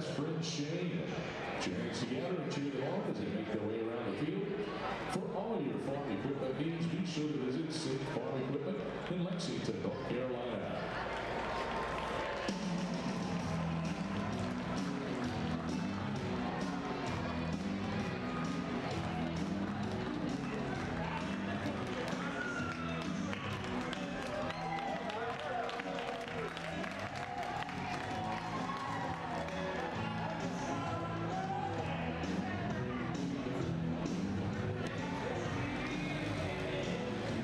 best friend Shane. Join us together and cheer them on as they make their way around the field. For all your farm equipment needs, be sure to visit Sink Farm Equipment in Lexington, North Carolina.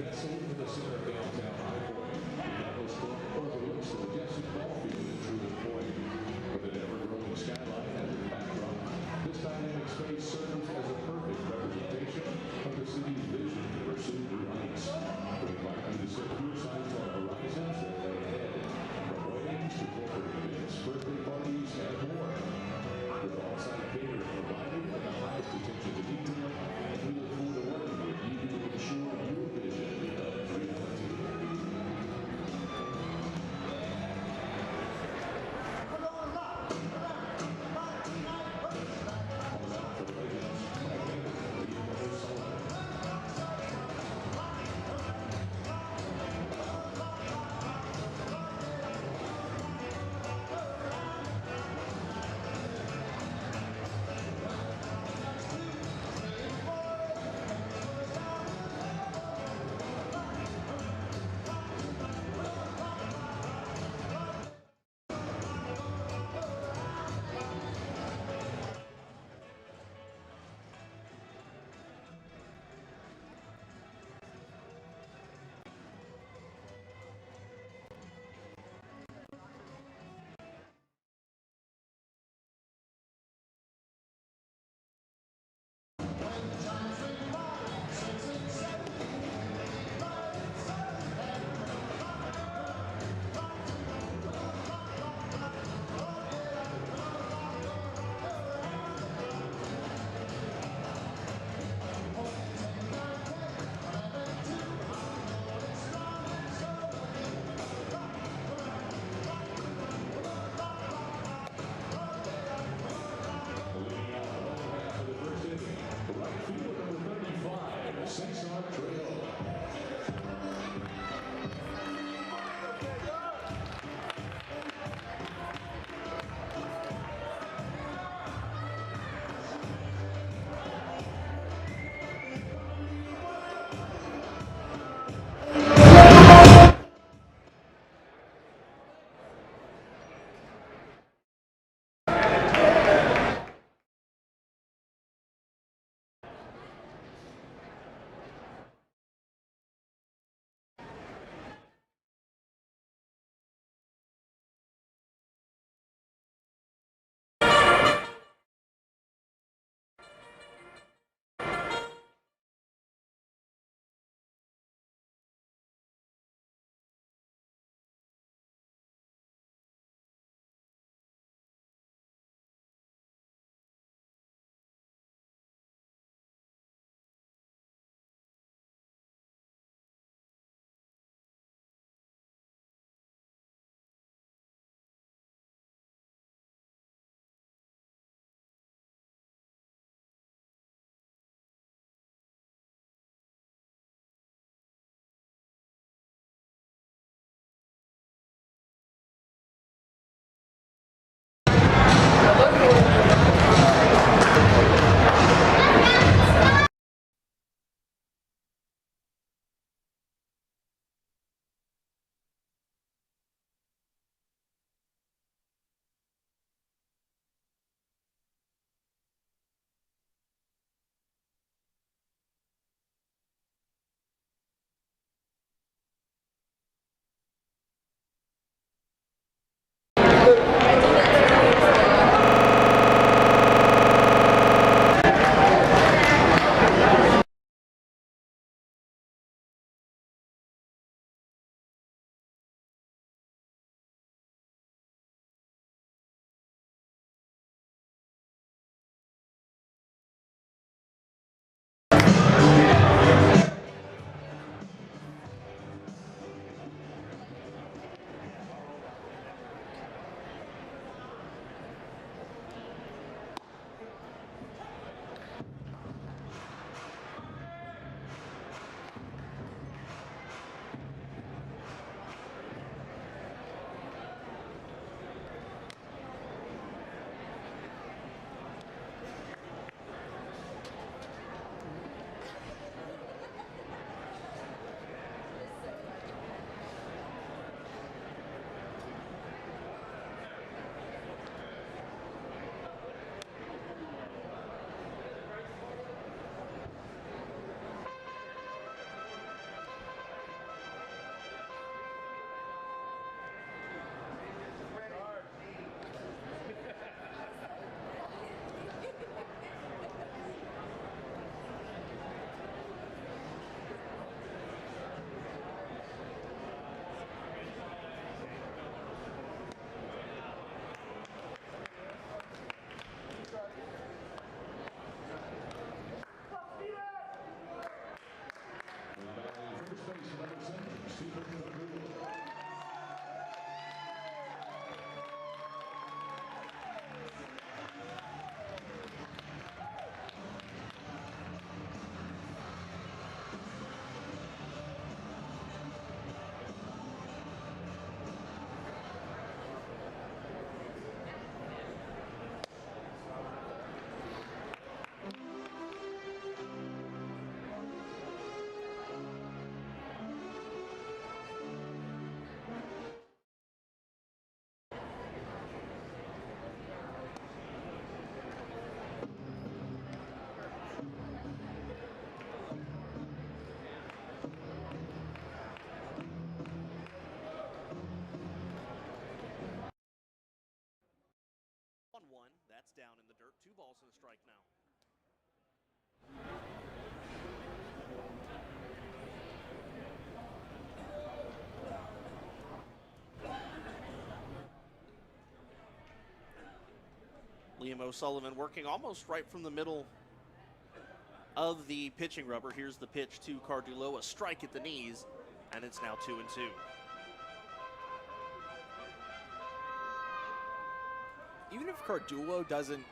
Nestled in the center of downtown Highway, base, number 7, Stephen Cardullo. That's down in the dirt. 2 balls and a strike now. Liam O'Sullivan working almost right from the middle of the pitching rubber. Here's the pitch to Cardullo, a strike at the knees, and it's now 2-2. Even if Cardullo doesn't,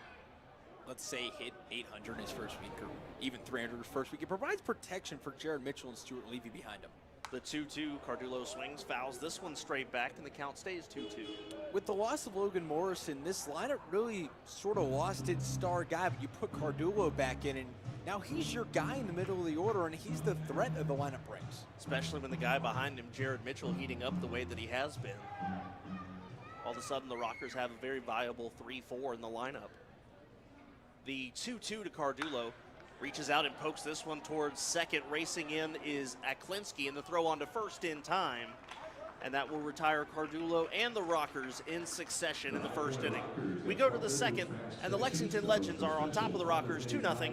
let's say, hit 800 in his first week or even 300 in his first week, it provides protection for Jared Mitchell and Stuart Levy behind him. The 2-2, Cardullo swings, fouls this one straight back, and the count stays 2-2. With the loss of Logan Morrison, this lineup really sort of lost its star guy, but you put Cardullo back in, and now he's your guy in the middle of the order, and he's the threat that the lineup brings. Especially when the guy behind him, Jared Mitchell, heating up the way that he has been. All of a sudden, the Rockers have a very viable 3-4 in the lineup. The 2-2 to Cardullo. Reaches out and pokes this one towards second. Racing in is Aklinski, and the throw on to first in time. And that will retire Cardullo and the Rockers in succession in the first inning. We go to the second, and the Lexington Legends are on top of the Rockers 2-0.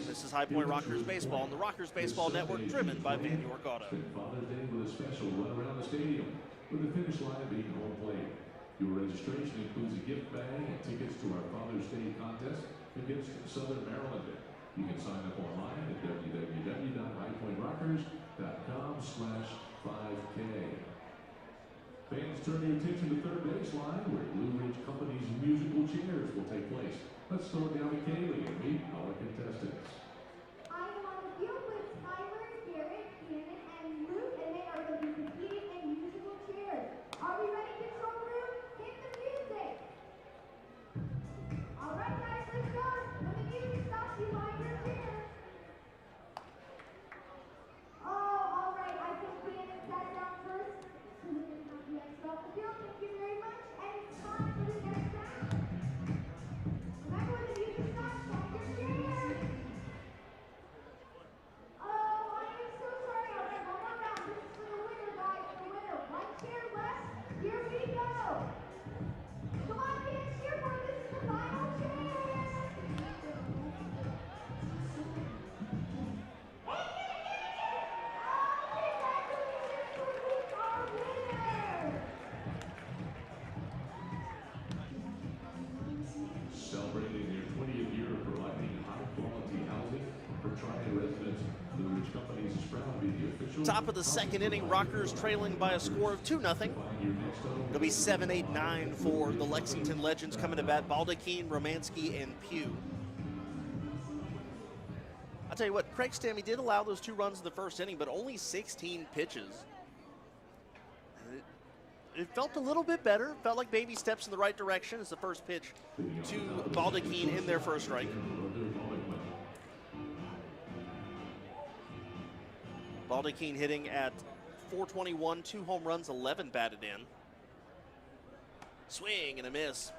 This is High Point Rockers Baseball on the Rockers Baseball Network, driven by Van York Auto. Father's Day with a special run around the stadium, with the finish line being home plate. Your registration includes a gift bag and tickets to our Father's Day contest against Southern Maryland. You can sign up online at www.highpointrockers.com/5K. Fans, turn your attention to third baseline, where Blue Ridge Company's musical chairs will take place. Let's slow it down to Kaylee and meet our contestants. I'm on the field with Tyler, Garrett, Cannon, and Luke, and they are going to be competing in musical chairs. Are we ready, control room? Hit the music! All right, guys, let's go. When the music stops, you line your chair. Oh, all right. I think Cannon sat down first, so we can have the extra off the field. Thank you very much, and it's time for the next round. Remember, when the music stops, line your chair. Oh, I am so sorry. All right, one more round. This is for the winner, guys. The winner. One chair left. Here we go. Come on, kids, cheer for it. This is the final chair. Celebrating their 20th year of providing high-quality housing for Triad residents, Blue Ridge Company is proud to be the official. Top of the second inning, Rockers trailing by a score of 2-0. It'll be 7, 8, 9 for the Lexington Legends coming to bat. Baldachin, Romanski, and Pugh. I'll tell you what, Craig Stammy did allow those 2 runs in the first inning, but only 16 pitches. It felt a little bit better. Felt like baby steps in the right direction as the first pitch to Baldachin in there for a strike. Baldachin hitting at .421, 2 home runs, 11 batted in. Swing and a miss.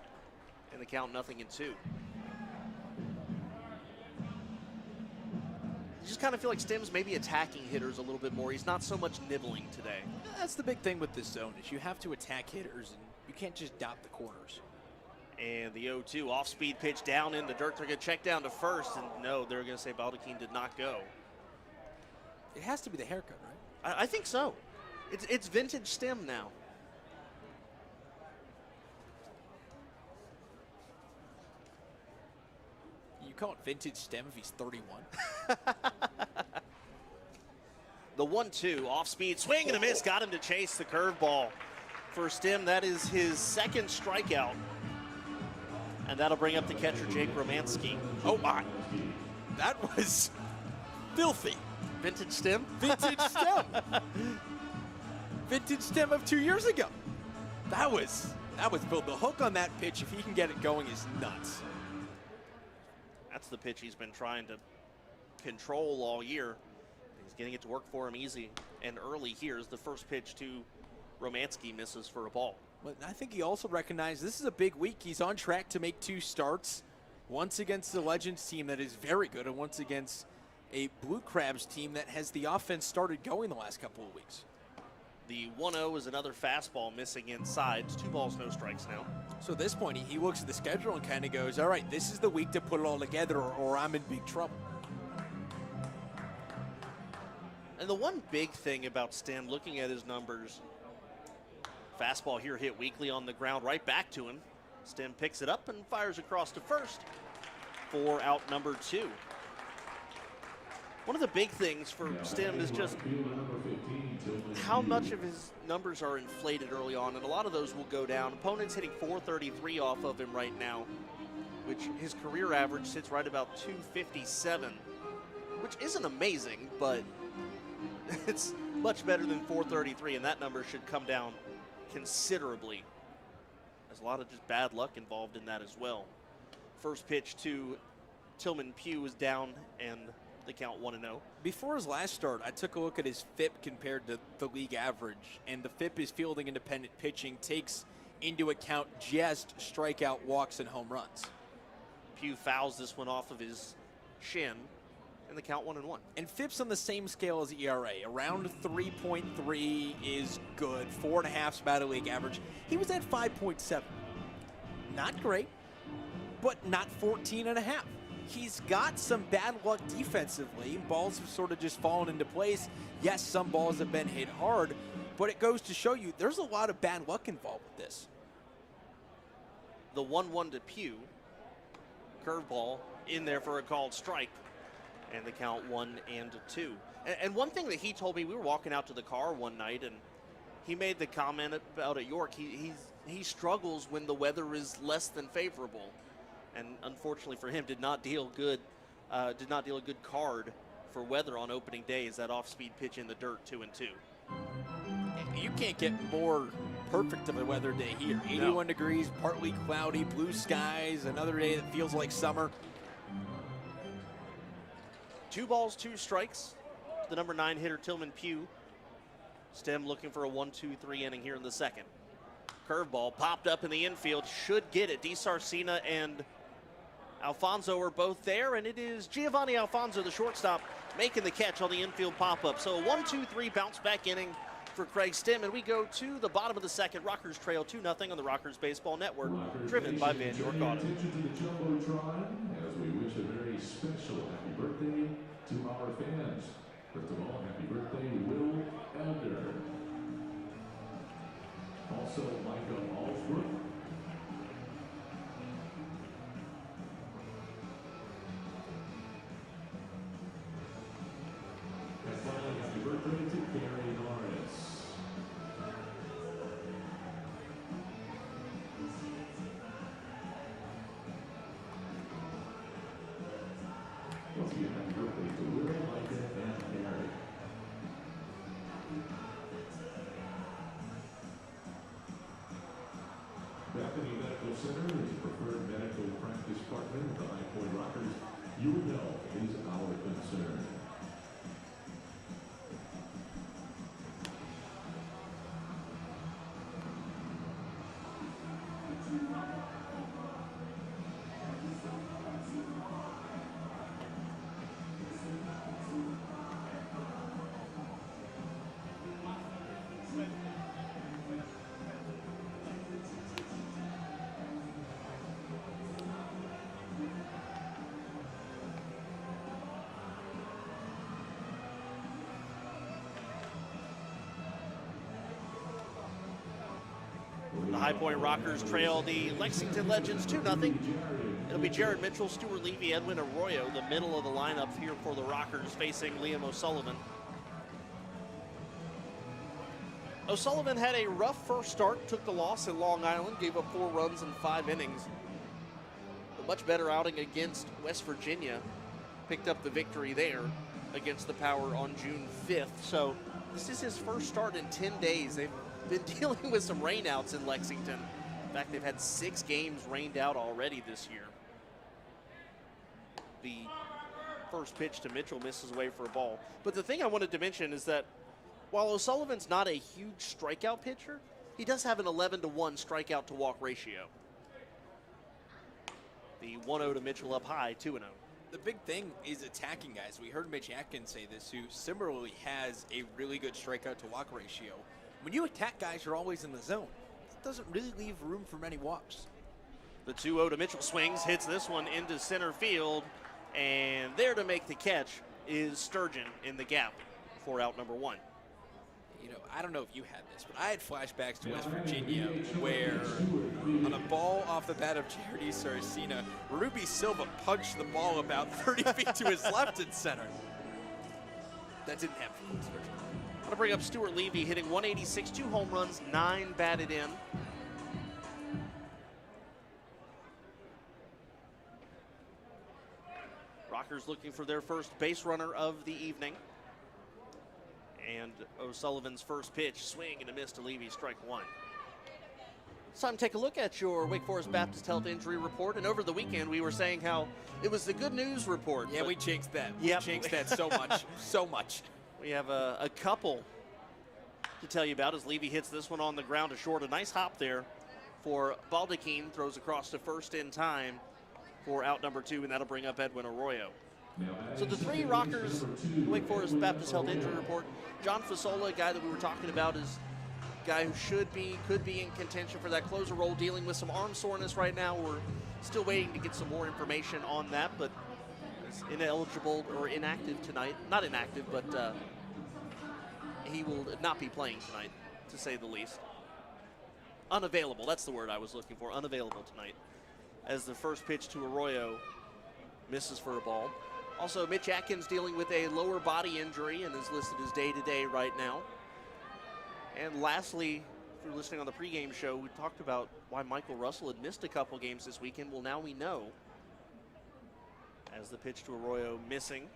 And the count 0-2. You just kind of feel like Stim's maybe attacking hitters a little bit more. He's not so much nibbling today. That's the big thing with this zone, is you have to attack hitters, and you can't just dot the corners. And the 0-2 off-speed pitch down in the dirt. They're going to check down to first, and no, they're going to say Baldachin did not go. It has to be the haircut, right? I think so. It's vintage Stim now. You call it vintage Stim if he's 31? The 1-2 off speed, swing and a miss, got him to chase the curveball. For Stem, that is his second strikeout. And that'll bring up the catcher, Jake Romanski. Oh my, that was filthy. Vintage Stem? Vintage Stem. Vintage Stem of 2 years ago. That was built. The hook on that pitch, if he can get it going, is nuts. That's the pitch he's been trying to control all year. He's getting it to work for him easy and early. Here's the first pitch to Romanski, misses for a ball. But I think he also recognized this is a big week. He's on track to make 2 starts, once against the Legends team that is very good, and once against a Blue Crabs team that has the offense started going the last couple of weeks. The 1-0 is another fastball missing inside. It's 2 balls, no strikes now. So at this point, he looks at the schedule and kind of goes, all right, this is the week to put it all together or I'm in big trouble. And the one big thing about Stem, looking at his numbers, fastball here hit weakly on the ground, right back to him. Stem picks it up and fires across to first for out number 2. One of the big things for Stem is just how much of his numbers are inflated early on, and a lot of those will go down. Opponents hitting 433 off of him right now, which his career average sits right about 257, which isn't amazing, but it's much better than 433, and that number should come down considerably. There's a lot of just bad luck involved in that as well. First pitch to Tillman Pugh is down, and the count 1-0. Before his last start, I took a look at his FIP compared to the league average, and the FIP is fielding independent pitching, takes into account just strikeout, walks, and home runs. Pugh fouls this one off of his shin, and the count 1-1. And FIP's on the same scale as ERA. Around 3.3 is good. 4.5 is about a league average. He was at 5.7. Not great, but not 14.5. He's got some bad luck defensively. Balls have sort of just fallen into place. Yes, some balls have been hit hard, but it goes to show you there's a lot of bad luck involved with this. The 1-1 to Pugh. Curveball in there for a called strike. And the count 1-2. And one thing that he told me, we were walking out to the car one night, and he made the comment about at York, he struggles when the weather is less than favorable. And unfortunately for him, did not deal a good card for weather on opening day as that off-speed pitch in the dirt, 2-2. You can't get more perfect of a weather day here. 81 degrees, partly cloudy, blue skies, another day that feels like summer. 2 balls, 2 strikes. The number 9 hitter, Tillman Pugh. Stem looking for a 1-2-3 inning here in the second. Curveball popped up in the infield, should get it. DiSarcina and Alfonso are both there, and it is Giovanni Alfonso, the shortstop, making the catch on the infield pop-up. So a 1-2-3 bounce-back inning for Craig Stem, and we go to the bottom of the second. Rockers trail 2-0 on the Rockers Baseball Network, driven by Van York Auto. Attention to the Jumbotron as we wish a very special happy birthday to our fans. First of all, happy birthday, Will Elder. Also, Micah Allsbrook. And finally, happy birthday to Gary Norris. Once again, happy birthday to Will, Micah, and Gary. Bethany Medical Center is the preferred medical practice partner of the High Point Rockers. Your health is our concern. The High Point Rockers trail the Lexington Legends 2-0. It'll be Jared Mitchell, Stuart Levy, Edwin Arroyo, the middle of the lineup here for the Rockers, facing Liam O'Sullivan. O'Sullivan had a rough first start, took the loss in Long Island, gave up 4 runs in 5 innings. A much better outing against West Virginia. Picked up the victory there against the Power on June 5th. So this is his first start in 10 days. They've been dealing with some rainouts in Lexington. In fact, they've had 6 games rained out already this year. The first pitch to Mitchell misses away for a ball. But the thing I wanted to mention is that while O'Sullivan's not a huge strikeout pitcher, he does have an 11-1 strikeout to walk ratio. The 1-0 to Mitchell up high, 2-0. The big thing is attacking guys. We heard Mitch Atkins say this, who similarly has a really good strikeout to walk ratio. When you attack guys, you're always in the zone. It doesn't really leave room for many walks. The 2-0 to Mitchell swings, hits this one into center field, and there to make the catch is Sturgeon in the gap for out number 1. You know, I don't know if you had this, but I had flashbacks to West Virginia where on a ball off the bat of Jerry Saracena, Ruby Silva punched the ball about 30 feet to his left and center. That didn't happen for West Virginia. I'm going to bring up Stuart Levy, hitting 186, 2 home runs, 9 batted in. Rockers looking for their first base runner of the evening. And O'Sullivan's first pitch, swing and a miss to Levy, strike 1. It's time to take a look at your Wake Forest Baptist Health Injury Report. And over the weekend, we were saying how it was the good news report. Yeah, we jinxed that. Yep. We jinxed that so much, so much. We have a couple to tell you about as Levy hits this one on the ground to short. A nice hop there for Baldachin, throws across to first in time for out number 2, and that'll bring up Edwin Arroyo. So the 3 Rockers, Wake Forest Baptist Health Injury Report. John Fasola, a guy that we were talking about, is a guy who could be in contention for that closer role, dealing with some arm soreness right now. We're still waiting to get some more information on that, but is ineligible or inactive tonight. Not inactive, but he will not be playing tonight, to say the least. Unavailable, that's the word I was looking for, unavailable tonight. As the first pitch to Arroyo misses for a ball. Also, Mitch Atkins dealing with a lower body injury and is listed as day-to-day right now. And lastly, if you're listening on the pregame show, we talked about why Michael Russell had missed a couple games this weekend. Well, now we know, as the pitch to Arroyo missing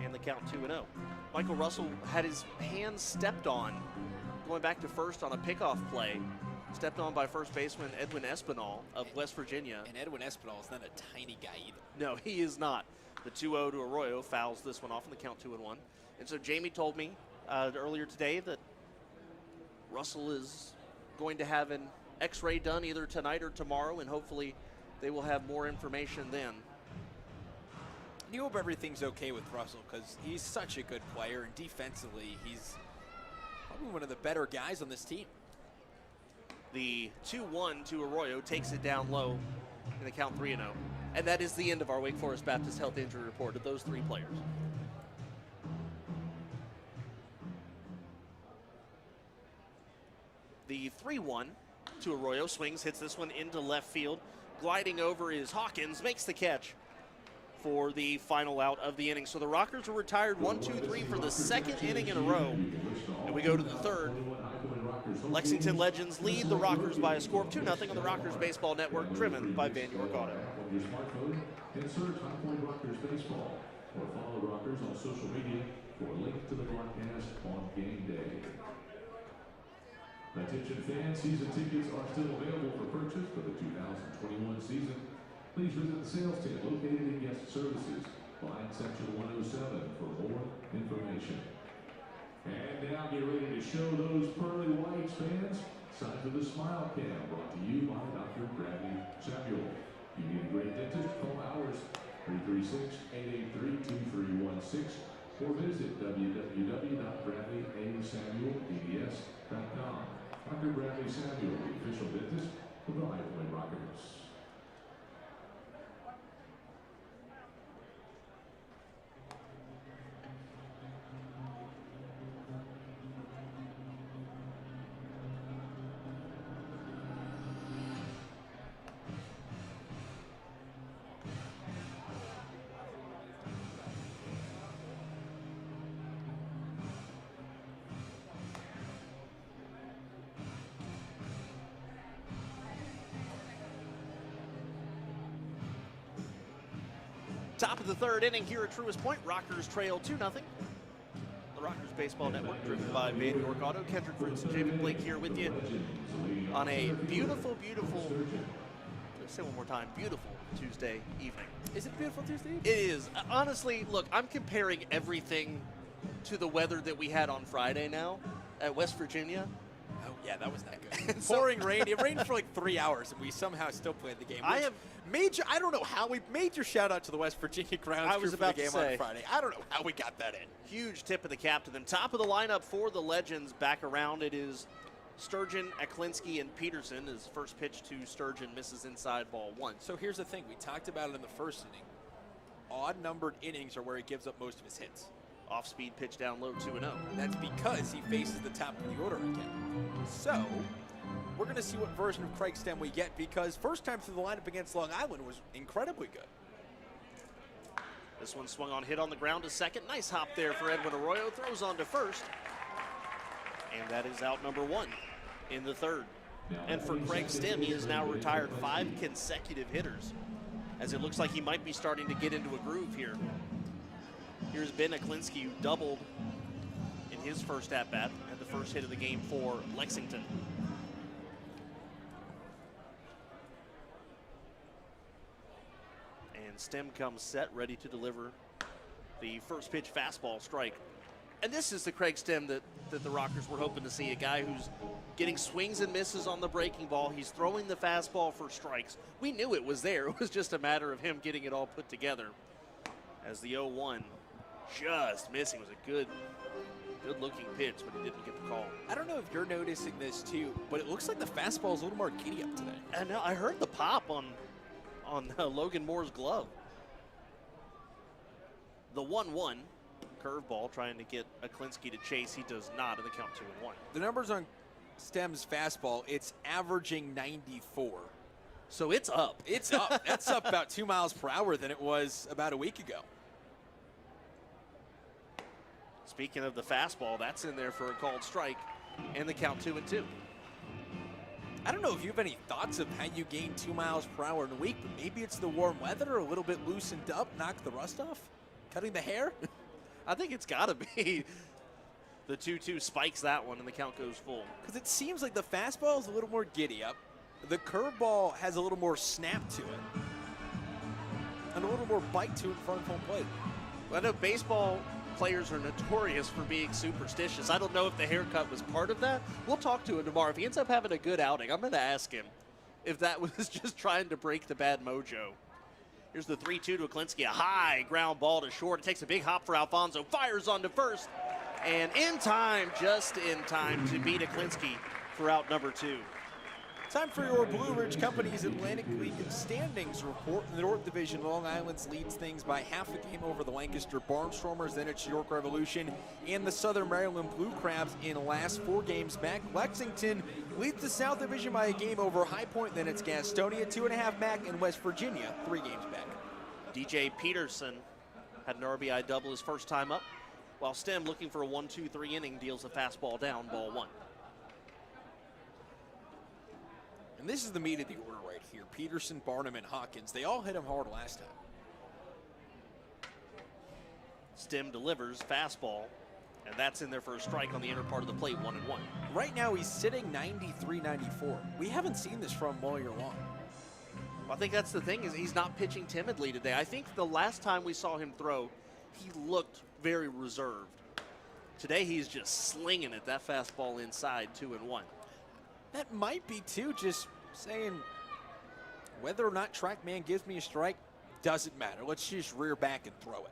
and the count 2-0. Michael Russell had his hand stepped on going back to first on a pickoff play. Stepped on by first baseman Edwin Espinal of West Virginia. And Edwin Espinal is not a tiny guy either. No, he is not. The 2-0 to Arroyo fouls this one off in the count 2-1. And so Jamie told me earlier today that Russell is going to have an x-ray done either tonight or tomorrow, and hopefully they will have more information then. You hope everything's okay with Russell because he's such a good player, and defensively he's probably one of the better guys on this team. The 2-1 to Arroyo takes it down low in the count 3-0. And that is the end of our Wake Forest Baptist Health Injury Report of those 3 players. The 3-1 to Arroyo, swings, hits this one into left field. Gliding over is Hawkins, makes the catch for the final out of the inning. So the Rockers are retired 1-2-3 for the 2nd inning in a row. And we go to the 3rd. Lexington Legends lead the Rockers by a score of 2-0 on the Rockers Baseball Network, driven by Van York Auto. Your smartphone and search High Point Rockers Baseball, or follow Rockers on social media for a link to the broadcast on game day. Attention fans, season tickets are still available for purchase for the 2021 season. Please visit the sales tent located in guest services, line section 107 for more information. And now get ready to show those pearly whites, fans. Sign for the Smile Cam, brought to you by Dr. Bradley Samuel. You need a great dentist? Call ours, 336-883-2316, or visit www.bradleyasamuelpds.com. Dr. Bradley Samuel, the official dentist of the High Point Rockers. Top of the third inning here at Truist Point. Rockers trail 2-0. The Rockers Baseball Network, driven by Van York Auto. Kendrick Fritz and David Blake here with you on a beautiful, let's say one more time, beautiful Tuesday evening. Is it a beautiful Tuesday evening? It is. Honestly, look, I'm comparing everything to the weather that we had on Friday now at West Virginia. Oh, yeah, that was not good. And so- Pouring rain. It rained for like 3 hours, and we somehow still played the game. I don't know how we major shout out to the West Virginia grounds I was crew about for the to game say. on Friday. I don't know how we got that in. Huge tip of the cap to them. Top of the lineup for the Legends. Back around, it is Sturgeon, Aklinski, and Peterson. His first pitch to Sturgeon misses inside, ball 1. So here's the thing. We talked about it in the first inning. Odd-numbered innings are where he gives up most of his hits. Off-speed pitch down low, 2-0. That's because he faces the top of the order again. So we're going to see what version of Craig Stem we get, because first time through the lineup against Long Island was incredibly good. This one swung on, hit on the ground to second. Nice hop there for Edwin Arroyo. Throws on to first. And that is out number 1 in the third. And for Craig Stem, he has now retired 5 consecutive hitters, as it looks like he might be starting to get into a groove here. Here's Ben Aklinski, who doubled in his first at-bat, and the first hit of the game for Lexington. And Stem comes set, ready to deliver the first pitch fastball strike. And this is the Craig Stem that the Rockers were hoping to see, a guy who's getting swings and misses on the breaking ball. He's throwing the fastball for strikes. We knew it was there. It was just a matter of him getting it all put together. As the 0-1 just missing. It was a good-looking pitch, but he didn't get the call. I don't know if you're noticing this too, but it looks like the fastball is a little more giddy up today. And now I heard the pop on Logan Moore's glove. The 1-1 curveball trying to get Aklinski to chase. He does not in the count 2-1. The numbers on Stem's fastball, it's averaging 94. So it's up. It's up. That's up about 2 miles per hour than it was about a week ago. Speaking of the fastball, that's in there for a called strike, and the count 2-2. I don't know if you have any thoughts of how you gain 2 miles per hour in a week, but maybe it's the warm weather, a little bit loosened up, knock the rust off, cutting the hair. I think it's got to be. The 2-2 spikes that one, and the count goes full. Because it seems like the fastball is a little more giddy up. The curveball has a little more snap to it, and a little more bite to it in front of home plate. Well, I know baseball players are notorious for being superstitious. I don't know if the haircut was part of that. We'll talk to him tomorrow. If he ends up having a good outing, I'm going to ask him if that was just trying to break the bad mojo. Here's the 3-2 to Aklinski. A high ground ball to short. It takes a big hop for Alfonso. Fires on to first. And in time, just in time to beat Aklinski for out number 2. Time for your Blue Ridge Company's Atlantic League standings report. In the North Division, Long Island leads things by half a game over the Lancaster Barnstormers, then it's York Revolution and the Southern Maryland Blue Crabs in last 4 games back. Lexington leads the South Division by a game over High Point, then it's Gastonia, 2.5 back, and West Virginia, 3 games back. DJ Peterson had an RBI double his first time up, while Stem, looking for a 1-2-3 inning, deals a fastball down, ball 1. And this is the meat of the order right here. Peterson, Barnum, and Hawkins. They all hit him hard last time. Stem delivers fastball, and that's in there for a strike on the inner part of the plate, 1-1. Right now he's sitting 93-94. We haven't seen this from him all year long. Well, I think that's the thing, is he's not pitching timidly today. I think the last time we saw him throw, he looked very reserved. Today he's just slinging it, that fastball inside, 2-1. That might be, too, just saying whether or not TrackMan gives me a strike doesn't matter. Let's just rear back and throw it.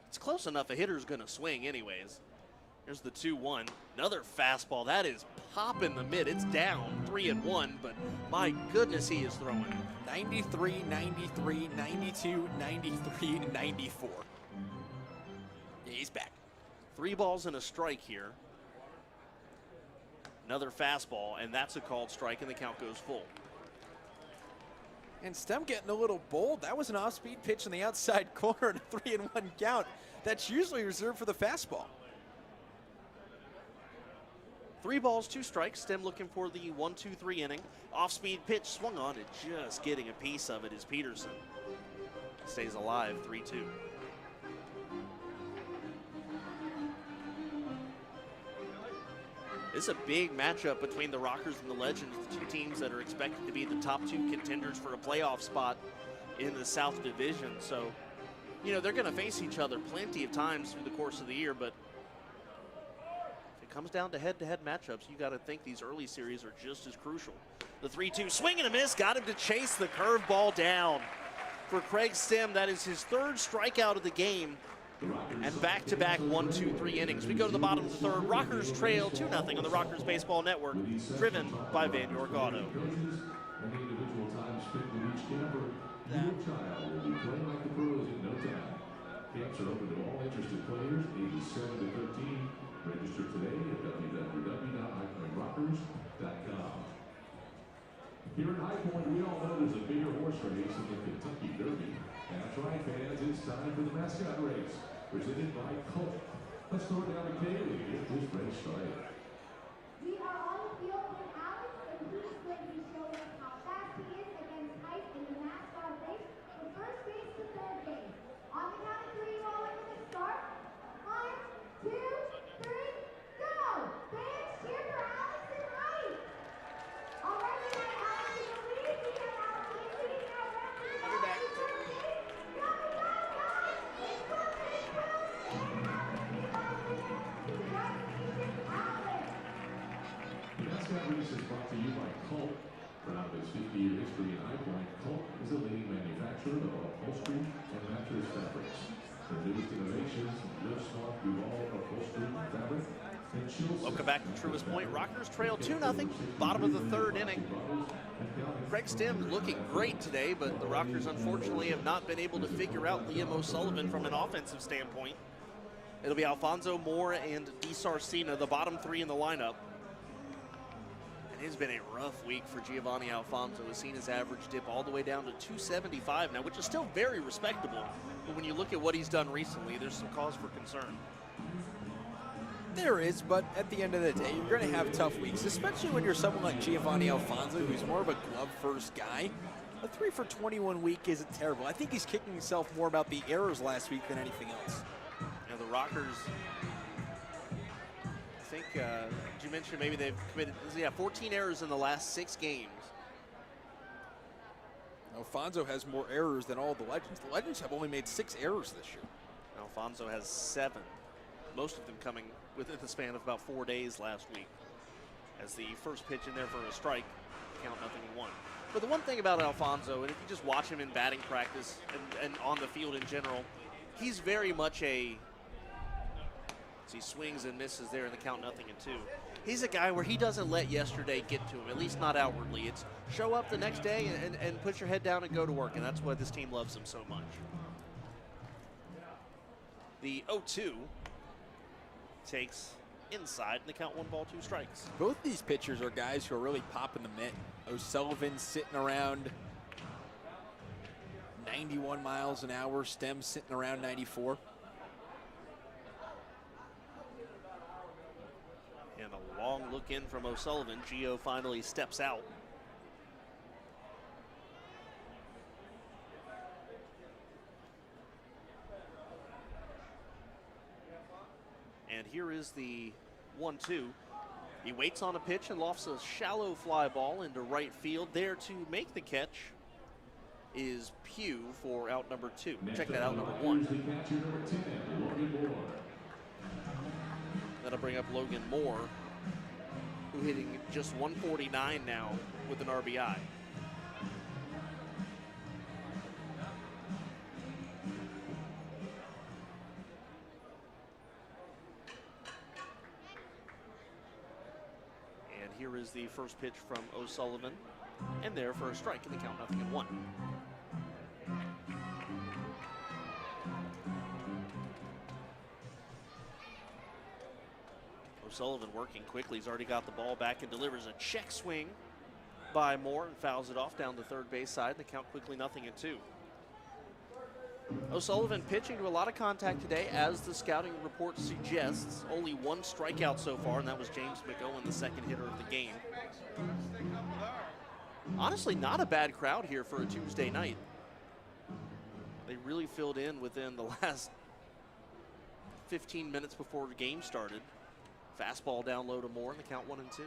It's close enough a hitter's going to swing anyways. Here's the 2-1. Another fastball. That is popping the mid. It's down 3-1, but my goodness, he is throwing. 93, 93, 92, 93, 94. Yeah, he's back. 3 balls and a strike here. Another fastball, and that's a called strike, and the count goes full. And Stem getting a little bold. That was an off-speed pitch in the outside corner and a 3-1 count. That's usually reserved for the fastball. 3 balls, 2 strikes. Stem looking for the 1-2-3 inning. Off-speed pitch swung on, and just getting a piece of it is Peterson. stays alive, 3-2. This is a big matchup between the Rockers and the Legends, the two teams that are expected to be the top two contenders for a playoff spot in the South Division. So, you know, they're going to face each other plenty of times through the course of the year, but if it comes down to head-to-head matchups, you got to think these early series are just as crucial. The 3-2 swing and a miss, got him to chase the curveball down. For Craig Stem, that is his third strikeout of the game, and back-to-back 1-2-3 innings. We go to the bottom of the third. Rockers trail 2-0 on the Rockers Baseball Network, driven by Van York Auto. Your child will be playing like the pros in no time. Camps are open to all interested players, ages 7 to 13. Register today at www.highpointrockers.com. Here in High Point, we all know there's a bigger horse race than the Kentucky Derby. And that's right, fans, it's time for the mascot race, presented by Colt. Let's throw it down to Kaylee to get this race started. We are on the field with Alex, and he's going to be showing us how fast he is against height in the mascot race from first base to third base. On the count of three, you all ready to start? 1, 2, 3, go! Fans, cheer for Alex and height! All right, we have Alex in the lead. We have Alex leading out round to third base. Go, go, go! It's coming, it's coming! The mascot race is brought to you by Colt. Proud of its 50-year history in High Point, Colt is a leading manufacturer of upholstery and mattress fabrics. Their newest innovations, lift smart Duval upholstery fabric, and chill. Welcome back to Truist Point. Rockers trail 2-0, bottom of the third inning. Craig Stem looking great today, but the Rockers unfortunately have not been able to figure out Liam O'Sullivan from an offensive standpoint. It'll be Alfonso Moore and DiSarcina, the bottom three in the lineup. And it's been a rough week for Giovanni Alfonso. Has seen his average dip all the way down to 275 now, which is still very respectable. But when you look at what he's done recently, there's some cause for concern. There is, but at the end of the day, you're going to have tough weeks, especially when you're someone like Giovanni Alfonso, who's more of a glove-first guy. A 3 for 21 week isn't terrible. I think he's kicking himself more about the errors last week than anything else. Now the Rockers, I think, did you mention maybe they've committed, 14 errors in the last 6 games. Alfonso has more errors than all the Legends. The Legends have only made 6 errors this year. Alfonso has 7, most of them coming within the span of about 4 days last week. As the first pitch in there for a strike, count 0-1. But the one thing about Alfonso, and if you just watch him in batting practice and on the field in general, he's very much he swings and misses there in the count 0-2. He's a guy where he doesn't let yesterday get to him, at least not outwardly. It's show up the next day and put your head down and go to work, and that's why this team loves him so much. The 0-2 takes inside in the count 1 ball, 2 strikes. Both these pitchers are guys who are really popping the mitt. O'Sullivan sitting around 91 miles an hour, Stem sitting around 94. And a long look in from O'Sullivan. Gio finally steps out. And here is the 1-2. He waits on a pitch and lofts a shallow fly ball into right field. There to make the catch is Pugh for out number 2. Check that out, number 1. That'll bring up Logan Moore, who hitting just 149 now with an RBI. And here is the first pitch from O'Sullivan, and there for a strike in the count 0-1. O'Sullivan working quickly. He's already got the ball back and delivers a check swing by Moore and fouls it off down the third base side. The count quickly 0-2. O'Sullivan pitching to a lot of contact today, as the scouting report suggests. Only 1 strikeout so far, and that was James McGowan, the second hitter of the game. Honestly, not a bad crowd here for a Tuesday night. They really filled in within the last 15 minutes before the game started. Fastball down low to Moore, and the count 1-2.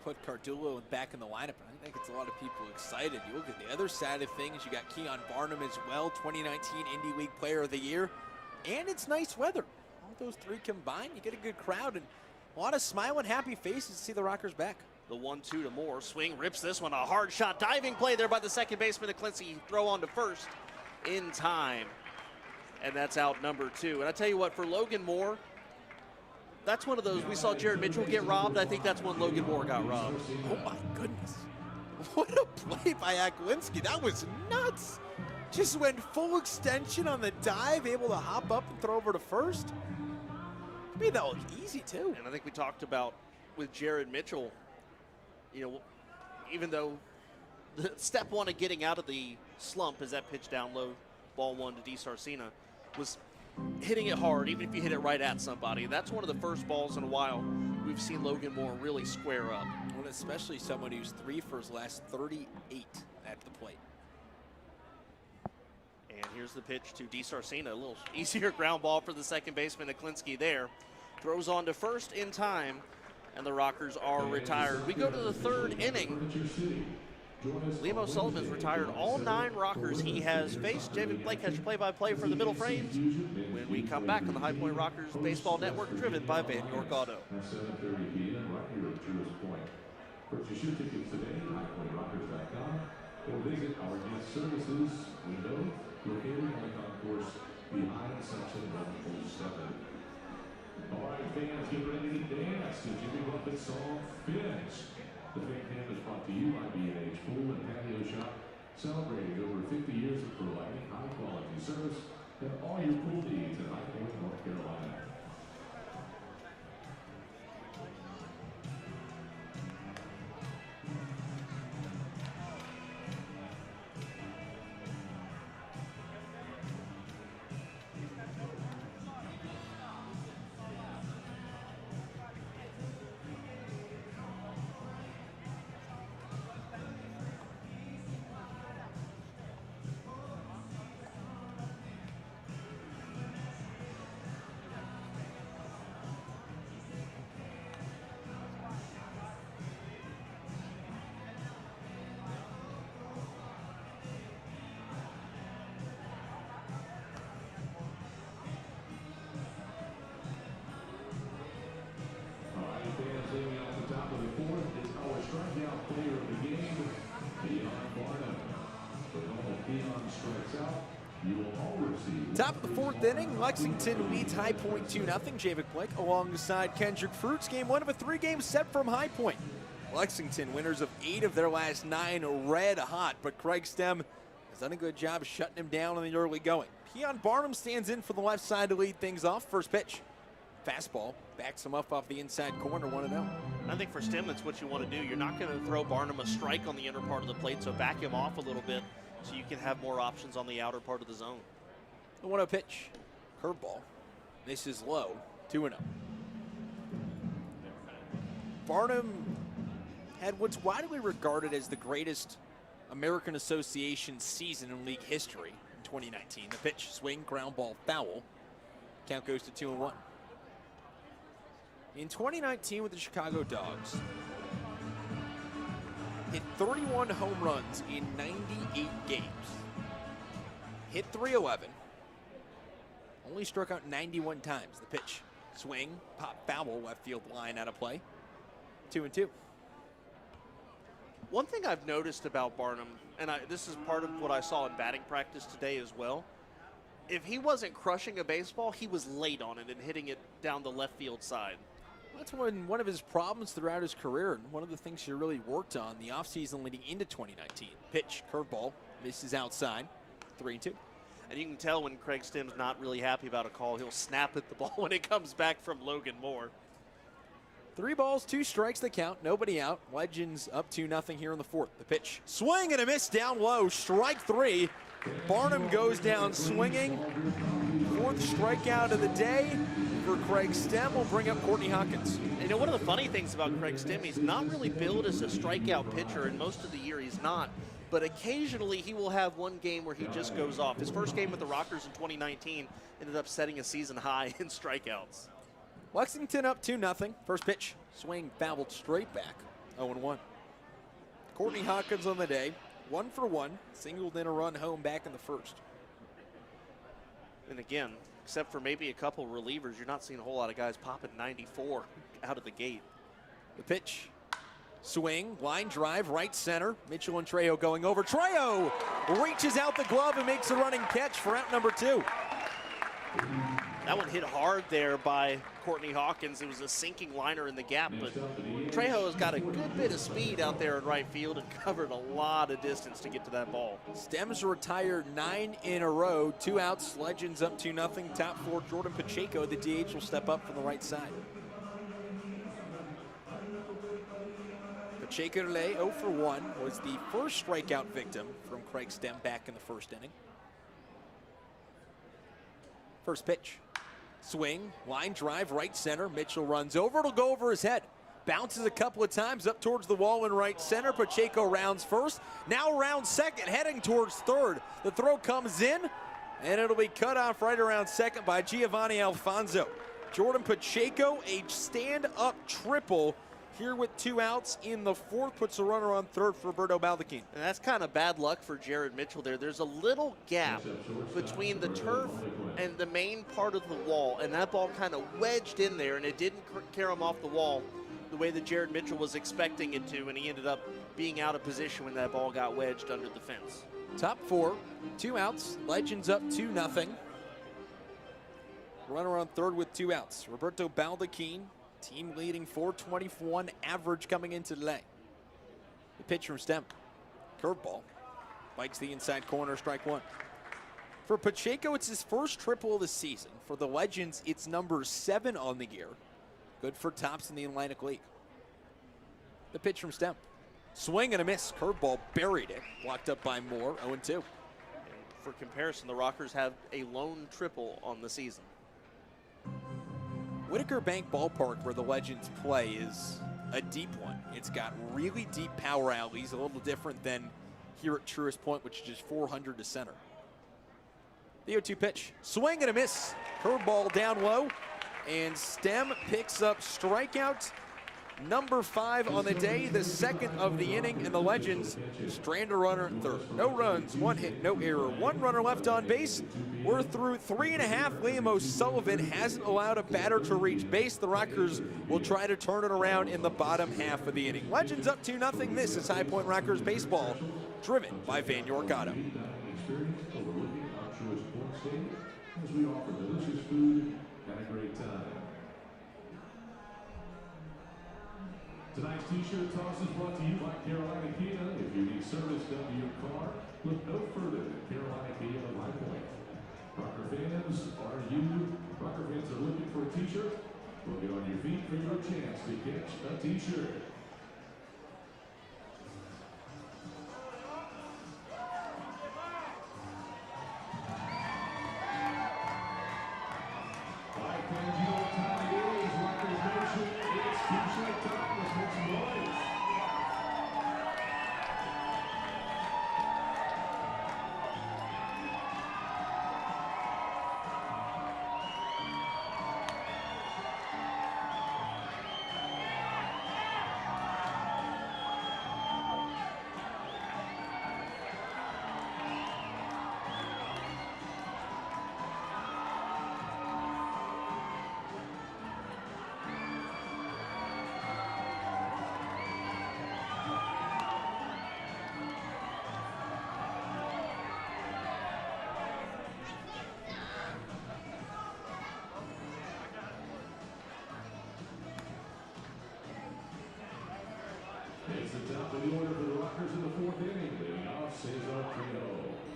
Put Cardullo back in the lineup, and I think it's a lot of people excited. You look at the other side of things, you got Keon Barnum as well, 2019 Indy League Player of the Year, and it's nice weather. All those three combined, you get a good crowd, and a lot of smiling, happy faces to see the Rockers back. The 1-2 to Moore. Swing rips this one. A hard shot. Diving play there by the second baseman, Klinsky. Throw on to first in time. And that's out number 2. And I tell you what, for Logan Moore, that's one of those. We saw Jared Mitchell get robbed. I think that's when Logan Moore got robbed. Oh, my goodness. What a play by Klinsky. That was nuts. Just went full extension on the dive, able to hop up and throw over to first. To me, that was easy, too. And I think we talked about with Jared Mitchell, you know, even though the step one of getting out of the slump is that pitch down low, ball 1 to DiSarcina, was hitting it hard, even if you hit it right at somebody. That's one of the first balls in a while we've seen Logan Moore really square up. Well, especially someone who's 3 for his last 38 at the plate. And here's the pitch to DiSarcina, a little easier ground ball for the second baseman, Klinsky there. Throws on to first in time, and the Rockers are retired. We go to the 3rd inning. Liam O'Sullivan's retired all 9 Rockers he has faced. David Blake has your play-by-play for the middle frames when we come back on the High Point Rockers Baseball Network, driven by Van York Auto. At 7:30 p.m. right here at Truist Point. Purchase your tickets today at highpointrockers.com or visit our guest services window located on the concourse behind section 107. All right, fans, get ready to dance to Jimmy Buffett's song Finish. The Fan Cam is brought to you by B&H Pool and Patio Shop, celebrating over 50 years of providing high-quality service and all your pool needs in High Point, North Carolina. Top of the 4th inning, Lexington leads High Point 2-0. Javik Blake alongside Kendrick Fruits. Game 1 of a 3-game set from High Point. Lexington, winners of 8 of their last 9, red hot, but Craig Stem has done a good job shutting him down in the early going. Keon Barnum stands in for the left side to lead things off. First pitch, fastball, backs him up off the inside corner, 1-0. I think for Stem, that's what you want to do. You're not going to throw Barnum a strike on the inner part of the plate, so back him off a little bit so you can have more options on the outer part of the zone. The 1-0 pitch, curveball, misses low, 2-0. Barnum had what's widely regarded as the greatest American Association season in league history in 2019. The pitch, swing, ground ball, foul. Count goes to 2-1. In 2019 with the Chicago Dogs, hit 31 home runs in 98 games. Hit .311. Only struck out 91 times. The pitch, swing, pop, foul, left field line out of play. 2-2. One thing I've noticed about Barnum, and this is part of what I saw in batting practice today as well, if he wasn't crushing a baseball, he was late on it and hitting it down the left field side. That's one of his problems throughout his career, and one of the things he really worked on the offseason leading into 2019. Pitch, curveball, misses outside, 3-2. And you can tell when Craig Stem's not really happy about a call, he'll snap at the ball when it comes back from Logan Moore. 3 balls, 2 strikes the count, nobody out. Legends up 2-0 here in the 4th. The pitch, swing and a miss down low, strike 3. Barnum goes down swinging. 4th strikeout of the day for Craig Stem. Will bring up Courtney Hawkins. You know, one of the funny things about Craig Stem, he's not really billed as a strikeout pitcher, and most of the year he's not. but occasionally he will have one game where he just goes off. His first game with the Rockers in 2019 ended up setting a season high in strikeouts. Lexington up 2-0. First pitch, swing fouled straight back, 0-1. Courtney Hawkins on the day, 1 for 1, singled in a run home back in the first. And again, except for maybe a couple relievers, you're not seeing a whole lot of guys popping 94 out of the gate. The pitch, swing, line drive, right center. Mitchell and Trejo going over. Trejo reaches out the glove and makes a running catch for out number 2. That one hit hard there by Courtney Hawkins. It was a sinking liner in the gap, but Trejo has got a good bit of speed out there in right field and covered a lot of distance to get to that ball. Stems retired 9 in a row, 2 outs, Legends up 2-0. Top 4, Jordan Pacheco, the DH, will step up from the right side. Pacheco today, 0 for 1, was the first strikeout victim from Craig Stem back in the first inning. First pitch, swing, line drive, right center. Mitchell runs over, it'll go over his head. Bounces a couple of times up towards the wall in right center. Pacheco rounds first, now rounds second, heading towards third. The throw comes in, and it'll be cut off right around second by Giovanni Alfonso. Jordan Pacheco, a stand-up triple here with 2 outs in the fourth, puts a runner on third for Roberto Baldacchini. And that's kind of bad luck for Jared Mitchell there. There's a little gap between the turf and the main part of the wall, and that ball kind of wedged in there, and it didn't carry him off the wall the way that Jared Mitchell was expecting it to, and he ended up being out of position when that ball got wedged under the fence. Top 4, 2 outs, Legends up 2-0. Runner on third with 2 outs. Roberto Baldacchini, team leading 421 average coming into today. The pitch from Stem. Curveball. Bites the inside corner, strike 1. For Pacheco, it's his first triple of the season. For the Legends, it's number 7 on the year. Good for tops in the Atlantic League. The pitch from Stem. Swing and a miss. Curveball buried it. Blocked up by Moore, 0-2. And for comparison, the Rockers have a lone triple on the season. Whitaker Bank Ballpark, where the Legends play, is a deep one. It's got really deep power alleys, a little different than here at Truist Point, which is just 400 to center. The 0-2 pitch, swing and a miss. Curveball down low, and Stem picks up strikeout number 5 on the day, the second of the inning, and the Legends strand a runner at third. No runs, 1 hit, no error, 1 runner left on base. We're through 3.5. Liam O'Sullivan hasn't allowed a batter to reach base. The Rockers will try to turn it around in the bottom half of the inning. Legends up 2-0. This is High Point Rockers baseball, driven by Van York Auto. As we offer delicious food and a great time. Tonight's T-shirt toss is brought to you by Carolina Kia. If you need service done to your car, look no further than Carolina Kia of High Point. Rocker fans, are you? Rocker fans are looking for a T-shirt? Well, get on your feet for your chance to catch a T-shirt.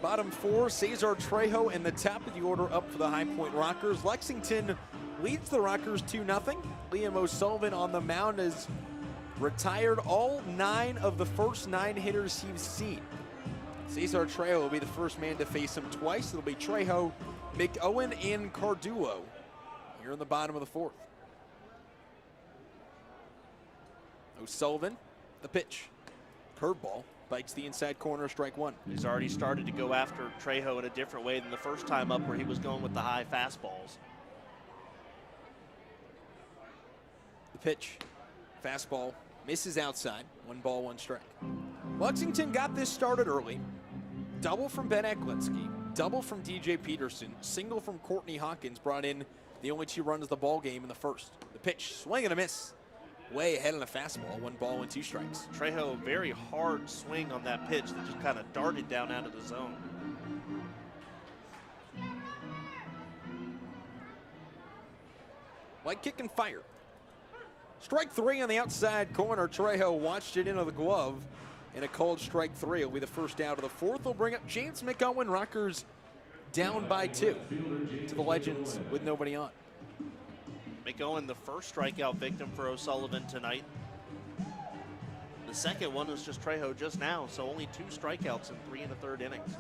Bottom 4, Cesar Trejo in the top of the order up for the High Point Rockers. Lexington leads the Rockers 2-0. Liam O'Sullivan on the mound has retired all 9 of the first 9 hitters he's seen. Cesar Trejo will be the first man to face him twice. It'll be Trejo, McOwen, and Cardullo here in the bottom of the 4th. O'Sullivan, the pitch. Curveball, Bites the inside corner, strike one. He's already started to go after Trejo in a different way than the first time up where he was going with the high fastballs. The pitch, fastball, misses outside. 1 ball, 1 strike. Lexington got this started early. Double from Ben Eklinski, double from DJ Peterson, single from Courtney Hawkins brought in the only 2 runs of the ball game in the first. The pitch, swing and a miss. Way ahead on the fastball, 1 ball and 2 strikes. Trejo, a very hard swing on that pitch that just kind of darted down out of the zone. Light kick and fire. Strike 3 on the outside corner. Trejo watched it into the glove. And a called strike 3 will be the first out of the 4th. They'll bring up James McOwen. Rockers down by 2 to the Legends with nobody on. McOwen, the first strikeout victim for O'Sullivan tonight. The second one was just Trejo just now, so only 2 strikeouts in 3 1/3 innings.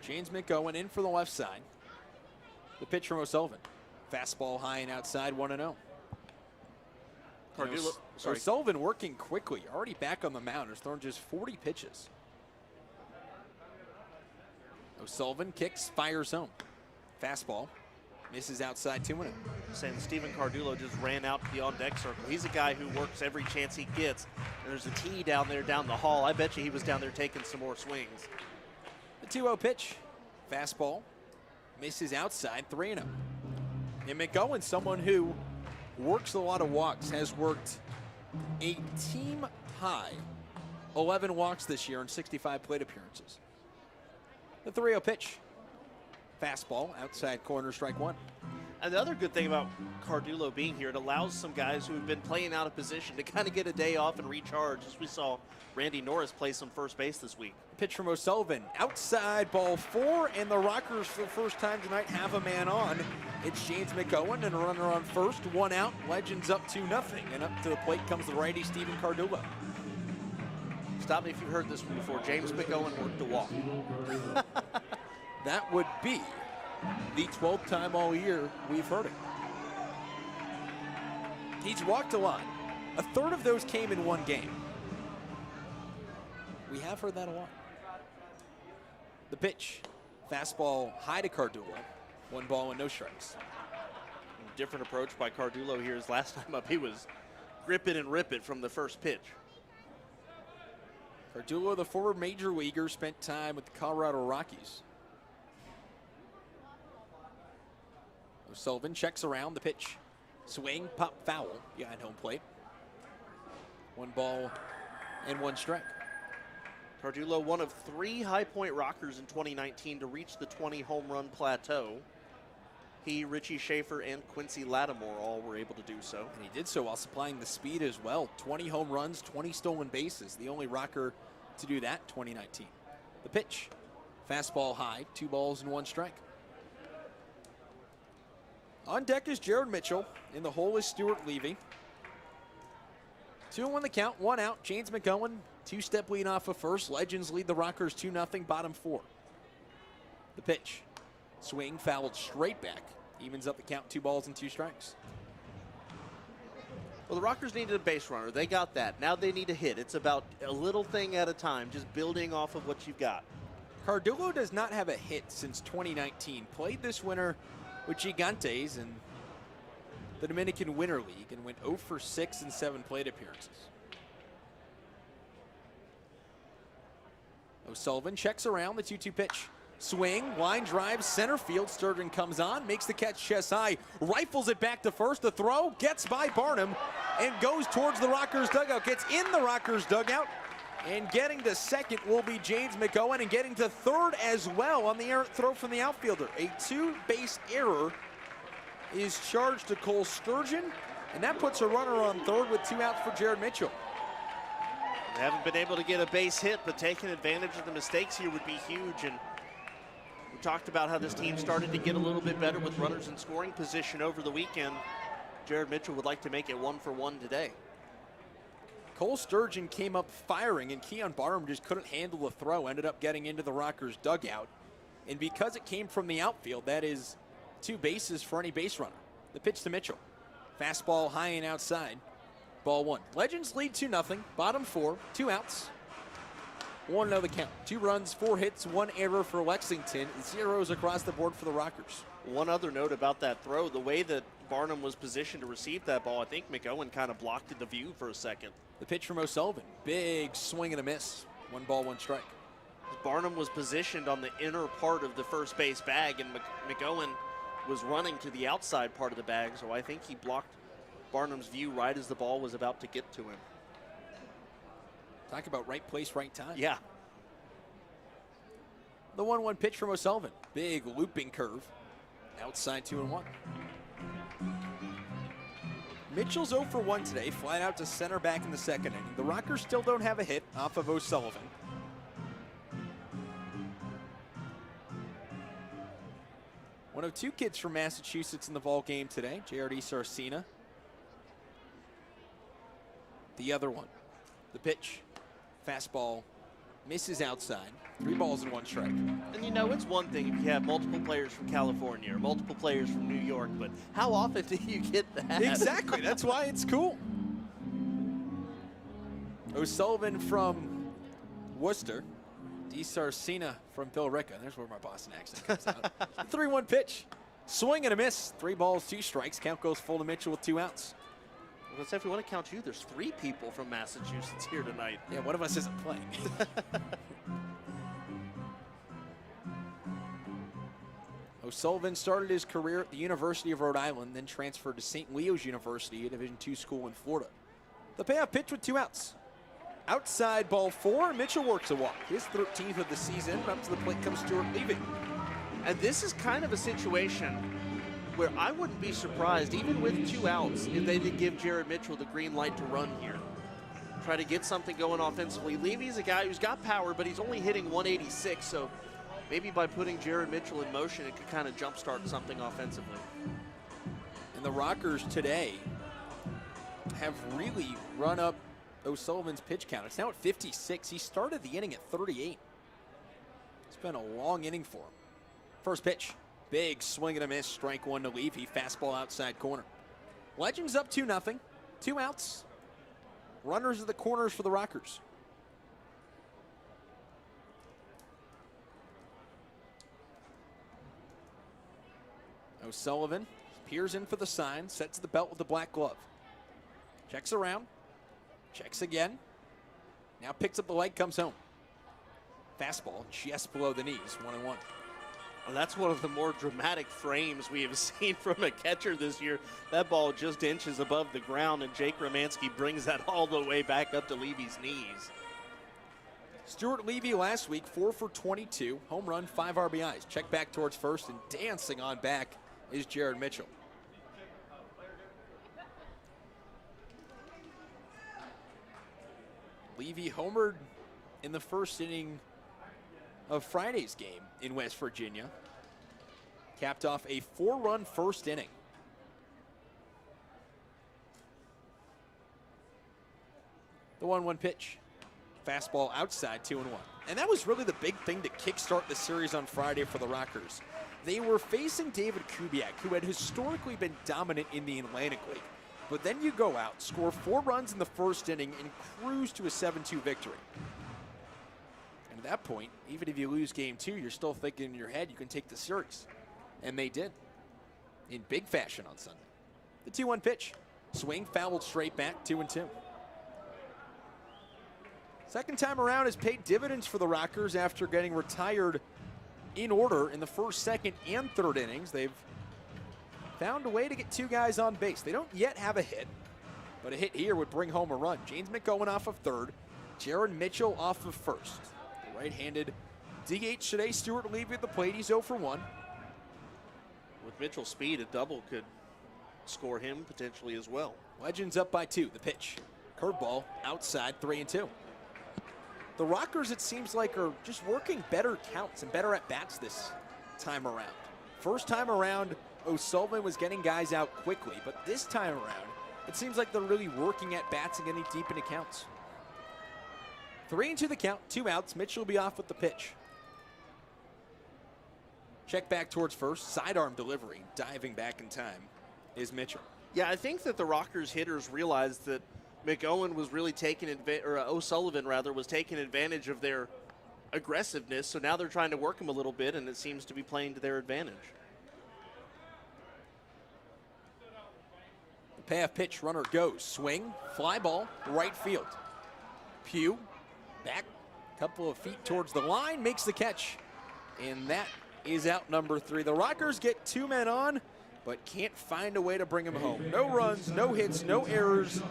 James McOwen in for the left side. The pitch from O'Sullivan. Fastball high and outside, 1-0. Cardullo, sorry. O'Sullivan working quickly, already back on the mound. Has thrown just 40 pitches. O'Sullivan kicks, fires home. Fastball, misses outside, 2-0. Saying Stephen Cardullo just ran out to the on-deck circle. He's a guy who works every chance he gets. And there's a tee down there down the hall. I bet you he was down there taking some more swings. The 2-0 pitch, fastball, misses outside, 3-0. And McOwen, someone who works a lot of walks, has worked a team high 11 walks this year in 65 plate appearances. The 3-0 pitch, fastball, outside corner, strike 1. And the other good thing about Cardullo being here, it allows some guys who have been playing out of position to kind of get a day off and recharge, as we saw Randy Norris play some first base this week. Pitch from O'Sullivan, outside, ball 4, and the Rockers for the first time tonight have a man on. It's James McOwen and a runner on first, 1 out. Legends up 2-0, and up to the plate comes the righty Stephen Cardullo. Stop me if you've heard this one before. James McOwen worked a walk. That would be the 12th time all year we've heard it. He's walked a lot. 1/3 of those came in 1 game. We have heard that a lot. The pitch, fastball high to Cardullo. 1 ball and no strikes. Different approach by Cardullo here. His last time up, he was grip it and rip it from the first pitch. Cardullo, the former major leaguer, spent time with the Colorado Rockies. O'Sullivan checks around the pitch. Swing, pop, foul behind home plate. 1 ball and 1 strike. Cardullo, one of 3 High Point Rockers in 2019 to reach the 20 home run plateau. He, Richie Schaefer, and Quincy Lattimore all were able to do so. And he did so while supplying the speed as well. 20 home runs, 20 stolen bases. The only Rocker to do that, 2019. The pitch, fastball high, 2 balls and 1 strike. On deck is Jared Mitchell. In the hole is Stuart Levy. 2-1 the count, 1 out. James McOwen, 2-step lead off of first. Legends lead the Rockers 2-0, bottom 4. The pitch, swing, fouled straight back. Evens up the count, 2 balls and 2 strikes. Well, the Rockers needed a base runner. They got that. Now they need a hit. It's about a little thing at a time, just building off of what you've got. Cardullo does not have a hit since 2019. Played this winter with Gigantes in the Dominican Winter League and went 0 for 6 in 7 plate appearances. O'Sullivan checks around the 2-2 pitch. Swing, line drive, center field. Sturgeon comes on, makes the catch chest high, rifles it back to first. The throw gets by Barnum and goes towards the Rockers dugout. Gets in the Rockers dugout, and getting to second will be James McOwen, and getting to third as well on the errant throw from the outfielder. A 2-base error is charged to Cole Sturgeon, and that puts a runner on third with 2 outs for Jared Mitchell. They haven't been able to get a base hit, but taking advantage of the mistakes here would be huge. And we talked about how this team started to get a little bit better with runners in scoring position over the weekend. Jared Mitchell would like to make it 1 for 1 today. Cole Sturgeon came up firing, and Keon Barnum just couldn't handle the throw, ended up getting into the Rockers dugout. And because it came from the outfield, that is 2 bases for any base runner. The pitch to Mitchell. Fastball high and outside. Ball 1. Legends lead 2-0. Bottom 4. 2 outs. 1-0 the count. 2 runs, 4 hits, 1 error for Lexington. Zeros across the board for the Rockers. One other note about that throw, the way that Barnum was positioned to receive that ball, I think McOwen kind of blocked the view for a second. The pitch from O'Sullivan. Big swing and a miss. 1 ball, 1 strike. Barnum was positioned on the inner part of the first base bag, and McOwen was running to the outside part of the bag, so I think he blocked Barnum's view right as the ball was about to get to him. Talk about right place, right time. Yeah. The 1-1 pitch from O'Sullivan. Big looping curve. Outside 2-1. Mitchell's 0 for 1 today, flat out to center back in the second inning. The Rockers still don't have a hit off of O'Sullivan. One of 2 kids from Massachusetts in the ball game today, J.R.D. Sarcina. The other one, the pitch, fastball, misses outside. 3 balls and 1 strike. And you know, it's one thing if you have multiple players from California or multiple players from New York, but how often do you get that? Exactly, that's why it's cool. O'Sullivan from Worcester. DeSarcina from Billerica. There's where my Boston accent comes out. 3-1 pitch. Swing and a miss. 3 balls, 2 strikes. Count goes full to Mitchell with 2 outs. Well, let's say if we want to count you, there's 3 people from Massachusetts here tonight. Yeah, one of us isn't playing. O'Sullivan started his career at the University of Rhode Island, then transferred to St. Leo's University, a Division II school in Florida. The payoff pitch with 2 outs. Outside ball 4, Mitchell works a walk. His 13th of the season. Up to the plate comes Stuart Levy. And this is kind of a situation where I wouldn't be surprised, even with 2 outs, if they did give Jared Mitchell the green light to run here. Try to get something going offensively. Levy's a guy who's got power, but he's only hitting 186, so maybe by putting Jared Mitchell in motion, it could kind of jumpstart something offensively. And the Rockers today have really run up O'Sullivan's pitch count. It's now at 56. He started the inning at 38. It's been a long inning for him. First pitch, big swing and a miss, strike 1 to Levy. Fastball outside corner. Legends up 2-0. 2 outs. Runners at the corners for the Rockers. O'Sullivan peers in for the sign, sets the belt with the black glove. Checks around, checks again. Now picks up the leg, comes home. Fastball just below the knees, 1-1. Well, that's one of the more dramatic frames we have seen from a catcher this year. That ball just inches above the ground, and Jake Romanski brings that all the way back up to Levy's knees. Stuart Levy last week, 4 for 22, home run, 5 RBIs. Check back towards first, and dancing on back is Jared Mitchell. Levy homered in the first inning of Friday's game in West Virginia. Capped off a 4-run first inning. The 1-1 pitch. Fastball outside, 2-1. And that was really the big thing to kickstart the series on Friday for the Rockers. They were facing David Kubiak, who had historically been dominant in the Atlantic League. But then you go out, score 4 runs in the first inning, and cruise to a 7-2 victory. And at that point, even if you lose game 2, you're still thinking in your head you can take the series. And they did, in big fashion on Sunday. The 2-1 pitch. Swing, fouled straight back, 2-2. Second time around has paid dividends for the Rockers after getting retired in order in the first, second, and third innings. They've found a way to get 2 guys on base. They don't yet have a hit, but a hit here would bring home a run. James McOwen off of third, Jared Mitchell off of first. The right-handed DH today, Stuart Levy at the plate. He's 0 for 1. With Mitchell's speed, a double could score him potentially as well. Legends up by 2. The pitch. Curveball outside, 3-2. The Rockers, it seems like, are just working better counts and better at-bats this time around. First time around, O'Sullivan was getting guys out quickly, but this time around, it seems like they're really working at-bats and getting deep into counts. 3-2 the count, 2 outs. Mitchell will be off with the pitch. Check back towards first, sidearm delivery, diving back in time is Mitchell. Yeah, I think that the Rockers hitters realize that McOwen was really taking advantage, or O'Sullivan rather, was taking advantage of their aggressiveness. So now they're trying to work him a little bit, and it seems to be playing to their advantage. The payoff pitch, runner goes. Swing, fly ball, right field. Pugh back a couple of feet towards the line, makes the catch. And that is out number 3. The Rockers get 2 men on, but can't find a way to bring him home. No runs, no hits, no errors.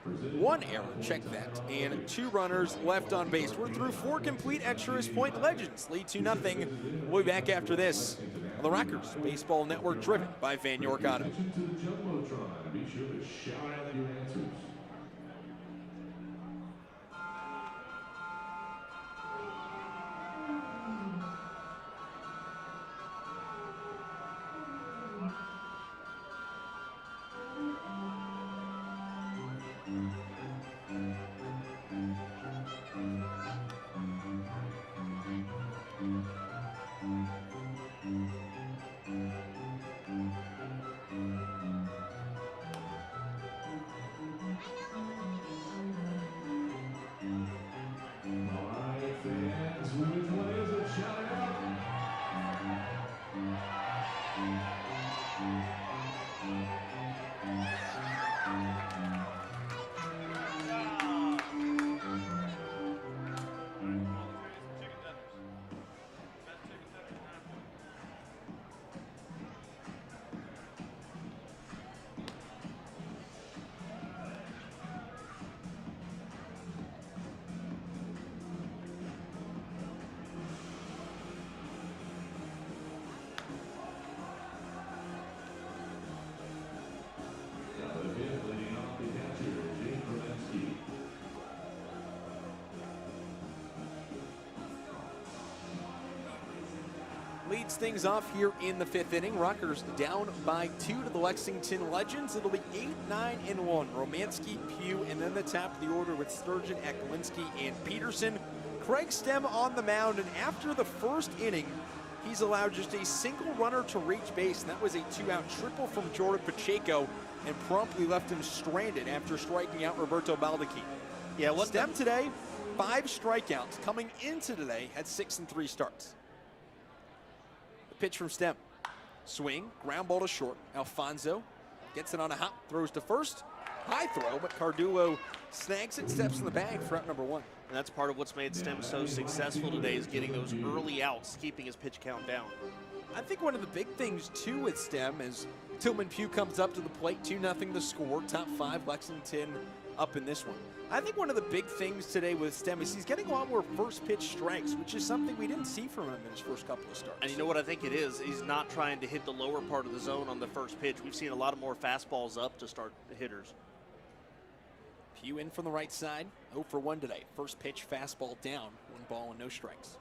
1 error, check that, and 2 runners left on base. We're through 4 complete extras. Point Legends lead 2-0. We'll be back after this on the Rockers Baseball Network, driven by Van York Auto. To the Jumbotron. Be sure to shout out your answers. Leads things off here in the 5th inning. Rockers down by 2 to the Lexington Legends. It'll be 8-9-1. Romanski, Pugh, and then the top of the order with Sturgeon, Eklinski, and Peterson. Craig Stem on the mound, and after the first inning, he's allowed just a single runner to reach base, and that was a 2-out triple from Jordan Pacheco, and promptly left him stranded after striking out Roberto Baldacci. Yeah, Stem today, 5 strikeouts. Coming into today, had 6 and 3 starts. Pitch from Stem. Swing, ground ball to short. Alfonso gets it on a hop, throws to first. High throw, but Cardullo snags it, steps in the bag for out number 1. And that's part of what's made Stem so successful today, is getting those early outs, keeping his pitch count down. I think one of the big things, too, with Stem is Tillman Pugh comes up to the plate, 2-0 the score. Top 5, Lexington up in this one. I think one of the big things today with Stem is he's getting a lot more first pitch strikes, which is something we didn't see from him in his first couple of starts. And you know what I think it is? He's not trying to hit the lower part of the zone on the first pitch. We've seen a lot of more fastballs up to start the hitters. Pugh in from the right side, 0 for 1 today. First pitch, fastball down, 1 ball and no strikes.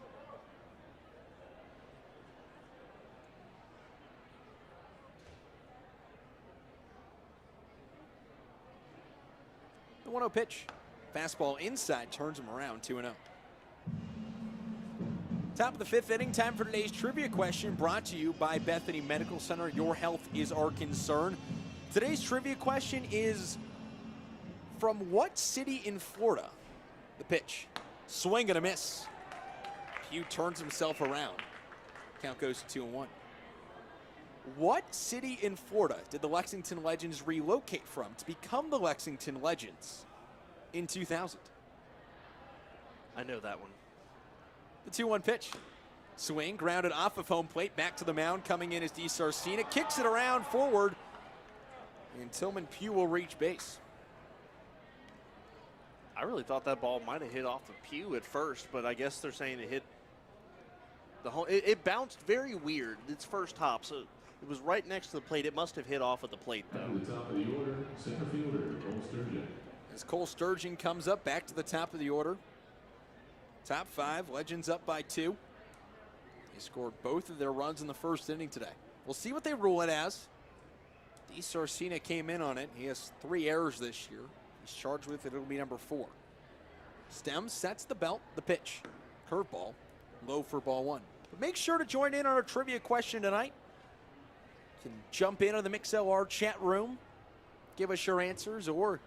The 1-0 pitch. Fastball inside, turns him around, 2-0. Top of the 5th inning, time for today's trivia question, brought to you by Bethany Medical Center. Your health is our concern. Today's trivia question is, from what city in Florida? The pitch. Swing and a miss. Pugh turns himself around. Count goes to 2-1. What city in Florida did the Lexington Legends relocate from to become the Lexington Legends in 2000? I know that one. The 2-1 pitch. Swing, grounded off of home plate, back to the mound. Coming in is DeSarcina, kicks it around forward, and Tillman Pugh will reach base. I really thought that ball might have hit off the Pugh at first, but I guess they're saying it hit the home. It bounced very weird, its first hop, so it was right next to the plate. It must have hit off at the plate, though. At the top of the order, center fielder, Cole Sturgeon. As Cole Sturgeon comes up, back to the top of the order. Top 5, Legends up by 2. They scored both of their runs in the first inning today. We'll see what they rule it as. DeSarcina came in on it. He has 3 errors this year. He's charged with it. It'll be number 4. Stem sets the belt, the pitch. Curveball, low for ball 1. But make sure to join in on our trivia question tonight. You can jump in on the MixLR chat room, give us your answers, or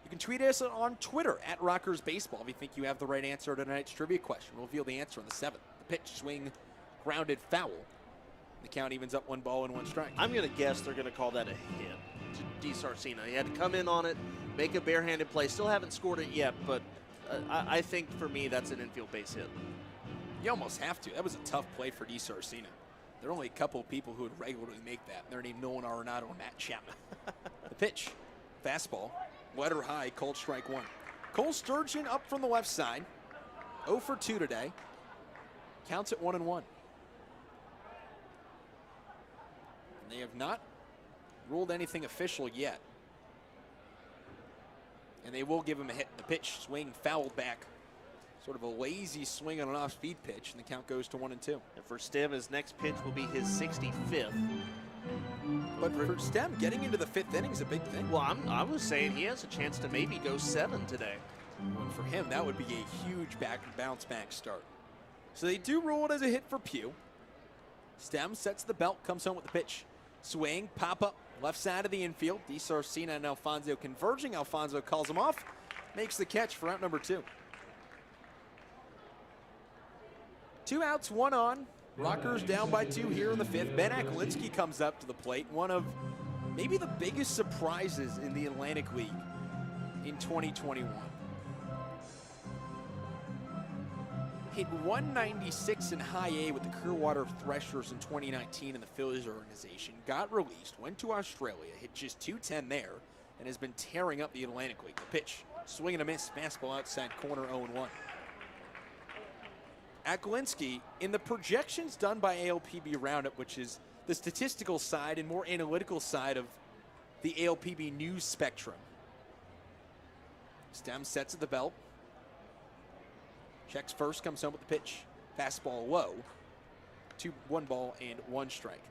You can tweet us on Twitter at Rockers Baseball if you think you have the right answer to tonight's trivia question. We'll reveal the answer on the 7th. The pitch, swing, grounded, foul. The count evens up 1 ball and 1 strike. I'm going to guess they're going to call that a hit to DiSarcina. He had to come in on it, make a barehanded play. Still haven't scored it yet, but I think for me that's an infield base hit. You almost have to. That was a tough play for DiSarcina. There are only a couple of people who would regularly make that. They're named Nolan Arenado and Matt Chapman. The pitch, fastball, letter high, called strike 1. Cole Sturgeon up from the left side. 0 for 2 today. Counts at 1-1. They have not ruled anything official yet. And they will give him a hit. The pitch, swing, fouled back. Sort of a lazy swing on an off-speed pitch, and the count goes to 1-2. And for Stem, his next pitch will be his 65th. But for Stem, getting into the 5th inning is a big thing. Well, I was saying he has a chance to maybe go 7 today. And for him, that would be a huge bounce-back start. So they do rule it as a hit for Pugh. Stem sets the belt, comes home with the pitch. Swing, pop-up, left side of the infield. DiSarcina and Alfonso converging. Alfonso calls him off, makes the catch for out number 2. 2 outs, 1 on. Rockers down by 2 here in the 5th. Ben Aklinski comes up to the plate. One of maybe the biggest surprises in the Atlantic League in 2021. Hit 196 in high A with the Clearwater Threshers in 2019 in the Phillies organization. Got released, went to Australia, hit just 210 there, and has been tearing up the Atlantic League. The pitch, swing and a miss, fastball outside corner, 0-1. Aklinski, in the projections done by ALPB Roundup, which is the statistical side and more analytical side of the ALPB news spectrum. Stem sets at the belt. Checks first, comes home with the pitch. Fastball low. 1 ball and 1 strike.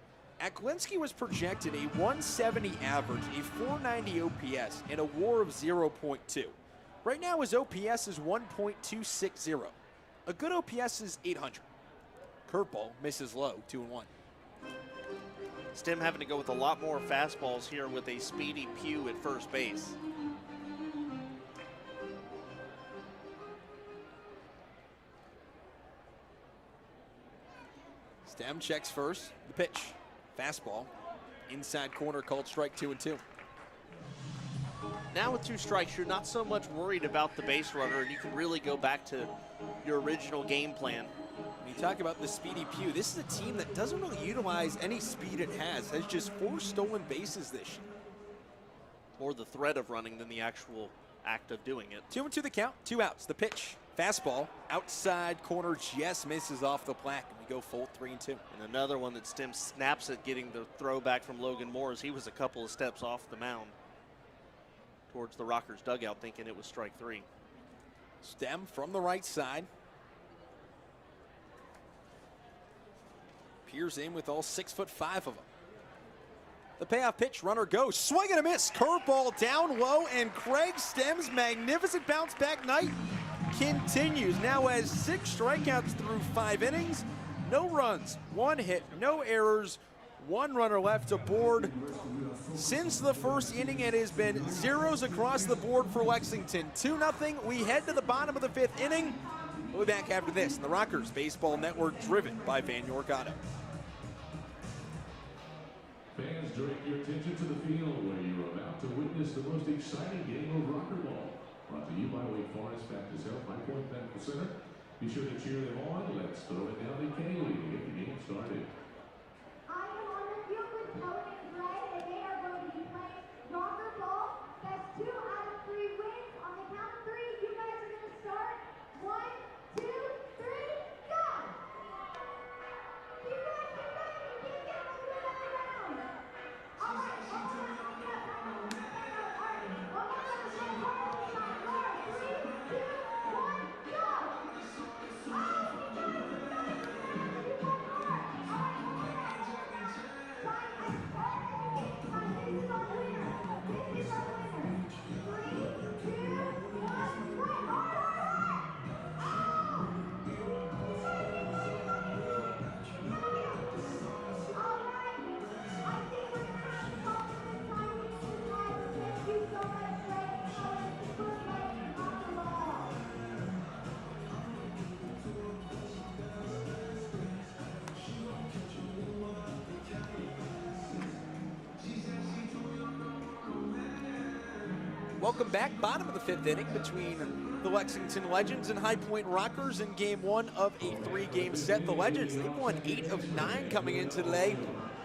Aklinski was projected a 170 average, a 490 OPS, and a WAR of 0.2. Right now his OPS is 1.260. A good OPS is 800. Curveball misses low, 2-1. Stem having to go with a lot more fastballs here with a speedy Pugh at first base. Stem checks first. The pitch. Fastball. Inside corner, called strike, 2-2. Now with 2 strikes, you're not so much worried about the base runner, and you can really go back to your original game plan. When you talk about the speedy Pugh, this is a team that doesn't really utilize any speed it has just 4 stolen bases this year. More the threat of running than the actual act of doing it. 2-2 the count, 2 outs. The pitch. Fastball, outside corner, just misses off the plaque, and we go full 3-2. And another one that Stem snaps at, getting the throw back from Logan Moore as he was a couple of steps off the mound towards the Rockers dugout, thinking it was strike 3. Stem from the right side. Peers in with all 6'5" of them. The payoff pitch, runner goes, swing and a miss, curveball down low, and Craig Stem's magnificent bounce back night continues. Now has 6 strikeouts through 5 innings, no runs, 1 hit, no errors, 1 runner left aboard. Since the first inning, it has been zeros across the board for Lexington. 2-0, we head to the bottom of the 5th inning. We'll be back after this in the Rockers Baseball Network, driven by Van York Auto. Fans, direct your attention to the field where you're about to witness the most exciting game of rocker ball. Brought to you by Wake Forest Baptist Health, My Point Medical Center. Be sure to cheer them on. Let's throw it down to Kaylee to get the game started. I am on the field with Cohen and Gray, and they are going to be playing rocker ball. That's 2 out of 3 wins. On the count of 3, you guys are going to start. 1, 2, 3, go! Keep going, keep going. You can't get one without the round. All right, all right. Go! Welcome back. Bottom of the 5th inning between the Lexington Legends and High Point Rockers in game 1 of a 3-game set. The Legends, they've won 8 of 9 coming into today.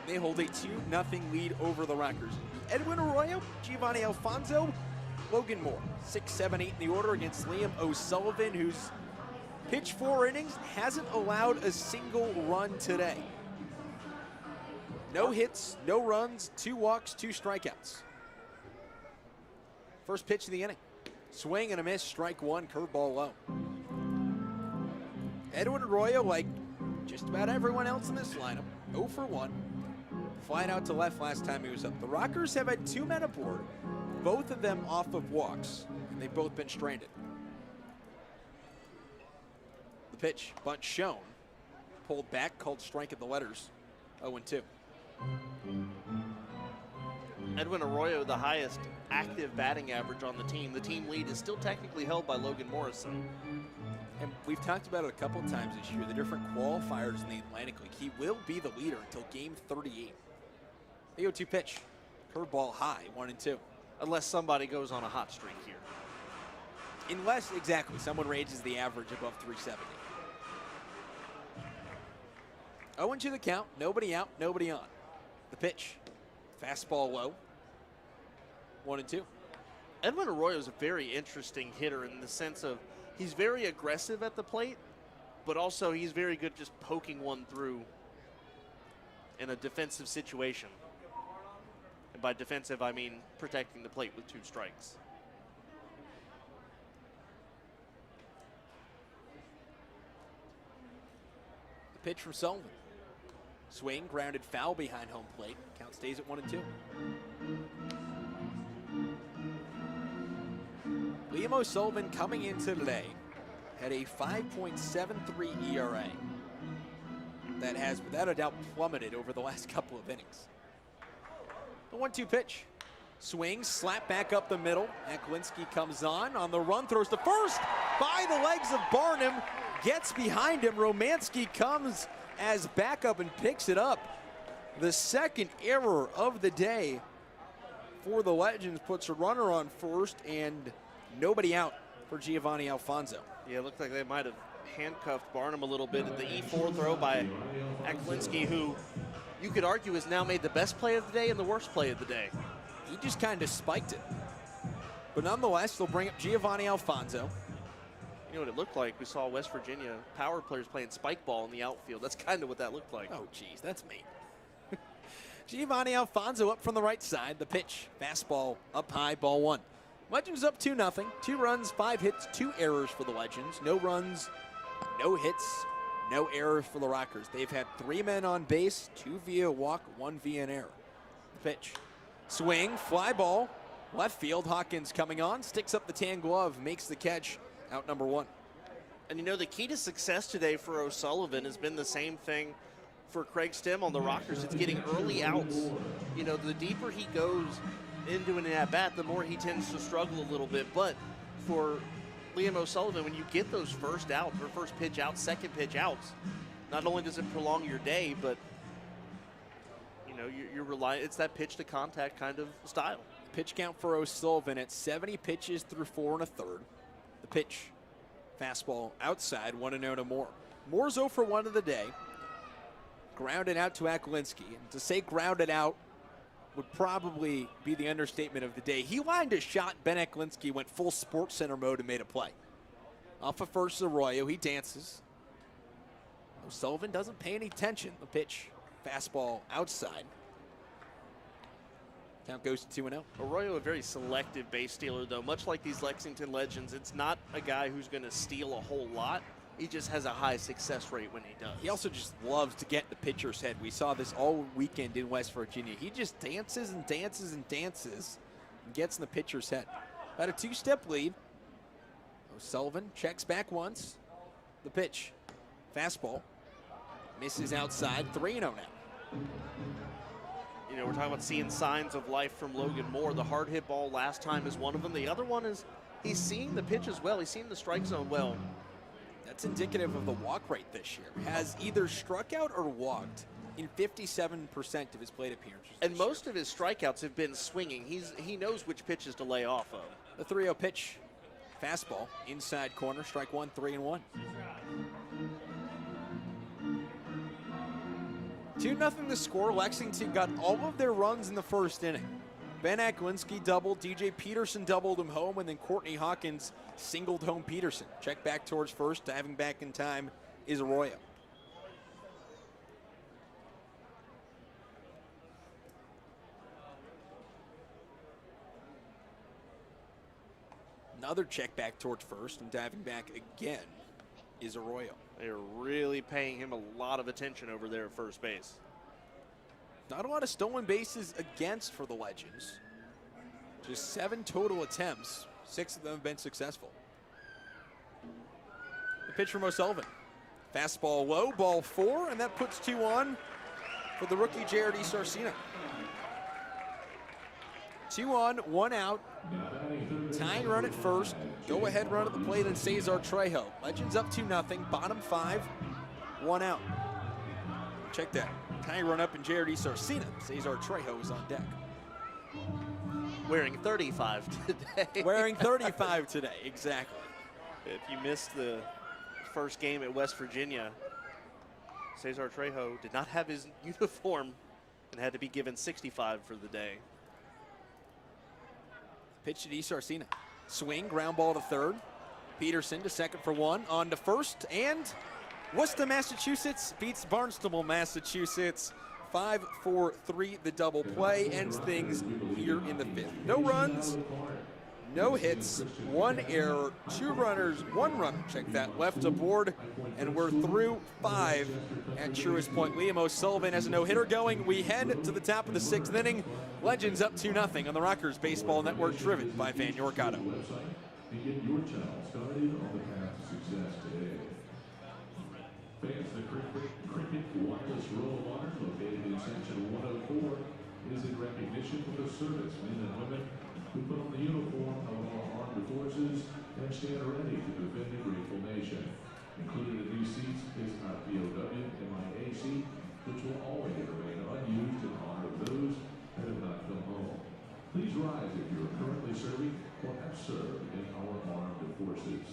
They hold a 2-0 lead over the Rockers. Edwin Arroyo, Giovanni Alfonso, Logan Moore, 6, 7, 8 in the order against Liam O'Sullivan, who's pitched 4 innings, hasn't allowed a single run today. No hits, no runs, 2 walks, 2 strikeouts. First pitch of the inning. Swing and a miss, strike 1, curveball low. Edwin Arroyo, like just about everyone else in this lineup, 0 for 1. Flying out to left last time he was up. The Rockers have had 2 men aboard, both of them off of walks, and they've both been stranded. The pitch, bunt shown, pulled back, called strike at the letters, 0-2. Edwin Arroyo, the highest active batting average on the team. The team lead is still technically held by Logan Morrison. And we've talked about it a couple times this year, the different qualifiers in the Atlantic League. He will be the leader until game 38. The 0-2 pitch, curveball high, 1-2. Unless somebody goes on a hot streak here. Unless, exactly, someone raises the average above 370. 0-2 the count, nobody out, nobody on. The pitch, fastball low, 1-2. Edwin Arroyo is a very interesting hitter in the sense of he's very aggressive at the plate, but also he's very good just poking one through in a defensive situation. And by defensive, I mean protecting the plate with 2 strikes. The pitch from Sullivan. Swing, grounded foul behind home plate. Count stays at 1-2. Liam O'Sullivan coming into today had a 5.73 ERA. That has, without a doubt, plummeted over the last couple of innings. The 1-2 pitch. Swing, slap back up the middle. Aklinski comes on the run, throws to first. By the legs of Barnum, gets behind him. Romanski comes as backup and picks it up. The second error of the day for the Legends puts a runner on first and nobody out for Giovanni Alfonso. Yeah, it looked like they might have handcuffed Barnum a little bit at the E4 throw by Aklinski, who you could argue has now made the best play of the day and the worst play of the day. He just kind of spiked it. But nonetheless, they'll bring up Giovanni Alfonso. You know what it looked like? We saw West Virginia power players playing spike ball in the outfield. That's kind of what that looked like. Oh, geez, that's me. Giovanni Alfonso up from the right side. The pitch, fastball up high, ball 1. Legends up 2-0. 2 runs, 5 hits, 2 errors for the Legends. No runs, no hits, no errors for the Rockers. They've had 3 men on base, 2 via walk, 1 via an error. The pitch, swing, fly ball, left field. Hawkins coming on, sticks up the tan glove, makes the catch. Out number 1. And you know, the key to success today for O'Sullivan has been the same thing for Craig Stem on the Rockers. It's getting early outs. You know, the deeper he goes into an at-bat, the more he tends to struggle a little bit. But for Liam O'Sullivan, when you get those first outs, or first pitch outs, second pitch outs, not only does it prolong your day, but, you know, you're relying, it's that pitch to contact kind of style. Pitch count for O'Sullivan at 70 pitches through 4 1/3. The pitch, fastball outside, 1-0 to Moore. Moore's 0 for 1 of the day. Grounded out to Aklinski. And to say grounded out would probably be the understatement of the day. He lined a shot. Ben Aklinski went full Sports Center mode and made a play. Off of first, Arroyo. He dances. O'Sullivan doesn't pay any attention. The pitch, fastball outside. Count goes to 2-0. Arroyo, a very selective base stealer, though. Much like these Lexington Legends, it's not a guy who's going to steal a whole lot. He just has a high success rate when he does. He also just loves to get in the pitcher's head. We saw this all weekend in West Virginia. He just dances and dances and dances and gets in the pitcher's head. About a 2-step lead. O'Sullivan checks back once. The pitch, fastball, misses outside, 3-0 now. You know, we're talking about seeing signs of life from Logan Moore. The hard hit ball last time is one of them. The other one is he's seeing the pitches well. He's seeing the strike zone well. That's indicative of the walk rate this year. Has either struck out or walked in 57% of his plate appearances. And most of his strikeouts have been swinging. He knows which pitches to lay off of. The 3-0 pitch, fastball, inside corner, strike one, 3-1. 2-0 the score. Lexington got all of their runs in the first inning. Ben Aklinski doubled, DJ Peterson doubled him home, and then Courtney Hawkins singled home Peterson. Check back towards first, diving back in time is Arroyo. Another check back towards first, and diving back again is Arroyo. They're really paying him a lot of attention over there at first base. Not a lot of stolen bases against for the Legends. Just 7 total attempts. 6 of them have been successful. The pitch from O'Sullivan. Fastball low, ball 4, and that puts 2 on for the rookie Jared Sarcina. 2 on, 1 out. Tying run at first. Go ahead run at the plate and Cesar Trejo. Legends up 2-0, bottom 5, 1 out. Check that. Tying run up in Jared Sarcina. Cesar Trejo is on deck. Wearing 35 today. Wearing 35 today, exactly. If you missed the first game at West Virginia, Cesar Trejo did not have his uniform and had to be given 65 for the day. Pitch to Sarcina. Swing, ground ball to third. Peterson to second for 1, on to first, and Worcester, Massachusetts beats Barnstable, Massachusetts. 5-4-3, the double play ends things here in the 5th. No runs, no hits, 1 error, 2 runners, 1 runner. Check that, left aboard, and we're through 5 at Truist Point. Liam O'Sullivan has a no-hitter going. We head to the top of the 6th inning. Legends up 2-0 on the Rockers Baseball Network, driven by Van York Auto. And get your child started on the path to success today. Fans, the Cricket Wireless Roll of Honor, located in Section 104, is in recognition for the service men and women who put on the uniform of our armed forces and stand ready to defend the grateful nation. Included in these seats is our POW MIA seat, which will always remain unused in honor of those that have not come home. Please rise if you are currently serving or have served in our armed forces.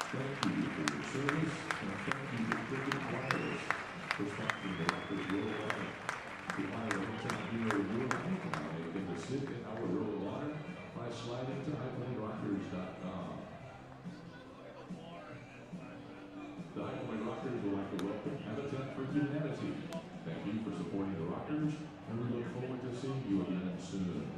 Thank you for your service, and thank you to Cricket Wireless for sponsoring the Rockers Roll of Honor. To honor a hometown hero of your life, you can sit in our Roll of Honor by sliding to highpointrockers.com. The High Point Rockers would like to welcome Habitat for Humanity. Thank you for supporting the Rockers, and we look forward to seeing you again soon.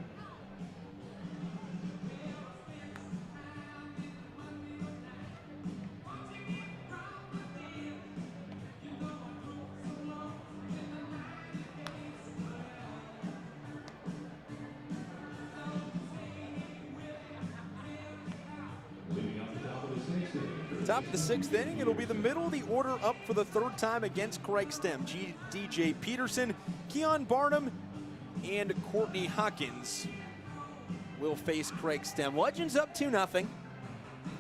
Top of the 6th inning, it'll be the middle of the order up for the 3rd time against Craig Stem. DJ Peterson, Keon Barnum, and Courtney Hawkins will face Craig Stem. Legends up 2-0.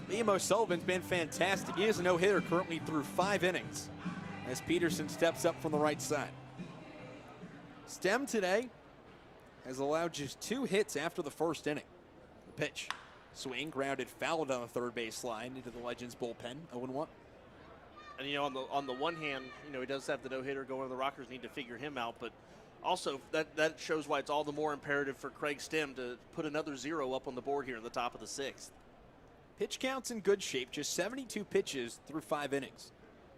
Liam O'Sullivan's been fantastic. He has a no-hitter currently through 5 innings as Peterson steps up from the right side. Stem today has allowed just 2 hits after the 1st inning. The pitch. Swing, grounded, fouled on the 3rd base line into the Legends bullpen, 0-1. And you know, on the one hand, you know, he does have the no-hitter going. The Rockers need to figure him out, but also that shows why it's all the more imperative for Craig Stem to put another 0 up on the board here in the top of the 6th. Pitch count's in good shape, just 72 pitches through 5 innings.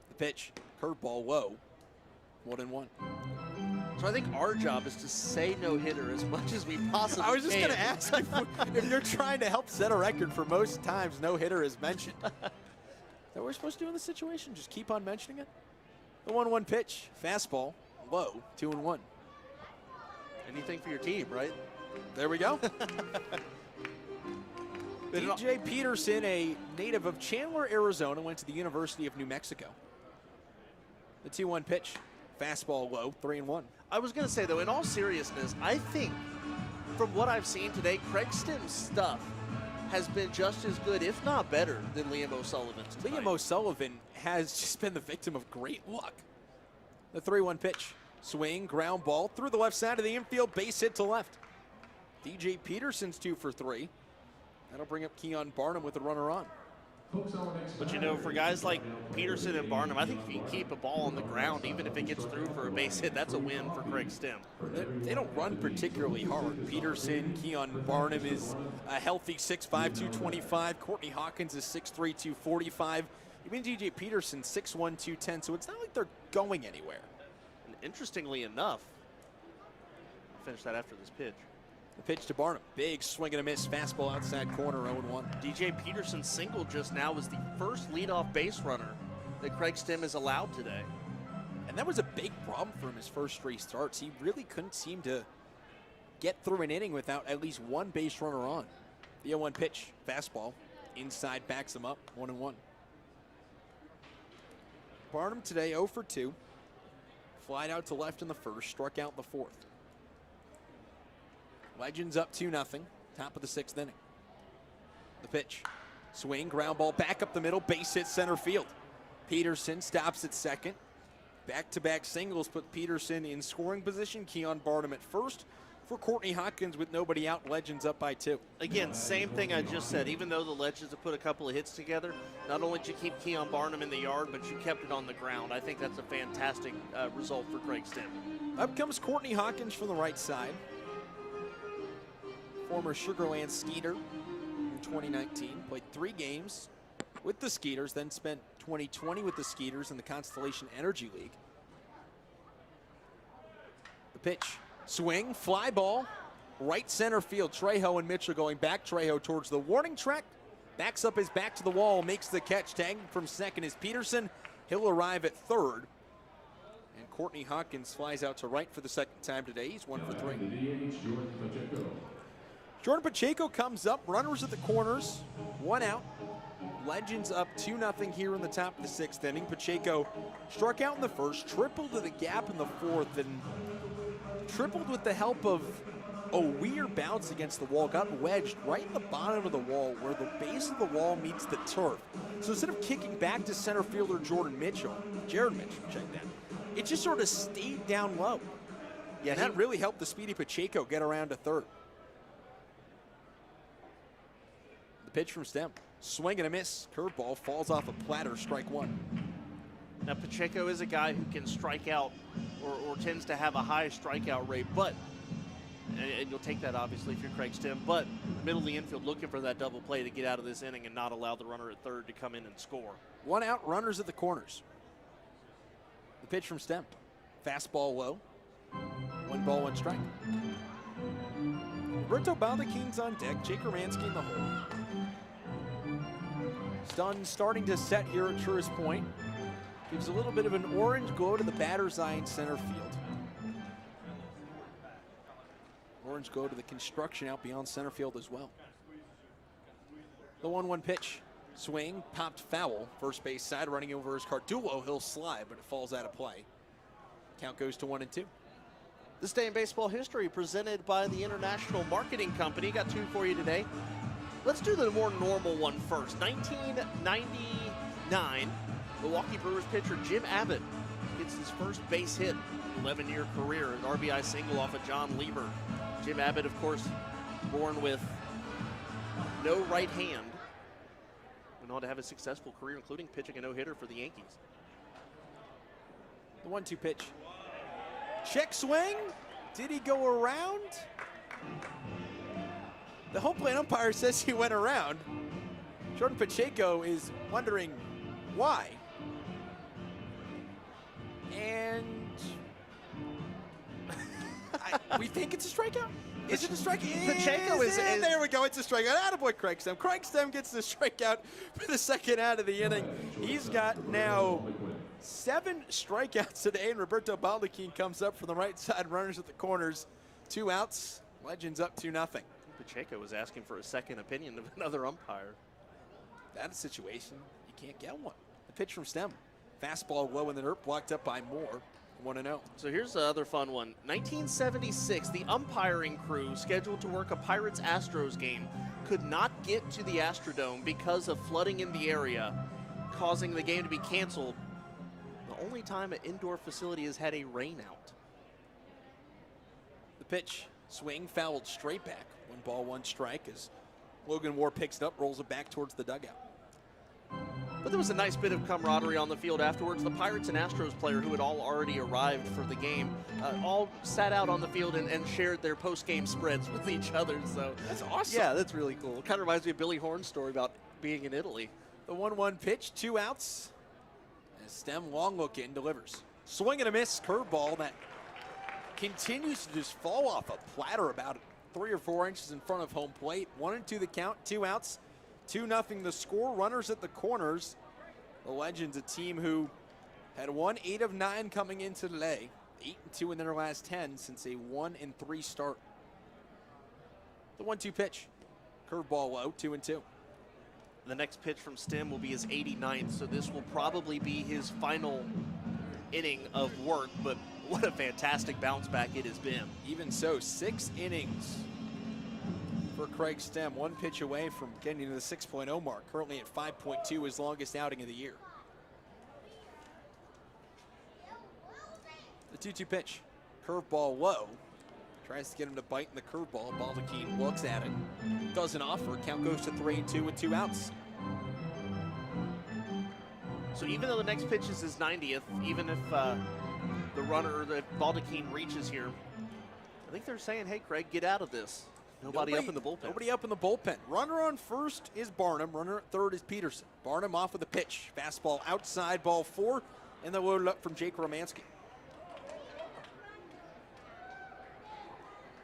The pitch, curveball low, 1-1. So I think our job is to say no-hitter as much as we possibly can. I was just going to ask if you're trying to help set a record for most times no-hitter is mentioned. Is that what we're supposed to do in this situation? Just keep on mentioning it? The 1-1 pitch, fastball, low, 2-1. Anything for your team, right? There we go. DJ Peterson, a native of Chandler, Arizona, went to the University of New Mexico. The 2-1 pitch, fastball low, 3-1. I was going to say, though, in all seriousness, I think from what I've seen today, Craig Stem's stuff has been just as good, if not better, than Liam O'Sullivan's tonight. Liam O'Sullivan has just been the victim of great luck. The 3-1 pitch. Swing, ground ball through the left side of the infield, base hit to left. DJ Peterson's 2 for 3. That'll bring up Keon Barnum with a runner on. But you know, for guys like Peterson and Barnum, I think if you keep a ball on the ground, even if it gets through for a base hit, that's a win for Craig Stem. They don't run particularly hard. Peterson, Keon Barnum is a healthy 6'5", 225. Courtney Hawkins is 6'3", 245. Even DJ Peterson, 6'1", 210. So it's not like they're going anywhere. And interestingly enough, I'll finish that after this pitch. The pitch to Barnum. Big swing and a miss. Fastball outside corner, 0-1. DJ Peterson's single just now was the first leadoff base runner that Craig Stem has allowed today. And that was a big problem for him his first 3 starts. He really couldn't seem to get through an inning without at least one base runner on. The 0-1 pitch. Fastball. Inside backs him up. 1-1. Barnum today 0 for 2. Flied out to left in the first. Struck out in the fourth. Legends up 2-0, top of the 6th inning. The pitch, swing, ground ball, back up the middle, base hit center field. Peterson stops at second. Back-to-back singles put Peterson in scoring position. Keon Barnum at first. For Courtney Hawkins with nobody out, Legends up by 2. Again, same thing I just said. Even though the Legends have put a couple of hits together, not only did you keep Keon Barnum in the yard, but you kept it on the ground. I think that's a fantastic result for Craig Stem. Up comes Courtney Hawkins from the right side. Former Sugarland Skeeter in 2019. Played 3 games with the Skeeters, then spent 2020 with the Skeeters in the Constellation Energy League. The pitch, swing, fly ball, right center field. Trejo and Mitchell going back. Trejo towards the warning track. Backs up his back to the wall, makes the catch. Tagging from second is Peterson. He'll arrive at third. And Courtney Hawkins flies out to right for the second time today. He's 1 for 3. Jordan Pacheco comes up, runners at the corners, 1 out. Legends up 2-0 here in the top of the 6th inning. Pacheco struck out in the first, tripled to the gap in the fourth, and tripled with the help of a weird bounce against the wall. Got wedged right in the bottom of the wall where the base of the wall meets the turf. So instead of kicking back to center fielder Jared Mitchell, check that, it just sort of stayed down low. Yeah, and that really helped the speedy Pacheco get around to third. Pitch from Stem. Swing and a miss. Curveball falls off a platter, strike 1. Now, Pacheco is a guy who can strike out or tends to have a high strikeout rate, but, and you'll take that obviously if you're Craig Stem, but middle of the infield looking for that double play to get out of this inning and not allow the runner at third to come in and score. 1 out, runners at the corners. The pitch from Stem. Fastball low. 1 ball, 1 strike. Roberto Baldacchini's on deck. Jake Romanski in the hole. Stun starting to set here at Truist Point. Gives a little bit of an orange glow to the batter's eye in center field. Orange glow to the construction out beyond center field as well. The 1-1 pitch. Swing, popped foul. First base side, running over is Cardullo. He'll slide, but it falls out of play. Count goes to 1-2. This day in baseball history presented by the International Marketing Company. Got 2 for you today. Let's do the more normal one first. 1999, Milwaukee Brewers pitcher Jim Abbott gets his first base hit in 11-year career, an RBI single off of John Lieber. Jim Abbott, of course, born with no right hand. Went on to have a successful career, including pitching a no-hitter for the Yankees. The 1-2 pitch. Check swing. Did he go around? The home plate umpire says he went around. Jordan Pacheco is wondering why. And we think it's a strikeout. Is it a strikeout? Pacheco is. There we go. It's a strikeout. Attaboy, Craig Stem. Craig Stem gets the strikeout for the second out of the inning. He's got now 7 strikeouts today, and Roberto Baldacchini comes up from the right side, runners at the corners. 2 outs. Legends up 2-0. Pacheco was asking for a second opinion of another umpire. That's a situation you can't get one. The pitch from Stem. Fastball low in the dirt, blocked up by Moore. 1-0. So here's the other fun one. 1976, the umpiring crew scheduled to work a Pirates-Astros game could not get to the Astrodome because of flooding in the area, causing the game to be canceled. The only time an indoor facility has had a rain out. The pitch, swing, fouled straight back. 1-1 strike as Logan Moore picks it up, rolls it back towards the dugout. But there was a nice bit of camaraderie on the field afterwards. The Pirates and Astros player who had all already arrived for the game all sat out on the field and shared their post-game spreads with each other. So That's awesome. yeah, that's really cool. It kind of reminds me of Billy Horn's story about being in Italy. The 1-1 pitch, 2 outs. As Stem long look in, delivers. Swing and a miss, curveball that continues to just fall off a platter about 3 or 4 inches in front of home plate. 1-2 the count, 2 outs. 2-0 the score. Runners at the corners. The Legends, a team who had won 8 of 9 coming into today. 8-2 in their last 10 since a 1-3 start. The 1-2 pitch. Curveball low, 2-2. The next pitch from Stem will be his 89th, so this will probably be his final inning of work, but what a fantastic bounce back it has been. Even so, 6 innings for Craig Stem, 1 pitch away from getting to the 6.0 mark, currently at 5.2, his longest outing of the year. The 2-2 pitch, curveball low, tries to get him to bite in the curveball. Baldachin looks at it, doesn't offer, count goes to 3-2 with 2 outs. So even though the next pitch is his 90th, even if the runner, the Baldachin reaches here, I think they're saying, hey, Craig, get out of this. Nobody up in the bullpen. Nobody up in the bullpen. Runner on first is Barnum. Runner at third is Peterson. Barnum off with a pitch. Fastball outside, ball 4, and then loaded up from Jake Romanski.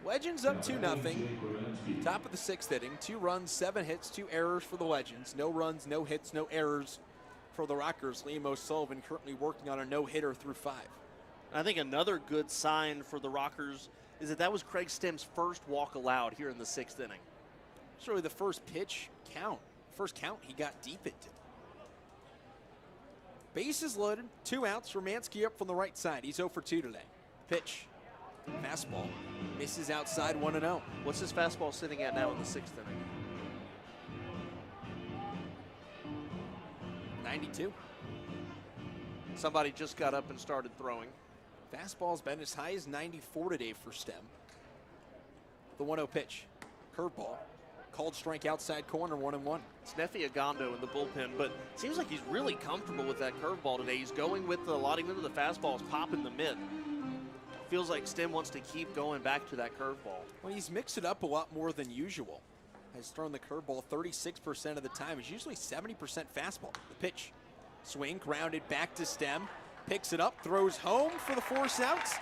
Legends up 2-0. Top of the 6th inning. 2 runs, 7 hits, 2 errors for the Legends. No runs, no hits, no errors for the Rockers. Liam O'Sullivan currently working on a no-hitter through 5. I think another good sign for the Rockers is that was Craig Stem's first walk allowed here in the 6th inning. It's really the first pitch count. First count he got deep into. Bases loaded, 2 outs. Romanski up from the right side. He's 0 for 2 today. Pitch, fastball, misses outside, 1-0. What's his fastball sitting at now in the 6th inning? 92. Somebody just got up and started throwing. Fastball's been as high as 94 today for Stem. The 1-0 pitch, curveball, called strike outside corner, 1-1. It's Nefi Agondo in the bullpen, but it seems like he's really comfortable with that curveball today. He's going with the lotting into the fastballs, popping the mid. Feels like Stem wants to keep going back to that curveball. Well, he's mixed it up a lot more than usual. Has thrown the curveball 36% of the time. It's usually 70% fastball. The pitch, swing, grounded back to Stem. Picks it up, throws home for the force outs.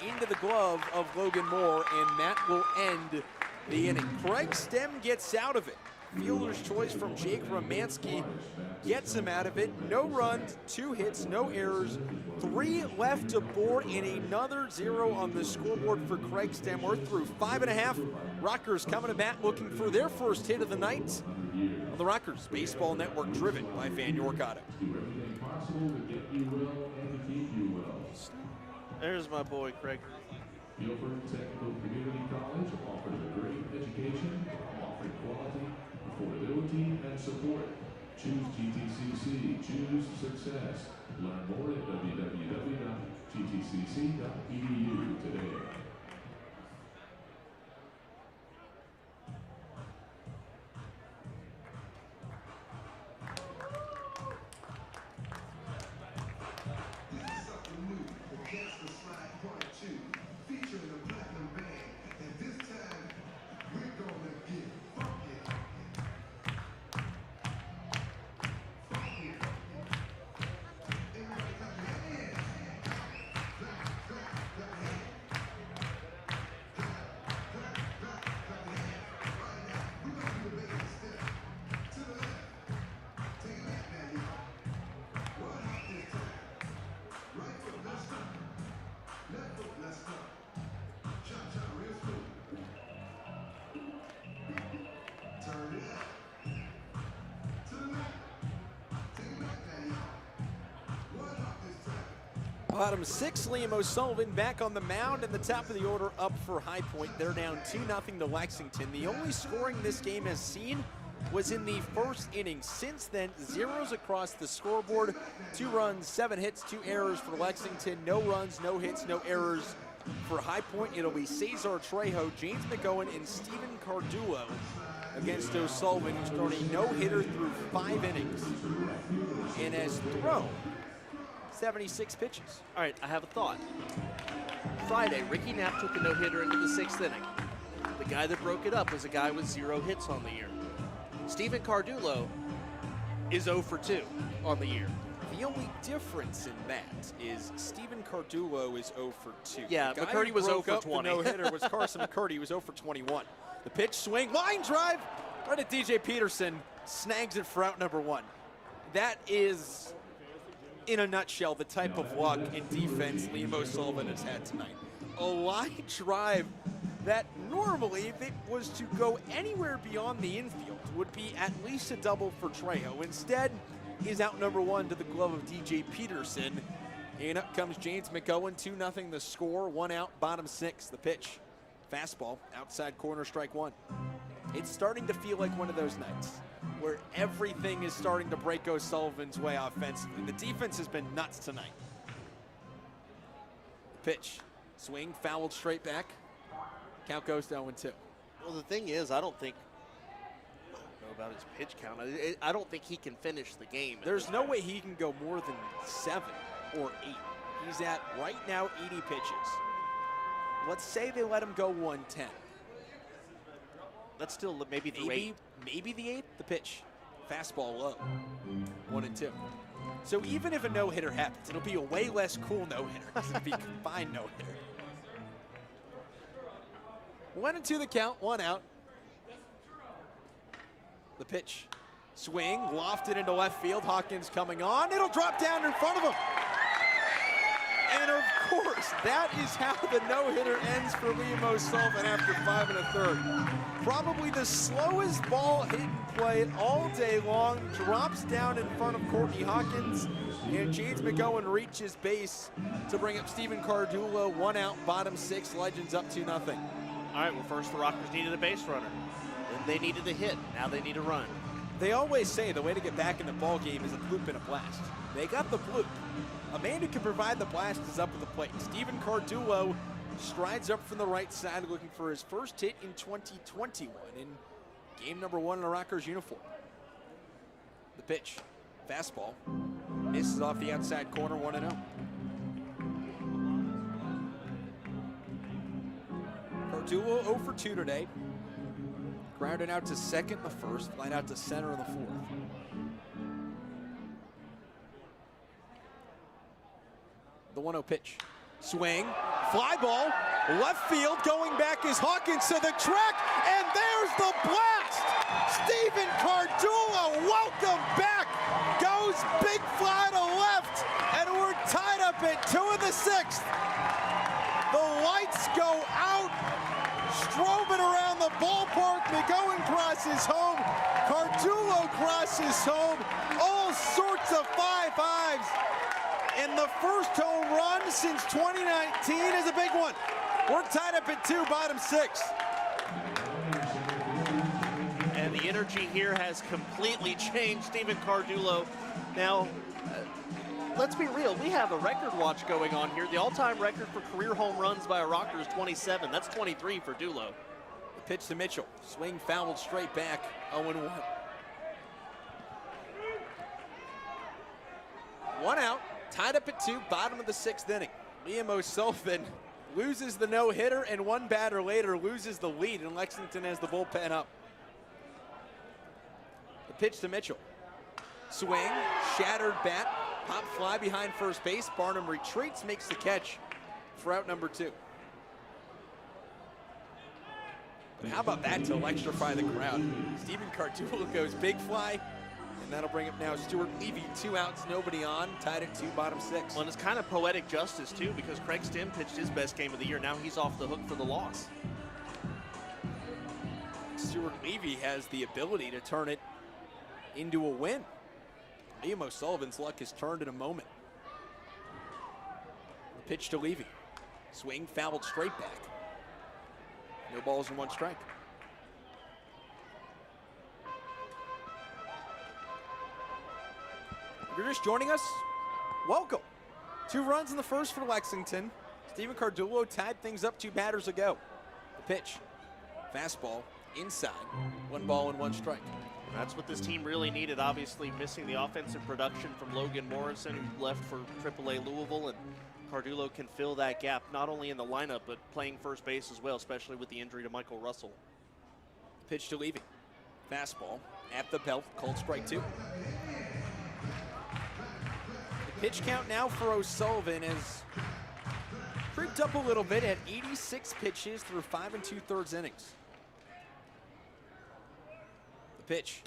Into the glove of Logan Moore, and that will end the inning. Craig Stem gets out of it. Fielder's choice from Jake Romanski gets him out of it. No runs, 2 hits, no errors, 3 left to board, and another 0 on the scoreboard for Craig Stem. We're through 5.5. Rockers coming to bat looking for their first hit of the night on the Rockers Baseball Network, driven by Van York Auto. There's my boy, Craig. Guilford Technical Community College offers a great education, offering quality, affordability, and support. Choose GTCC. Choose success. Learn more at www.gtcc.edu today. Bottom 6, Liam O'Sullivan back on the mound, and the top of the order up for High Point. They're down 2-0 to Lexington. The only scoring this game has seen was in the first inning. Since then, zeros across the scoreboard. 2 runs, 7 hits, 2 errors for Lexington. No runs, no hits, no errors for High Point. It'll be Cesar Trejo, James McGowan, and Stephen Cardullo against O'Sullivan, who's thrown a no-hitter through 5 innings and has thrown 76 pitches. All right, I have a thought. Friday, Ricky Knapp took a no-hitter into the 6th inning. The guy that broke it up was a guy with 0 hits on the year. Stephen Cardullo is 0 for 2 on the year. The only difference in that is Stephen Cardullo is 0 for 2. Yeah, the guy McCurdy who was 0 broke for up 20. The no-hitter was Carson McCurdy, who was 0 for 21. The pitch, swing, line drive, right at DJ Peterson, snags it for out number 1. That is, in a nutshell, the type of luck and defense Liam O'Sullivan has had tonight. A line drive that normally, if it was to go anywhere beyond the infield, would be at least a double for Trejo. Instead, is out number 1 to the glove of DJ Peterson. And up comes James McGowan, 2-0 the score, 1 out, bottom 6, the pitch. Fastball, outside corner, strike 1. It's starting to feel like one of those nights where everything is starting to break O'Sullivan's way offensively. The defense has been nuts tonight. Pitch, swing, fouled straight back. Count goes to 0-2. Well, the thing is, I don't know about his pitch count. I don't think he can finish the game. There's no way he can go more than 7 or 8. He's at, right now, 80 pitches. Let's say they let him go 110. That's still maybe the 8. Maybe the 8th, the pitch. Fastball low, 1-2. So even if a no-hitter happens, it'll be a way less cool no-hitter because it'll be a combined no-hitter. 1-2 the count, 1 out. The pitch, swing, lofted into left field. Hawkins coming on. It'll drop down in front of him. And of course, that is how the no-hitter ends for Liam O'Sullivan after 5 1/3. Probably the slowest ball hit and play all day long. Drops down in front of Courtney Hawkins. And James McGowan reaches base to bring up Stephen Cardullo. 1 out, bottom 6. Legends up 2-0. All right, well, first the Rockers needed a base runner. Then they needed a hit. Now they need a run. They always say the way to get back in the ball game is a bloop and a blast. They got the bloop. A man who can provide the blast is up at the plate. Stephen Cardullo strides up from the right side looking for his first hit in 2021 in game number 1 in a Rockers uniform. The pitch, fastball, misses off the outside corner, 1-0. Cardullo 0 for 2 today. Grounded out to second in the first, line out to center in the 4th. The 1-0 pitch. Swing, fly ball, left field, going back is Hawkins to the track, and there's the blast! Stephen Cardullo, welcome back! Goes big fly to left, and we're tied up at 2 of the 6th. The lights go out, strobing around the ballpark. McGowan crosses home, Cardullo crosses home, all sorts of 5-5s. And the first home run since 2019 is a big one. We're tied up at 2, bottom 6. And the energy here has completely changed. Stephen Cardullo. Now, let's be real. We have a record watch going on here. The all-time record for career home runs by a Rocker is 27. That's 23 for Dulo. The pitch to Mitchell. Swing fouled straight back, 0-1. 1 out. Tied up at 2, bottom of the 6th inning. Liam O'Sullivan loses the no-hitter, and 1 batter later loses the lead, and Lexington has the bullpen up. The pitch to Mitchell. Swing, shattered bat, pop fly behind first base. Barnum retreats, makes the catch for out number 2. But how about that to electrify the crowd? Stephen Cardullo goes big fly. And that'll bring up now Stuart Levy, 2 outs, nobody on, tied at 2, bottom 6. Well, and it's kind of poetic justice, too, because Craig Stim pitched his best game of the year. Now he's off the hook for the loss. Stuart Levy has the ability to turn it into a win. Liam O'Sullivan's luck has turned in a moment. Pitch to Levy. Swing fouled straight back. No balls and 1 strike. If you're just joining us, welcome. 2 runs in the first for Lexington. Steven Cardullo tied things up 2 batters ago. The pitch, fastball, inside, 1 ball and 1 strike. That's what this team really needed, obviously missing the offensive production from Logan Morrison, who left for AAA Louisville, and Cardullo can fill that gap, not only in the lineup, but playing first base as well, especially with the injury to Michael Russell. Pitch to Levy. Fastball at the belt, called strike 2. The pitch count now for O'Sullivan has creeped up a little bit at 86 pitches through 5 2/3 innings. The pitch,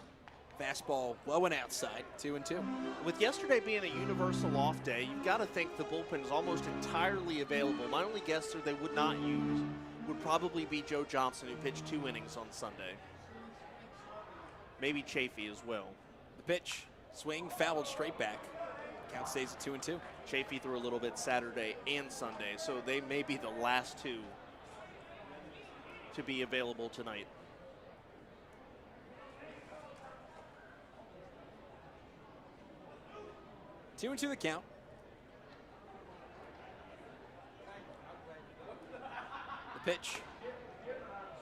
fastball low and outside, 2-2. With yesterday being a universal off day, you've got to think the bullpen is almost entirely available. My only guess they would not use would probably be Joe Johnson, who pitched 2 innings on Sunday. Maybe Chafee as well. The pitch, swing fouled straight back. Count stays at 2-2. Chafee threw a little bit Saturday and Sunday, so they may be the last 2 to be available tonight. 2-2 the count. The pitch,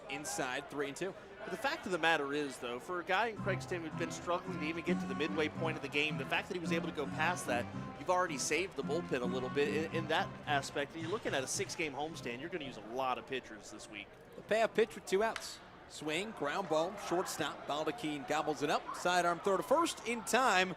inside, 3-2. But the fact of the matter is, though, for a guy in Craig Stim who's been struggling to even get to the midway point of the game, the fact that he was able to go past that, you've already saved the bullpen a little bit in that aspect. And you're looking at a 6-game homestand. You're going to use a lot of pitchers this week. The payoff pitch with 2 outs. Swing, ground ball, shortstop. Baldachin gobbles it up. Sidearm throw to first in time.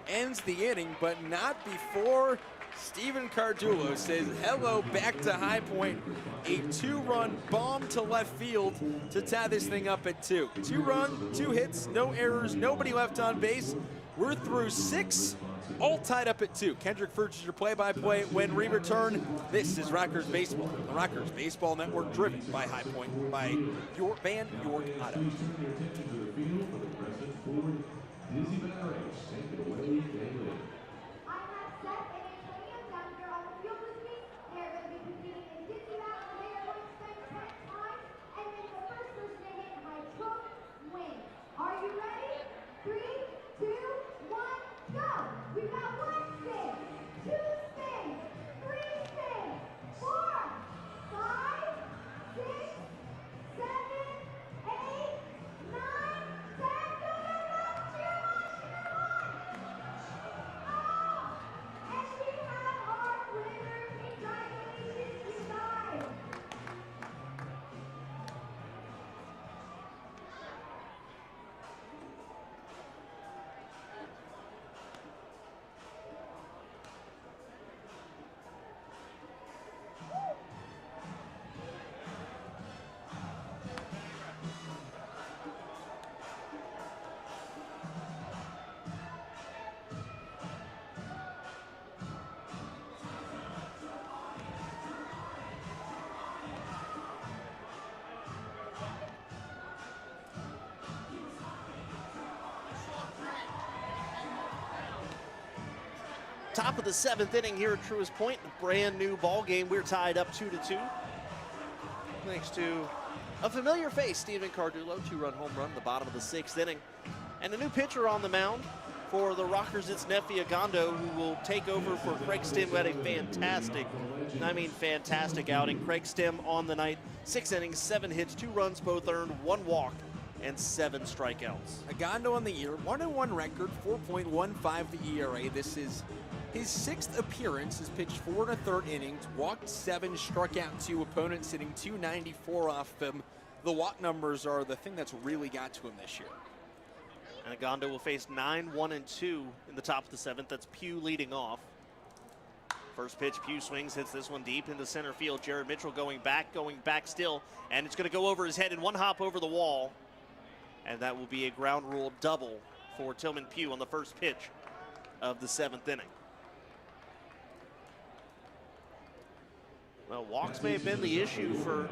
Ends the inning, but not before Steven Cardullo says hello back to High Point. A 2-run bomb to left field to tie this thing up at 2. 2 2 hits, no errors, nobody left on base. We're through 6, all tied up at 2. Kendrick Furch is your play-by-play when we return. This is Rockers Baseball, the Rockers Baseball Network, driven by High Point, by your Van York Auto. Dizzy Barracks, take it away, David. I have Seth and Antonio down here on the field with me. They're going to be competing in dizzy battle. They are going to spend 10 times, and then the first person to hit my hook wins. Are you ready? 3, 2, 1, go! We've got 1 spin, 2 spins, 3 spins, 4, 5, 6, 7, 8, 9, 10. Go, go, go! And we have our winners. Congratulations, you guys. Top of the 7th inning here at Truist Point, a brand new ball game. We're tied up 2-2. Thanks to a familiar face, Steven Cardullo, 2-run home run, the bottom of the 6th inning. And a new pitcher on the mound for the Rockers. It's Nefi Agando, who will take over for Craig Stim, who had a fantastic outing. Craig Stim on the night, 6 innings, 7 hits, 2 runs, both earned, 1 walk, and 7 strikeouts. Agando on the year, 1-1 record, 4.15 the ERA. This is his 6th appearance. Has pitched 4 1/3 innings, walked 7, struck out 2 opponents, hitting .294 off him. The walk numbers are the thing that's really got to him this year. And Agando will face 9, 1, and 2 in the top of the 7th. That's Pugh leading off. First pitch, Pugh swings, hits this one deep into center field. Jared Mitchell going back still, and it's going to go over his head in 1 hop over the wall. And that will be a ground rule double for Tillman Pugh on the first pitch of the 7th inning. Well, walks may have been the issue for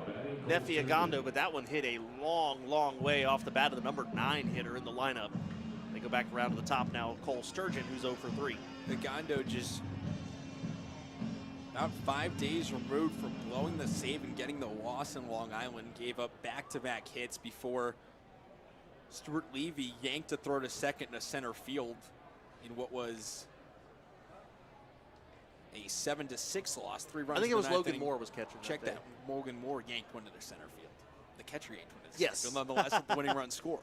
Nefi Agando, but that one hit a long way off the bat of the number 9 hitter in the lineup. They go back around to the top now. Cole Sturgeon, who's 0 for 3. Agando just About 5 days removed from blowing the save and getting the loss in Long Island, gave up back-to-back hits before Stuart Levy yanked a throw to second to center field in what was a 7-6 loss. 3 runs. I think it in was the ninth Logan inning. Moore was catching. Check that. that. Logan Moore yanked one to the center field. The catcher yanked one to the Yes. center field. Nonetheless, with the winning run score.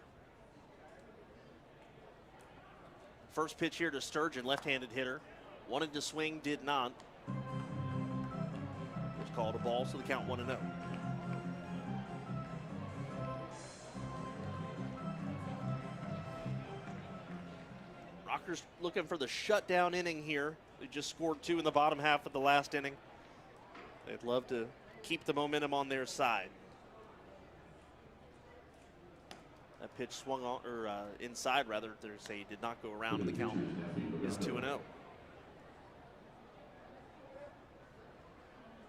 First pitch here to Sturgeon, left-handed hitter. Wanted to swing, did not. Was called a ball, so the count 1-0. Rockers looking for the shutdown inning here. They just scored 2 in the bottom half of the last inning. They'd love to keep the momentum on their side. That pitch swung on, or inside rather, they say did not go around, and the count is 2-0.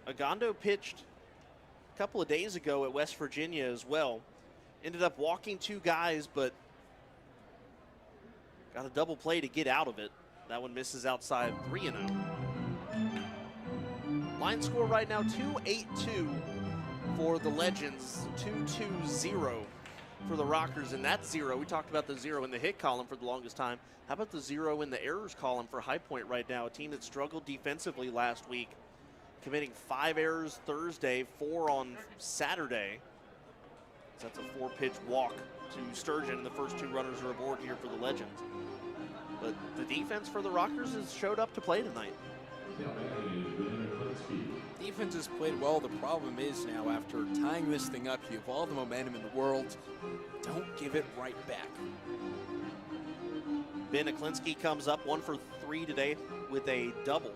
Agondo pitched a couple of days ago at West Virginia as well. Ended up walking 2 guys, but got a double play to get out of it. That one misses outside, 3-0. Line score right now, 2-8-2 for the Legends, 2-2-0 for the Rockers, and that's 0. We talked about the 0 in the hit column for the longest time. How about the 0 in the errors column for High Point right now, a team that struggled defensively last week, committing 5 errors Thursday, 4 on Saturday. So that's a 4-pitch walk to Sturgeon, and the first 2 runners are aboard here for the Legends. But the defense for the Rockers has showed up to play tonight. Defense has played well. The problem is now, after tying this thing up, you have all the momentum in the world. Don't give it right back. Ben Aklinski comes up 1 for 3 today with a double.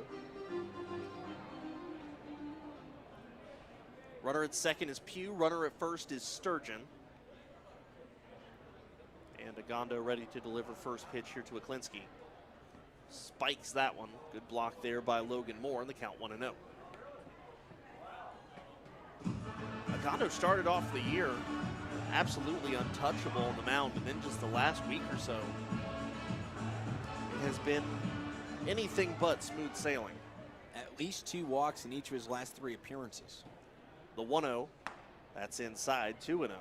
Runner at second is Pugh. Runner at first is Sturgeon. And Agondo ready to deliver first pitch here to Aklinski. Spikes that one. Good block there by Logan Moore, and the count 1-0. Agondo started off the year absolutely untouchable on the mound, and then just the last week or so, it has been anything but smooth sailing. At least 2 walks in each of his last 3 appearances. The 1-0, that's inside, 2-0.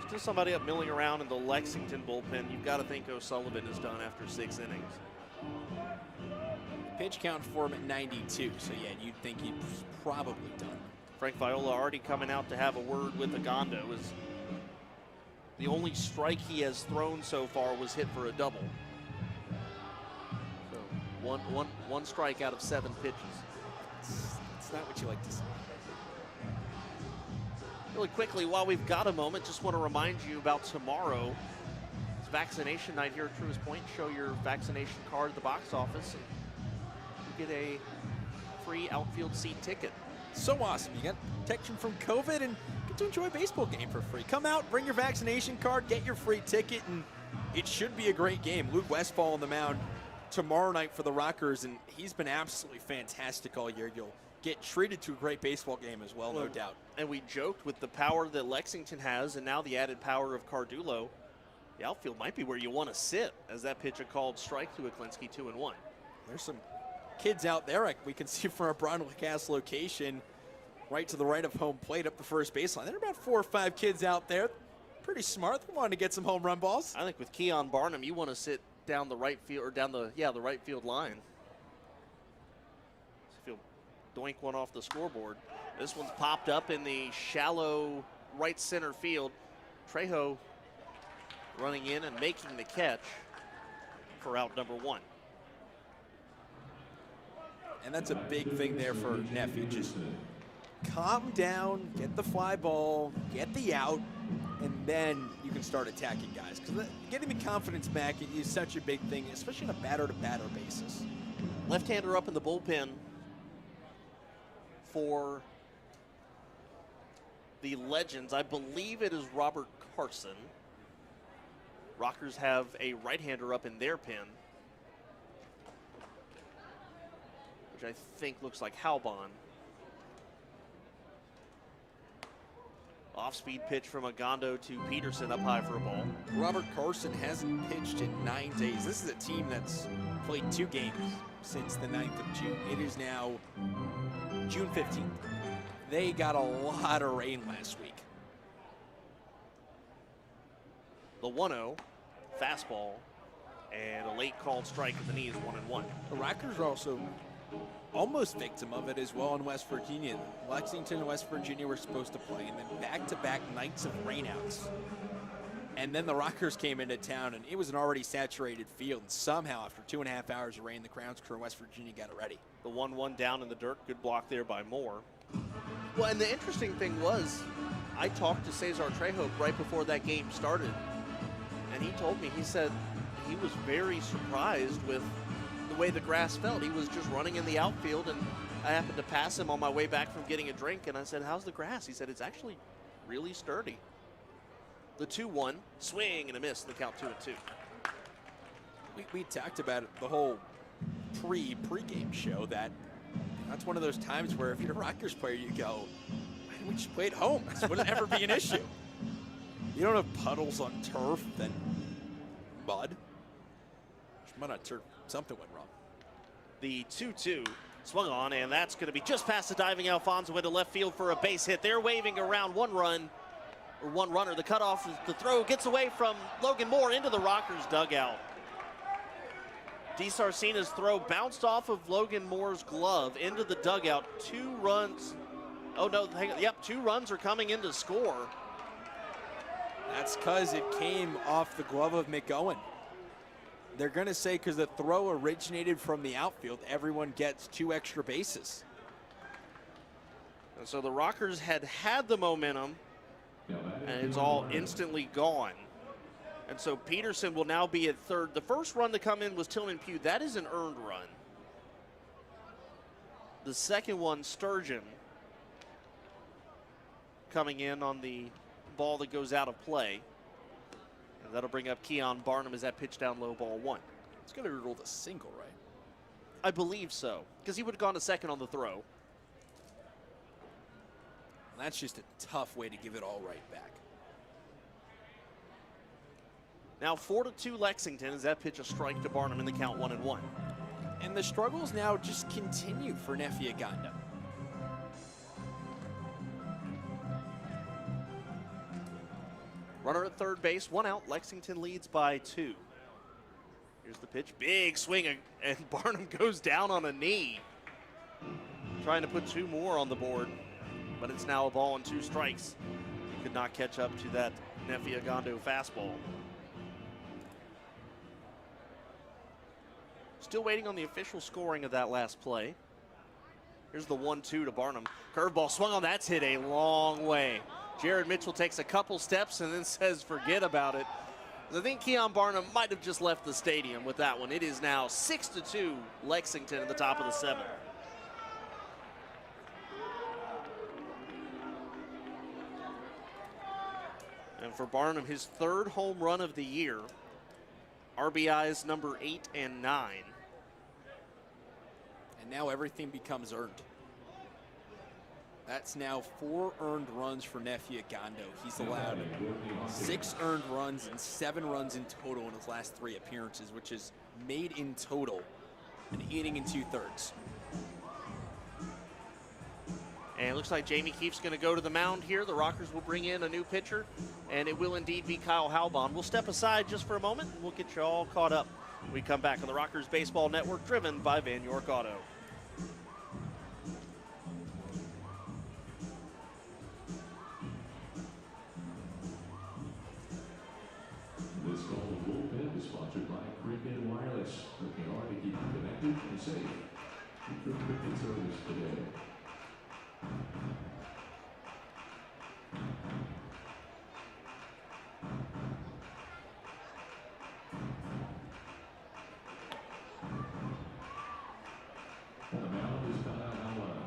Still somebody up milling around in the Lexington bullpen. You've got to think O'Sullivan is done after 6 innings. Pitch count for him at 92, so yeah, you'd think he's probably done. Frank Viola already coming out to have a word with Agondo. As the only strike he has thrown so far was hit for a double. So one strike out of 7 pitches. It's not what you like to see. Really quickly, while we've got a moment, just want to remind you about tomorrow. It's vaccination night here at Truist Point. Show your vaccination card at the box office, and you get a free outfield seat ticket. So awesome. You get protection from COVID and get to enjoy a baseball game for free. Come out, bring your vaccination card, get your free ticket, and it should be a great game. Luke Westfall on the mound tomorrow night for the Rockers, and he's been absolutely fantastic all year. You'll get treated to a great baseball game as well, no doubt. And we joked with the power that Lexington has and now the added power of Cardullo, the outfield might be where you want to sit, as that pitch a called strike to Aklinski, 2-1. There's some kids out there we can see from our Brownwood-Cass location right to the right of home plate up the first baseline. There are about 4 or 5 kids out there, pretty smart. They wanted to get some home run balls. I think with Keon Barnum, you want to sit down the right field, or down the right field line. So if you'll doink one off the scoreboard. This one's popped up in the shallow right center field. Trejo running in and making the catch for out number 1. And that's a big thing there for Nephew. Just calm down, get the fly ball, get the out, and then you can start attacking guys. Because getting the confidence back is such a big thing, especially on a batter-to-batter basis. Left-hander up in the bullpen for the Legends. I believe it is Robert Carson. Rockers have a right-hander up in their pen, which I think looks like Halbon. Off-speed pitch from Agondo to Peterson up high for a ball. Robert Carson hasn't pitched in 9 days. This is a team that's played 2 games since the 9th of June. It is now June 15th. They got a lot of rain last week. The 1-0 fastball and a late called strike at the knees, 1-1. The Rockers are also almost victim of it as well in West Virginia. Lexington and West Virginia were supposed to play, and then back-to-back nights of rainouts. And then the Rockers came into town, and it was an already saturated field. And somehow, after 2.5 hours of rain, the Crowns crew in West Virginia got it ready. The 1-1 down in the dirt. Good block there by Moore. Well, and the interesting thing was, I talked to Cesar Trejo right before that game started. And he told me, he said he was very surprised with the way the grass felt. He was just running in the outfield, and I happened to pass him on my way back from getting a drink, and I said, how's the grass? He said, it's actually really sturdy. The 2-1, swing and a miss, the count 2-2. We talked about it the whole pre-game show that's one of those times where if you're a Rockers player, you go, why didn't we just play at home? This wouldn't ever be an issue. You don't have puddles on turf, then mud. Mud on turf, something went wrong. The 2-2 swung on, and that's going to be just past the diving Alfonso into left field for a base hit. They're waving around one runner. The cutoff, the throw gets away from Logan Moore into the Rockers dugout. DeSarcina's throw bounced off of Logan Moore's glove into the dugout. 2 runs. Oh no, hang on. Yep, 2 runs are coming in to score. That's because it came off the glove of McGowan. They're going to say because the throw originated from the outfield, everyone gets 2 extra bases. And so the Rockers had the momentum, and it's all instantly gone. And so Peterson will now be at third. The first run to come in was Tillman Pugh. That is an earned run. The second one, Sturgeon, coming in on the ball that goes out of play. And that'll bring up Keon Barnum as that pitch down low, ball 1. It's going to be ruled a single, right? I believe so, because he would have gone to second on the throw. And that's just a tough way to give it all right back. Now 4-2 Lexington as that pitch a strike to Barnum in the count 1-1. And the struggles now just continue for Nefiaganda. Runner at third base, 1 out. Lexington leads by 2. Here's the pitch, big swing, and Barnum goes down on a knee. Trying to put 2 more on the board, but it's now a ball and 2 strikes. He could not catch up to that Nefiagando fastball. Still waiting on the official scoring of that last play. Here's the 1-2 to Barnum. Curveball swung on, that's hit a long way. Jared Mitchell takes a couple steps and then says forget about it. I think Keon Barnum might have just left the stadium with that one. It is now 6-2 Lexington at the top of the 7th. And for Barnum, his 3rd home run of the year. RBIs number 8 and 9. And now everything becomes earned. That's now 4 earned runs for Nefiagando. He's allowed 6 earned runs and 7 runs in total in his last 3 appearances, which is made in total an inning and 2/3. And it looks like Jamie Keefe's going to go to the mound here. The Rockers will bring in a new pitcher, and it will indeed be Kyle Halbon. We'll step aside just for a moment, and we'll get you all caught up. We come back on the Rockers Baseball Network, driven by Van York Auto. This call of Bullpen is sponsored by Prepaid Wireless, working hard to keep you connected and safe. Keep your prepaid service today. On the mound is Kyle Halbon.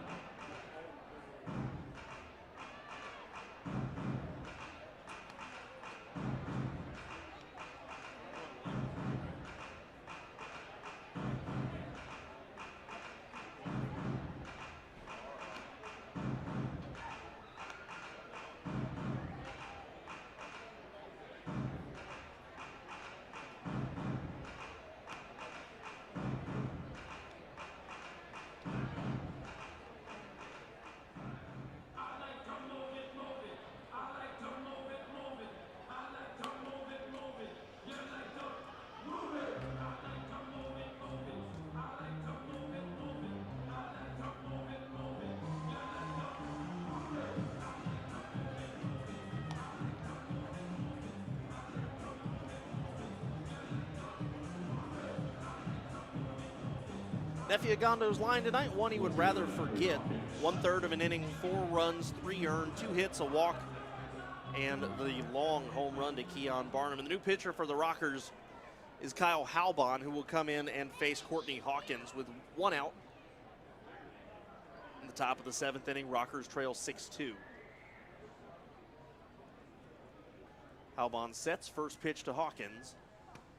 Nefiagando's line tonight, one he would rather forget. 1/3 of an inning, 4 runs, 3 earned, 2 hits, a walk, and the long home run to Keon Barnum. And the new pitcher for the Rockers is Kyle Halbon, who will come in and face Courtney Hawkins with 1 out. In the top of the 7th inning, Rockers trail 6-2. Halbon sets. First pitch to Hawkins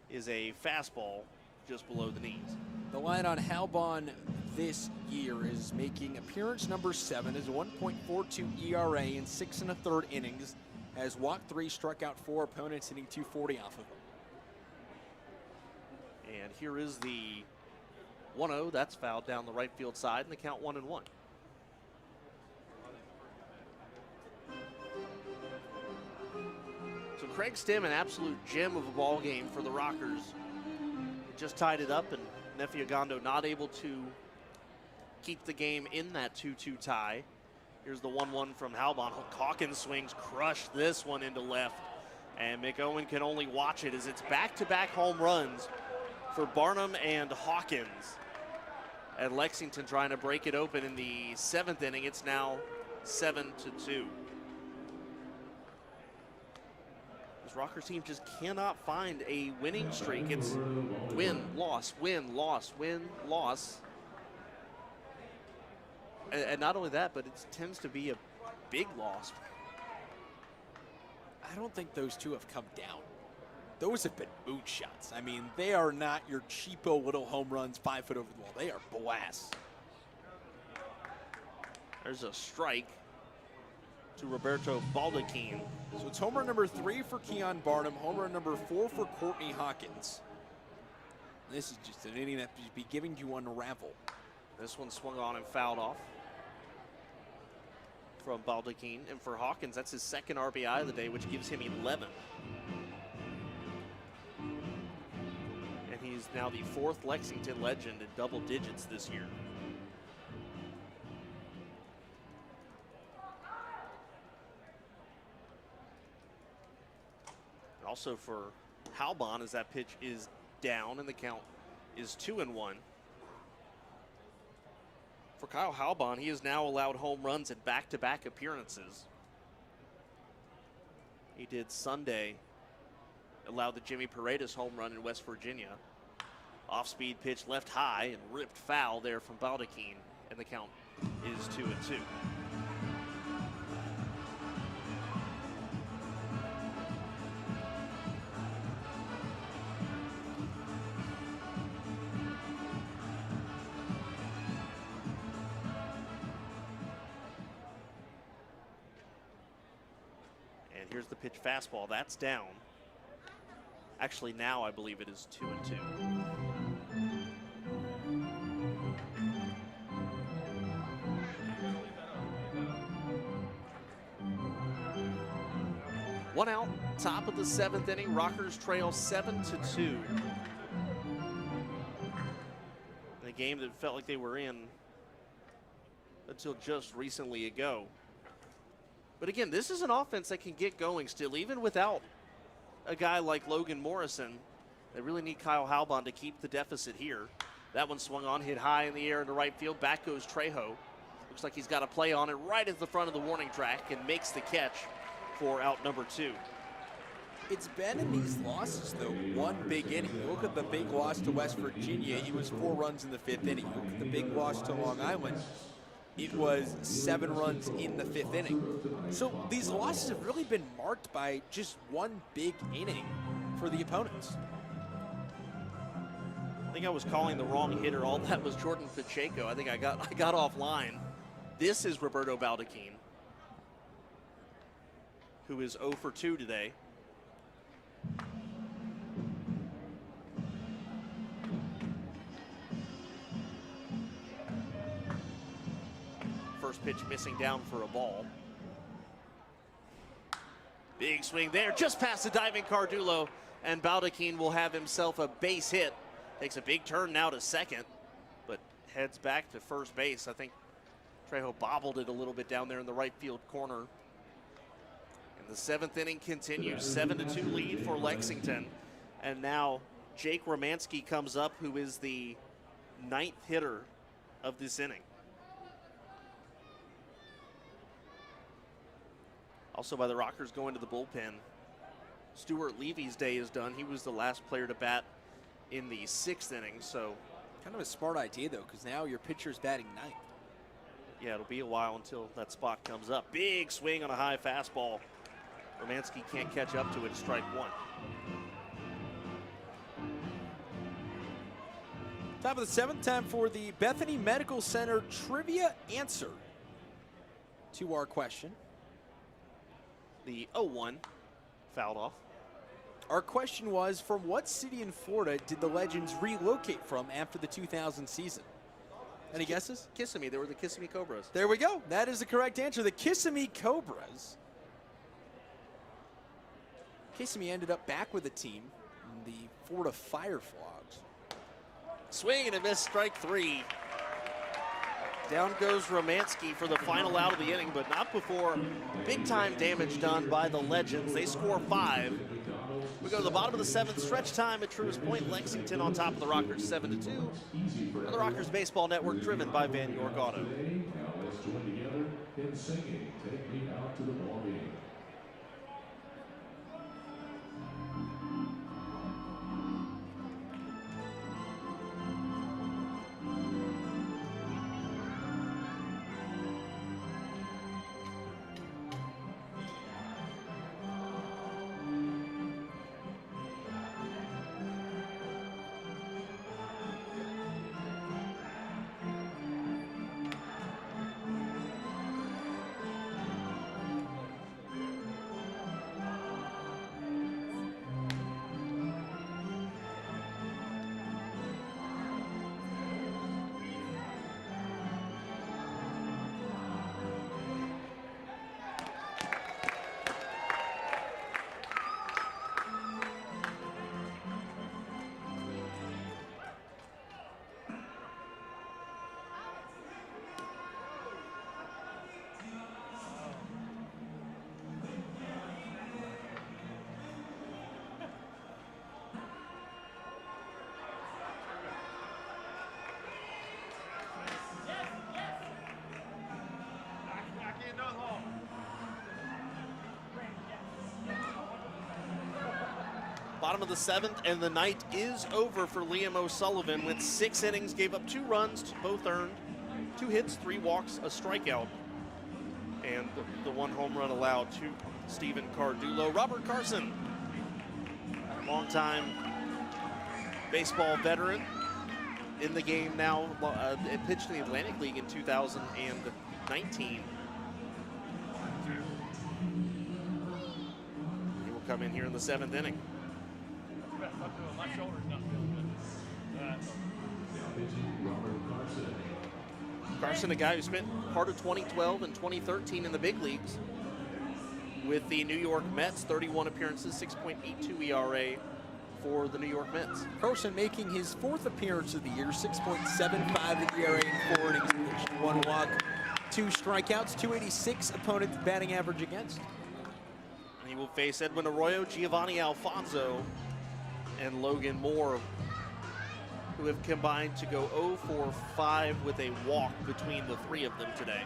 is a fastball just below the knees. The line on Halbon this year is making appearance number 7, is a 1.42 ERA in 6 1/3 innings, has walked 3, struck out 4 opponents, hitting .240 off of him. And here is the 1-0. That's fouled down the right field side, and the count 1-1. So Craig Stim, an absolute gem of a ball game for the Rockers. Just tied it up, and Nefiagando not able to keep the game in that 2-2 tie. Here's the 1-1 from Halbon. Hawkins swings, crushed this one into left, and McOwen can only watch it as it's back-to-back home runs for Barnum and Hawkins. And Lexington trying to break it open in the 7th inning. It's now 7-2. This Rockers team just cannot find a winning streak. It's win, loss, win, loss, win, loss. And not only that, but it tends to be a big loss. I don't think those two have come down. Those have been moonshots. I mean, they are not your cheapo little home runs 5 foot over the wall. They are blasts. There's a strike to Roberto Baldachin. So it's home run number 3 for Keon Barnum, home run number 4 for Courtney Hawkins. This is just an inning that would be giving you unravel. This one swung on and fouled off from Baldachin. And for Hawkins, that's his 2nd RBI of the day, which gives him 11. And he's now the 4th Lexington legend in double digits this year. And also for Halbon, as that pitch is down and the count is 2-1. For Kyle Halbon, he has now allowed home runs in back-to-back appearances. He did Sunday, allowed the Jimmy Paredes home run in West Virginia. Off-speed pitch left high and ripped foul there from Baldachin, and the count is 2-2. Here's the pitch fastball. That's down. Actually, now I believe it is 2-2. One out, top of the 7th inning. Rockers trail 7-2. In a game that felt like they were in until just recently ago. But again, this is an offense that can get going still, even without a guy like Logan Morrison. They really need Kyle Halbon to keep the deficit here. That one swung on, hit high in the air into right field. Back goes Trejo. Looks like he's got a play on it right at the front of the warning track and makes the catch for out number 2. It's been in these losses, though, one big inning. You look at the big loss to West Virginia, it was 4 runs in the 5th inning. You look at the big loss to Long Island, it was 7 runs in the 5th inning. So these losses have really been marked by just one big inning for the opponents. I think I was calling the wrong hitter. All that was Jordan Pacheco. I think I got offline. This is Roberto Baldachin, who is 0 for 2 today. First pitch missing down for a ball. Big swing there, just past the diving Cardullo, and Baldachin will have himself a base hit. Takes a big turn now to second, but heads back to first base. I think Trejo bobbled it a little bit down there in the right field corner. And the 7th inning continues, 7-2 lead for Lexington. And now Jake Romanski comes up, who is the ninth hitter of this inning. Also by the Rockers going to the bullpen. Stuart Levy's day is done. He was the last player to bat in the 6th inning, so. Kind of a smart idea, though, because now your pitcher's batting 9th. Yeah, it'll be a while until that spot comes up. Big swing on a high fastball. Romanski can't catch up to it, strike 1. Top of the 7th, time for the Bethany Medical Center trivia answer to our question. The 0-1 fouled off. Our question was, from what city in Florida did the Legends relocate from after the 2000 season? Any guesses? Kissimmee. They were the Kissimmee Cobras. There we go. That is the correct answer. The Kissimmee Cobras. Kissimmee ended up back with the team in the Florida Fireflogs. Swing and a miss, strike 3. Down goes Romanski for the final out of the inning, but not before big-time damage done by the Legends. They score 5. We go to the bottom of the 7th, stretch time at Truist Point. Lexington on top of the Rockers, 7-2. On the Rockers Baseball Network, driven by Van York Auto. Now let's join together in singing "Take Me Out to the Ball Game." Bottom of the 7th, and the night is over for Liam O'Sullivan. Went 6 innings, gave up 2 runs, both earned, 2 hits, 3 walks, a strikeout, and the 1 home run allowed to Stephen Cardullo. Robert Carson, longtime baseball veteran in the game now, pitched in the Atlantic League in 2019. He will come in here in the 7th inning. My shoulder's not feeling good. Carson, a guy who spent part of 2012 and 2013 in the big leagues with the New York Mets, 31 appearances, 6.82 ERA for the New York Mets. Carson making his 4th appearance of the year, 6.75 ERA in 4 innings pitched, 1 walk, 2 strikeouts, 286 opponent batting average against. And he will face Edwin Arroyo, Giovanni Alfonso, and Logan Moore, who have combined to go 0-for-5 with a walk between the 3 of them today.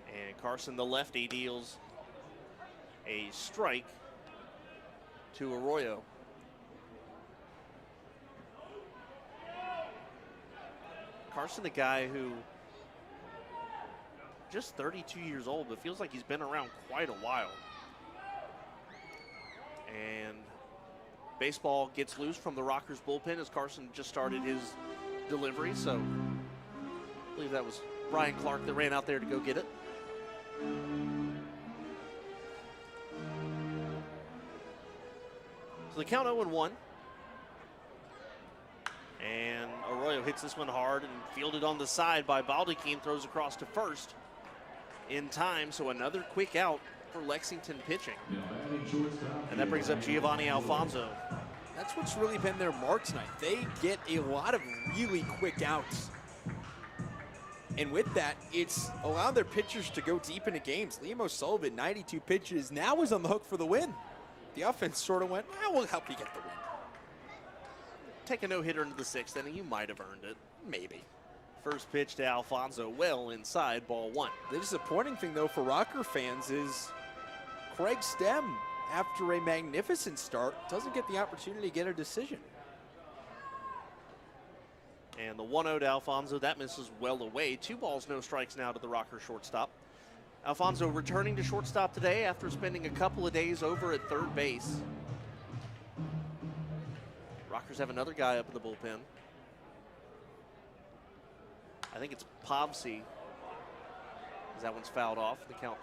And Carson, the lefty, deals a strike to Arroyo. Carson, a guy who just 32 years old, but feels like he's been around quite a while. And baseball gets loose from the Rockers bullpen as Carson just started his delivery. So I believe that was Brian Clark that ran out there to go get it. So the count 0-1. And Arroyo hits this one hard and fielded on the side by Baldachin, throws across to first in time. So another quick out for Lexington pitching. And that brings up Giovanni Alfonso. That's what's really been their mark tonight. They get a lot of really quick outs. And with that, it's allowed their pitchers to go deep into games. Liam O'Sullivan, 92 pitches, now is on the hook for the win. The offense sort of went, we'll help you get the win. take a no-hitter into the 6th inning, you might have earned it. Maybe. First pitch to Alfonso, well inside, ball 1. The disappointing thing, though, for Rocker fans is Craig Stem, after a magnificent start, doesn't get the opportunity to get a decision. And the 1-0 to Alfonso, that misses well away. 2 balls, no strikes now to the Rocker shortstop. Alfonso returning to shortstop today after spending a couple of days over at third base. Rockers have another guy up in the bullpen. I think it's Povsey, as that one's fouled off. The count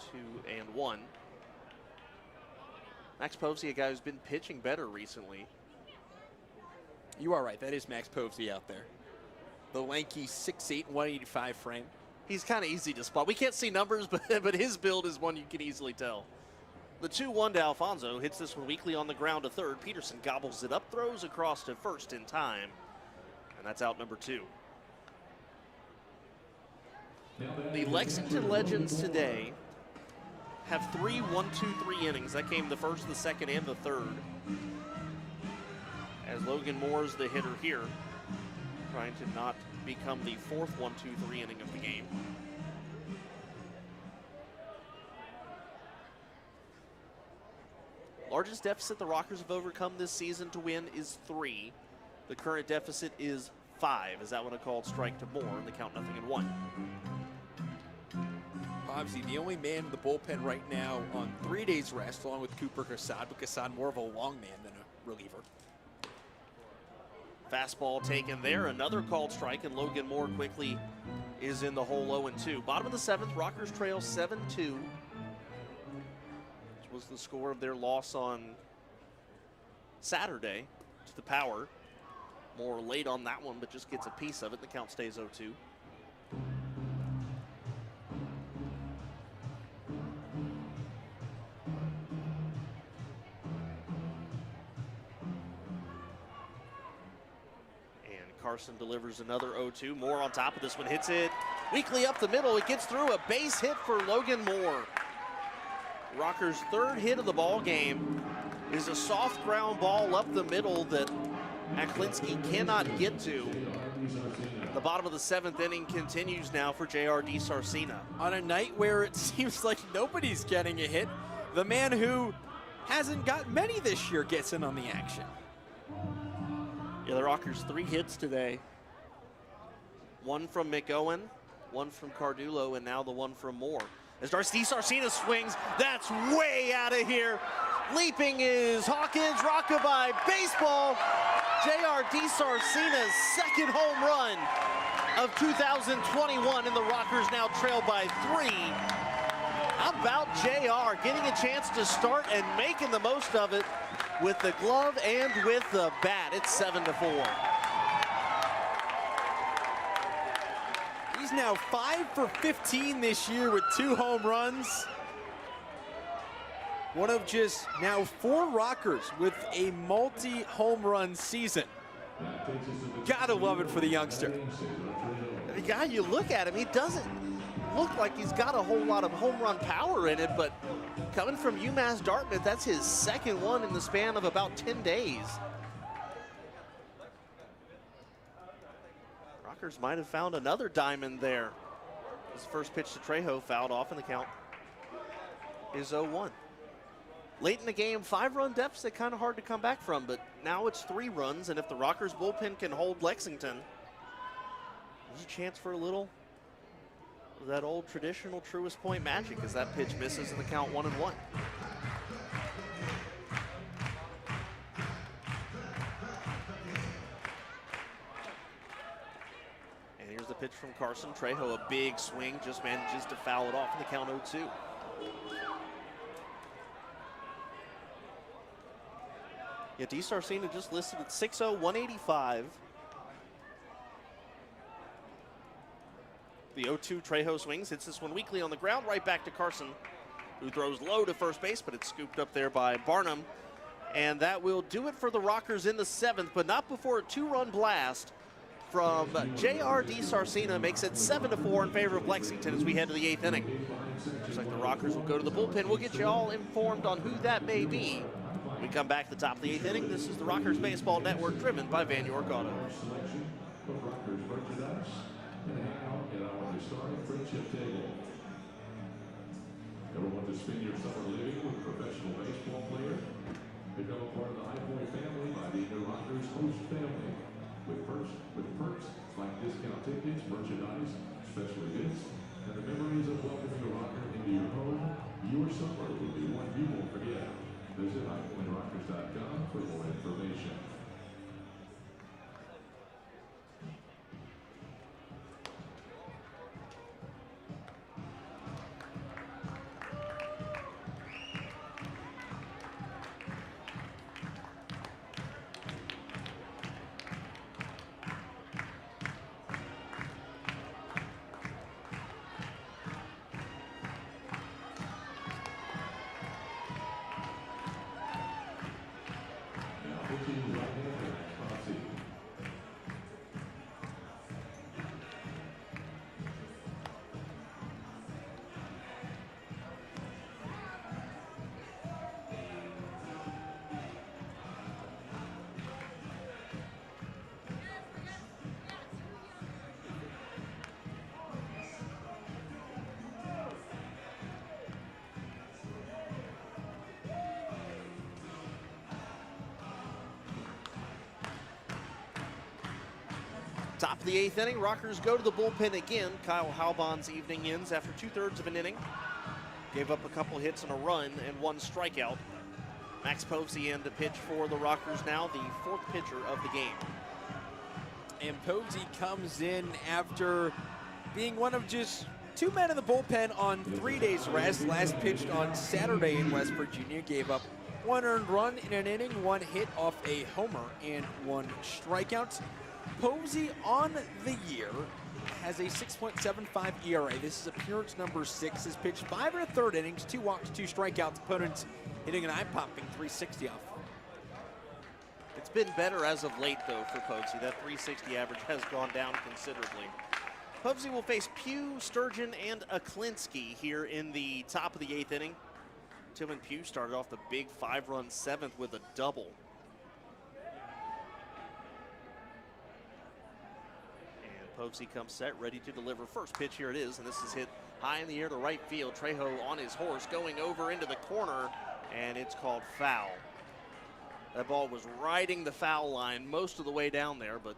2-1. Max Povsey, a guy who's been pitching better recently. You are right. That is Max Povsey out there. The lanky 6'8", 185 frame. He's kind of easy to spot. We can't see numbers, but his build is one you can easily tell. The 2-1 to Alfonso hits this one weakly on the ground to third. Peterson gobbles it up, throws across to first in time, and that's out number 2. The Lexington Legends today have 3 1-2-3 innings. That came the first, the second, and the third. As Logan Moore's the hitter here, trying to not become the 4th 1-2-3 inning of the game. Largest deficit the Rockers have overcome this season to win is 3. The current deficit is 5. Is that one a called strike to Moore? And the count 0-1. Obviously, the only man in the bullpen right now on 3 days rest, along with Cooper Cassad, but Cassad more of a long man than a reliever. Fastball taken there, another called strike, and Logan Moore quickly is in the hole 0-2. Bottom of the 7th, Rockers trail 7-2. Which was the score of their loss on Saturday to the Power. Moore late on that one, but just gets a piece of it. The count stays 0-2. Carson delivers another 0-2. Moore on top of this one, hits it weakly up the middle. It gets through, a base hit for Logan Moore. Rockers' 3rd hit of the ball game is a soft ground ball up the middle that Aklinski cannot get to. The bottom of the 7th inning continues now for J.R.D. Sarcina. On a night where it seems like nobody's getting a hit, the man who hasn't got many this year gets in on the action. Yeah, the Rockers 3 hits today. 1 from McOwen, 1 from Cardullo, and now the 1 from Moore. As Darcy Sarcina swings, that's way out of here. Leaping is Hawkins, rockabye baseball. J.R.D. Sarcina's 2nd home run of 2021, and the Rockers now trail by 3. How about JR getting a chance to start and making the most of it with the glove and with the bat? It's 7-4. He's now 5 for 15 this year with 2 home runs. One of just now 4 Rockers with a multi-home run season. Gotta love it for the youngster. The guy, you look at him, he doesn't look like he's got a whole lot of home run power in it, but coming from UMass Dartmouth, that's his 2nd one in the span of about 10 days. Rockers might have found another diamond there. His first pitch to Trejo fouled off, and the count is 0-1. Late in the game, 5-run deficit, kind of hard to come back from, but now it's 3 runs, and if the Rockers bullpen can hold Lexington, there's a chance for a little of that old traditional Truist Point magic as that pitch misses and the count 1-1. And here's the pitch from Carson Trejo, a big swing, just manages to foul it off in the count 0-2. Yeah, D. Sarcina just listed at 6'0", 185. The 0-2 Trejo swings, hits this one weakly on the ground, right back to Carson, who throws low to first base, but it's scooped up there by Barnum. And that will do it for the Rockers in the 7th, but not before a 2-run blast from J.R.D. Sarcina makes it 7-4 in favor of Lexington as we head to the 8th inning. Looks like the Rockers will go to the bullpen. We'll get you all informed on who that may be We come back to the top of the 8th inning. This is the Rockers Baseball Network, driven by Van York Auto. Selection of Rockers merchandise and hang out at our historic friendship table. Ever want to spend your summer living with a professional baseball player? Become a part of the High Point family by being a Rockers host family. With perks like discount tickets, merchandise, special events, and the memories of welcoming a Rocker into your home, your summer will be one you won't forget. Visit highpointrockers.com for more information. Top of the 8th inning, Rockers go to the bullpen again. Kyle Halbon's evening ends after 2/3 of an inning. Gave up a couple hits and a run and 1 strikeout. Max Povsey in to pitch for the Rockers now, the 4th pitcher of the game. And Povsey comes in after being one of just 2 men in the bullpen on 3 days rest. Last pitched on Saturday in West Virginia. Gave up 1 earned run in an inning, 1 hit off a homer, and 1 strikeout. Povsey on the year has a 6.75 ERA. This is appearance number 6. Has pitched 5 1/3 innings, 2 walks, 2 strikeouts. Opponents hitting an eye-popping 360 off. It's been better as of late, though, for Povsey. That 360 average has gone down considerably. Povsey will face Pugh, Sturgeon, and Aklinski here in the top of the 8th inning. Tillman Pugh started off the big 5-run 7th with a double. Povsey comes set, ready to deliver. First pitch, here it is, and this is hit high in the air to right field. Trejo on his horse, going over into the corner, and it's called foul. That ball was riding the foul line most of the way down there, but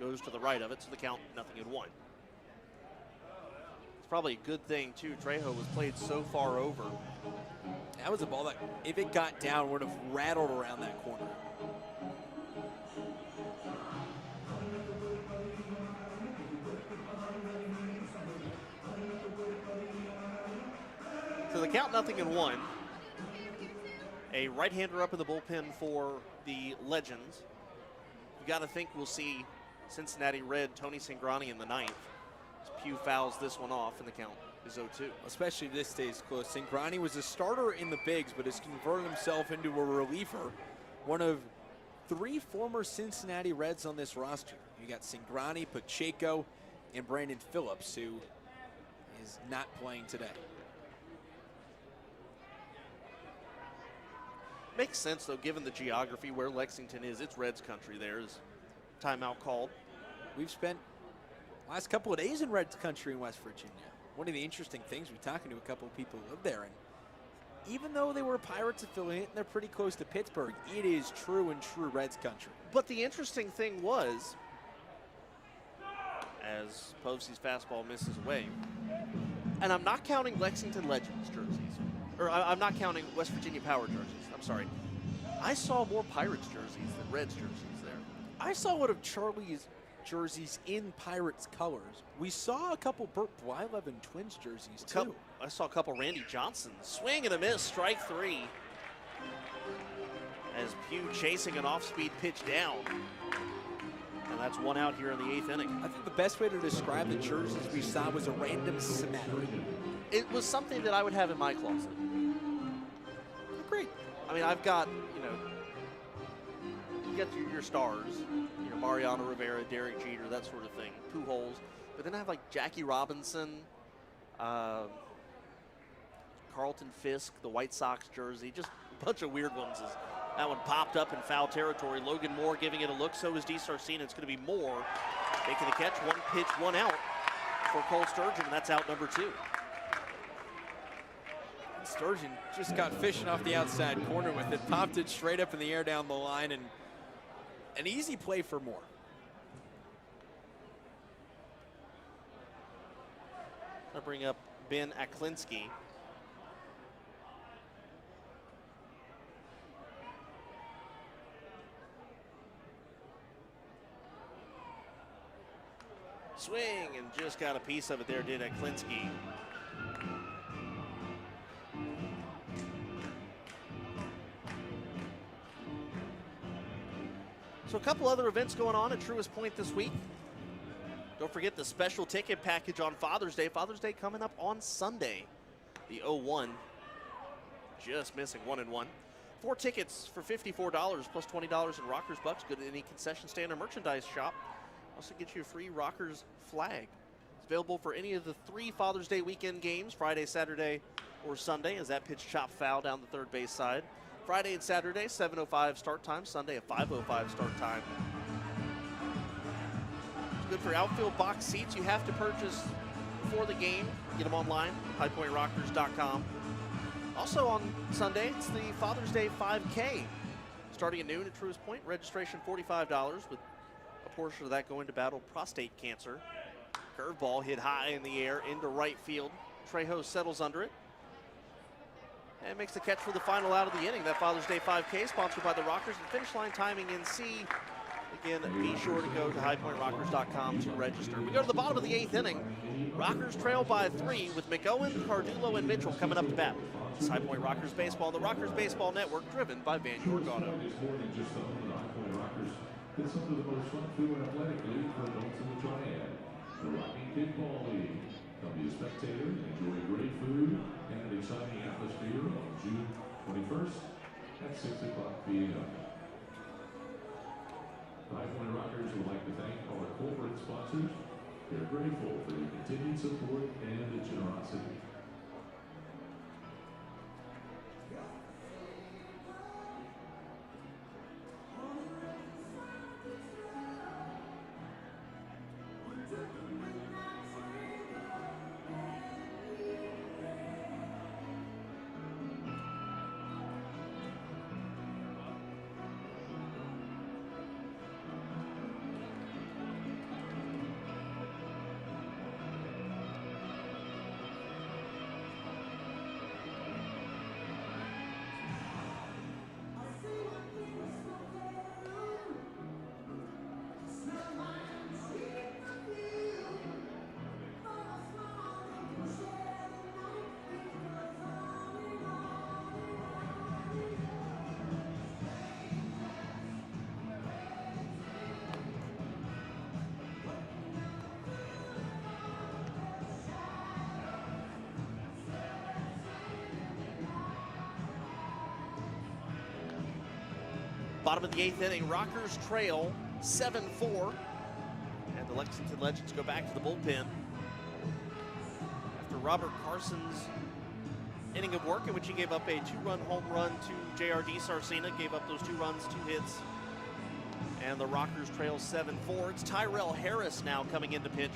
goes to the right of it, so the count 0-1. It's probably a good thing, too. Trejo was played so far over. That was a ball that, if it got down, would have rattled around that corner. So the count 0-1. A right-hander up in the bullpen for the Legends. You got to think we'll see Cincinnati Red Tony Cingrani in the 9th. As Pugh fouls this one off, and the count is 0-2. Especially if this stays close. Cingrani was a starter in the bigs, but has converted himself into a reliever. One of 3 former Cincinnati Reds on this roster. You got Cingrani, Pacheco, and Brandon Phillips, who is not playing today. Makes sense, though, given the geography where Lexington is. It's Reds country. There's timeout called. We've spent the last couple of days in Reds country in West Virginia. One of the interesting things, we're talking to a couple of people who live there, and even though they were a Pirates affiliate and they're pretty close to Pittsburgh, it is true Reds country. But the interesting thing was, as Povsey's fastball misses away, and I'm not counting Lexington Legends jerseys, or I'm not counting West Virginia Power jerseys. I'm sorry. I saw more Pirates jerseys than Reds jerseys there. I saw one of Charlie's jerseys in Pirates colors. We saw a couple Burt Blyleven Twins jerseys too. I saw a couple Randy Johnson. Swing and a miss, strike 3. As Pugh chasing an off-speed pitch down. And that's 1 out here in the 8th inning. I think the best way to describe the jerseys we saw was a random smattering. It was something that I would have in my closet. Great. I mean, I've got, you got your stars, Mariano Rivera, Derek Jeter, that sort of thing, Pujols. But then I have like Jackie Robinson, Carlton Fisk, the White Sox jersey, just bunch of weird ones. That one popped up in foul territory. Logan Moore giving it a look. So is DeSarcina. It's going to be Moore making the catch. One pitch, one out for Cole Sturgeon, and that's out number 2. Sturgeon just got fishing off the outside corner with it, popped it straight up in the air down the line, and an easy play for Moore. I bring up Ben Aklinski. Swing, and just got a piece of it there, did Aklinski. So a couple other events going on at Truist Point this week. Don't forget the special ticket package on Father's Day. Father's Day coming up on Sunday. The 0-1, just missing 1 and 1. 4 tickets for $54 plus $20 in Rockers Bucks. Go to any concession stand or merchandise shop. Also get you a free Rockers flag. It's available for any of the 3 Father's Day weekend games, Friday, Saturday, or Sunday, as that pitch chop foul down the third base side. Friday and Saturday, 7:05 start time. Sunday, a 5:05 start time. It's good for outfield box seats. You have to purchase before the game. Get them online, highpointrockers.com. Also on Sunday, it's the Father's Day 5K. Starting at noon at Truist Point. Registration $45, with a portion of that going to battle prostate cancer. Curveball hit high in the air into right field. Trejo settles under it and makes the catch for the final out of the inning. That Father's Day 5K sponsored by the Rockers, and finish line timing in C. Again, be sure to go to highpointrockers.com to register. We go to the bottom of the 8th inning. Rockers trail by 3 with McOwen, Cardullo, and Mitchell coming up to bat. This is High Point Rockers Baseball, the Rockers Baseball Network, driven by Van York Auto. It's some of the most fun food and athletic league for adults in the Triad. The Rocky Kickball League. Come be a spectator, enjoy great food, and an exciting atmosphere on June 21st at 6 o'clock p.m. The High Point Rockers would like to thank our corporate sponsors. They're grateful for your continued support and generosity. Bottom of the 8th inning, Rockers trail 7-4. And the Lexington Legends go back to the bullpen. After Robert Carson's inning of work in which he gave up a 2-run home run to J.R. DeSarcina, gave up those 2 runs, 2 hits. And the Rockers trail 7-4. It's Tyrell Harris now coming in to pitch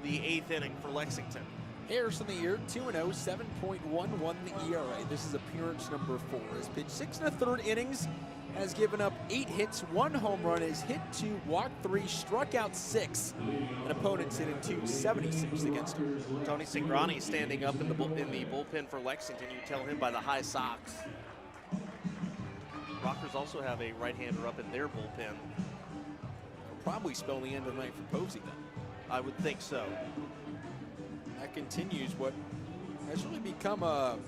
the 8th inning for Lexington. Harris on the year, 2-0, 7.11 the ERA. This is appearance number 4. Has pitched 6 1/3 innings, has given up 8 hits, 1 home run, has hit 2, walked 3, struck out 6. An opponent's hitting 276 against him. Tony Cingrani standing up in the bullpen for Lexington. You tell him by the high socks. Rockers also have a right-hander up in their bullpen. Will probably spell the end of the night for Posey then. I would think so. That continues what has really become a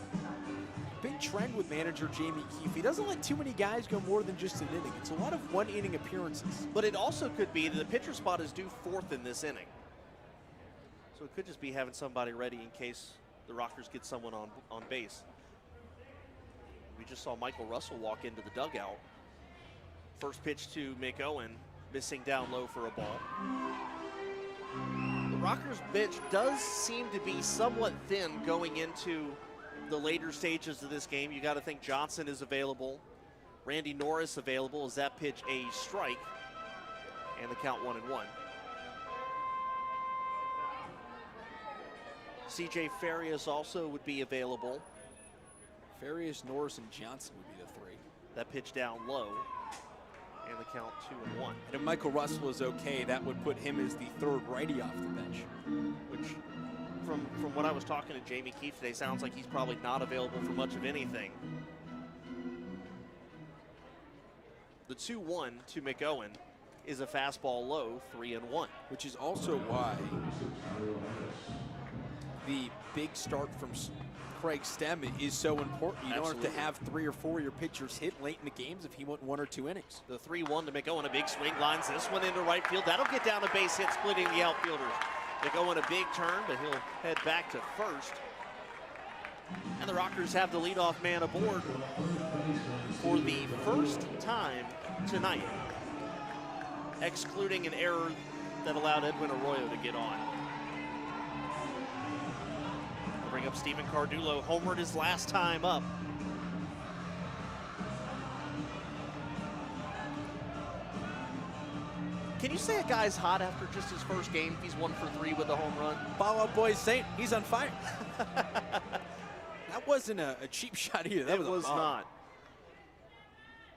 big trend with manager Jamie Keefe. He doesn't let too many guys go more than just an inning. It's a lot of 1-inning appearances. But it also could be that the pitcher spot is due 4th in this inning. So it could just be having somebody ready in case the Rockers get someone on base. We just saw Michael Russell walk into the dugout. First pitch to McOwen, missing down low for a ball. The Rockers bench does seem to be somewhat thin going into the later stages of this game, you got to think Johnson is available. Randy Norris available. Is that pitch a strike? And the count 1-1. C.J. Farias also would be available. Farias, Norris, and Johnson would be the three. That pitch down low. And the count 2-1. And if Michael Russell is okay, that would put him as the third righty off the bench. Which, from what I was talking to Jamie Keefe today, sounds like he's probably not available for much of anything. The 2-1 to McOwen is a fastball low, 3-1. Which is also why the big start from Craig Stem is so important. You don't have to have 3 or 4 of your pitchers hit late in the games if he went 1 or 2 innings. The 3-1 to McOwen, a big swing, lines this one into right field. That'll get down a base hit, splitting the outfielders. McOwen a big turn, but he'll head back to first. And the Rockers have the leadoff man aboard for the first time tonight, excluding an error that allowed Edwin Arroyo to get on. Bring up Stephen Cardullo, homered his last time up. Can you say a guy's hot after just his first game if he's 1 for 3 with a home run? Bow Out Boy Saint, he's on fire. That wasn't a cheap shot either. That was a bomb. not.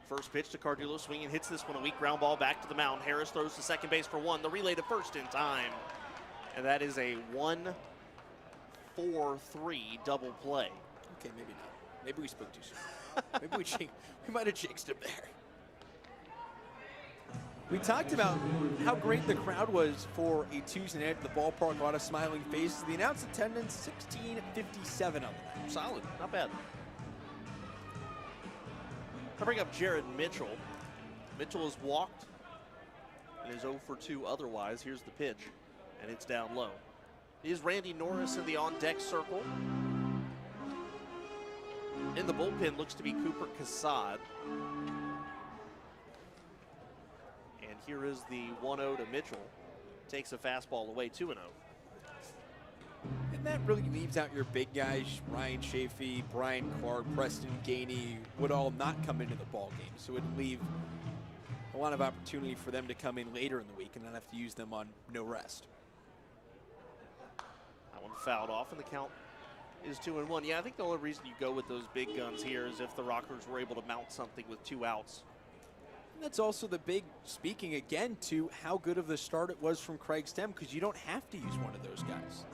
First pitch to Cardullo, swinging, hits this one, a weak ground ball back to the mound. Harris throws to second base for 1. The relay to first in time. And that is a 1-4-3 double play. Okay, maybe not. Maybe we spoke too soon. Maybe we might have jinxed him there. We talked about how great the crowd was for a Tuesday night at the ballpark. A lot of smiling faces. The announced attendance, 1,657 on the night. Solid, not bad. I bring up Jared Mitchell. Mitchell has walked and is 0 for 2 otherwise. Here's the pitch, and it's down low. Is Randy Norris in the on-deck circle. In the bullpen looks to be Cooper Casad. And here is the 1-0 to Mitchell. Takes a fastball away, 2-0. And that really leaves out your big guys, Ryan Chafee, Brian Clark, Preston Gainey, would all not come into the ball game. So it would leave a lot of opportunity for them to come in later in the week and not have to use them on no rest. That one fouled off, and the count is 2-1. Yeah, I think the only reason you go with those big guns here is if the Rockers were able to mount something with 2 outs. And that's also the big, speaking again to how good of the start it was from Craig Stem, because you don't have to use one of those guys.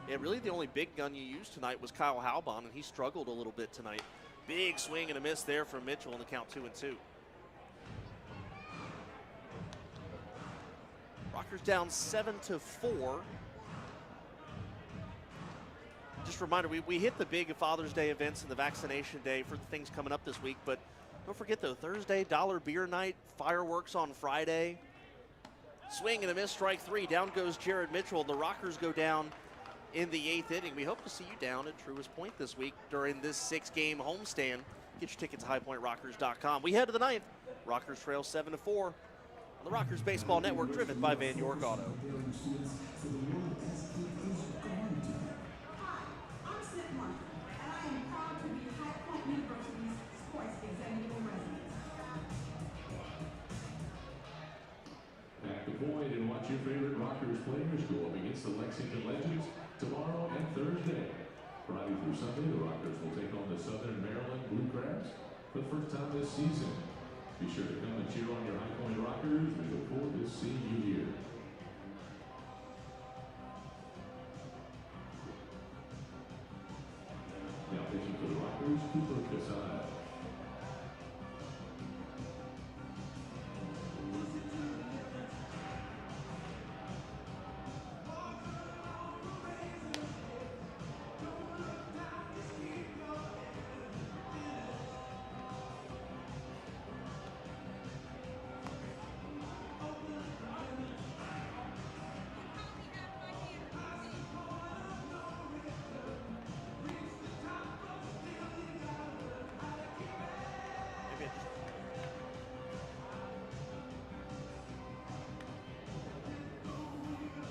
Yeah, really the only big gun you used tonight was Kyle Halbon, and he struggled a little bit tonight. Big swing and a miss there from Mitchell, and the count 2-2. Rockers down 7-4. Just a reminder, we hit the big Father's Day events and the vaccination day for the things coming up this week, but don't forget though, Thursday, dollar beer night, fireworks on Friday. Swing and a miss, strike 3. Down goes Jared Mitchell. The Rockers go down in the 8th inning. We hope to see you down at Truist Point this week during this 6-game homestand. Get your tickets at highpointrockers.com. We head to the 9th. Rockers trail 7-4 on the Rockers Baseball Network, driven by Van York Auto. Pack the point and watch your favorite Rockers players go up against the Lexington Legends tomorrow and Thursday. Friday through Sunday, the Rockers will take on the Southern Maryland Blue Crabs for the first time this season. Be sure to come and cheer on your High Point Rockers. We look forward to seeing you here. Now pitching for the Rockers, Cooper Casada.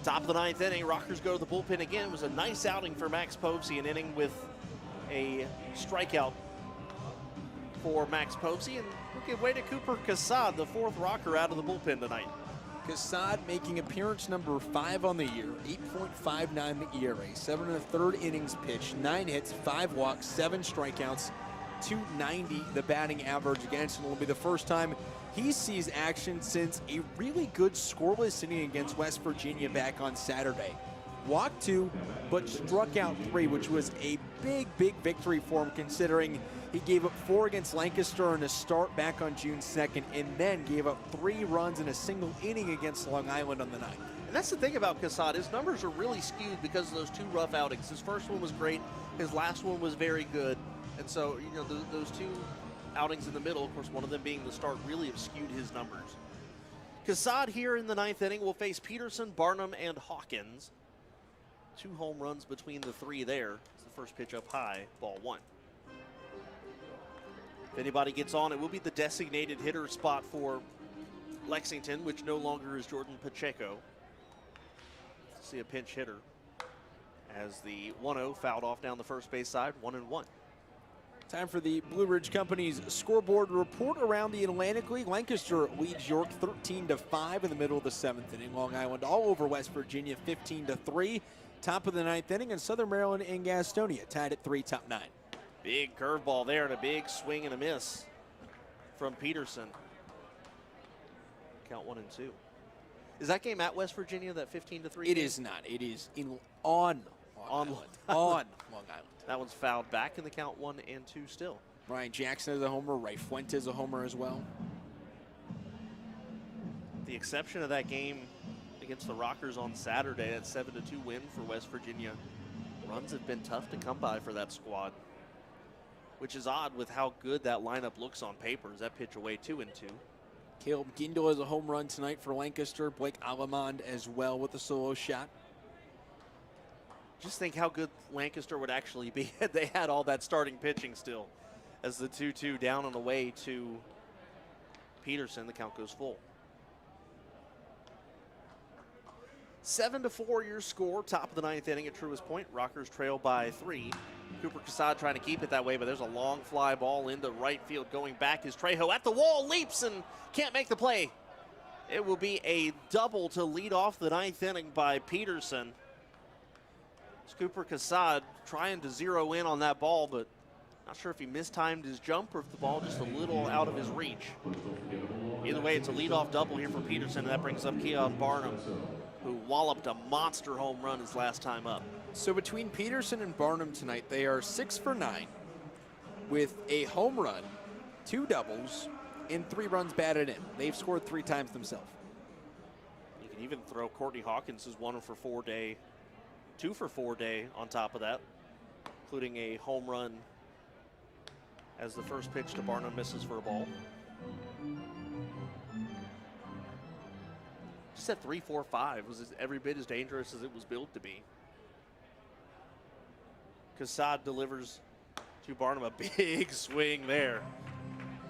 Top of the 9th inning, Rockers go to the bullpen again. It was a nice outing for Max Povsey, an inning with a strikeout for Max Povsey. And we'll give way to Cooper Casad, the 4th Rocker out of the bullpen tonight. Casad making appearance number 5 on the year, 8.59 the ERA, 7 1/3 innings pitched, 9 hits, 5 walks, 7 strikeouts, 290 the batting average against, and it'll be the first time he sees action since a really good scoreless inning against West Virginia back on Saturday. Walked 2, but struck out 3, which was a big victory for him considering he gave up 4 against Lancaster in a start back on June 2nd and then gave up 3 runs in a single inning against Long Island on the 9th. And that's the thing about Casad. His numbers are really skewed because of those 2 rough outings. His first one was great. His last one was very good. And so, you know, those 2 outings in the middle, of course, one of them being the start, really have skewed his numbers. Casad here in the 9th inning will face Peterson, Barnum, and Hawkins. 2 home runs between the 3 there. It's the first pitch up high, ball 1. If anybody gets on, it will be the designated hitter spot for Lexington, which no longer is Jordan Pacheco. See a pinch hitter as the 1-0 fouled off down the first base side, 1-1. Time for the Blue Ridge Company's scoreboard report around the Atlantic League. Lancaster leads York 13-5 in the middle of the 7th inning. Long Island all over West Virginia 15-3. Top of the 9th inning, and Southern Maryland and Gastonia tied at 3, top 9. Big curveball there and a big swing and a miss from Peterson. Count 1-2. Is that game at West Virginia, that 15-3? It is not. It is on Long Island. That one's fouled back in the count 1-2 still. Ryan Jackson is a homer. Ray Fuentes is a homer as well. The exception of that game against the Rockers on Saturday, that 7-2 win for West Virginia. Runs have been tough to come by for that squad, which is odd with how good that lineup looks on paper. As that pitch away 2-2. Caleb Gindel has a home run tonight for Lancaster. Blake Alamond as well with a solo shot. Just think how good Lancaster would actually be had they had all that starting pitching still. As the 2-2 down and away to Peterson, the count goes full. 7-4 your score, top of the 9th inning at Truist Point. Rockers trail by 3. Cooper Casad trying to keep it that way, but there's a long fly ball into right field. Going back is Trejo at the wall, leaps and can't make the play. It will be a double to lead off the 9th inning by Peterson. It's Cooper Casad trying to zero in on that ball, but not sure if he mistimed his jump or if the ball just a little out of his reach. Either way, it's a leadoff double here for Peterson, and that brings up Keon Barnum, who walloped a monster home run his last time up. So between Peterson and Barnum tonight, they are 6 for 9 with a home run, 2 doubles, and 3 runs batted in. They've scored 3 times themselves. You can even throw Courtney Hawkins' 1 for 4 day, 2 for 4 day on top of that, including a home run as the first pitch to Barnum misses for a ball. Just at 3-4-5 was every bit as dangerous as it was built to be. Casad delivers to Barnum a big swing there.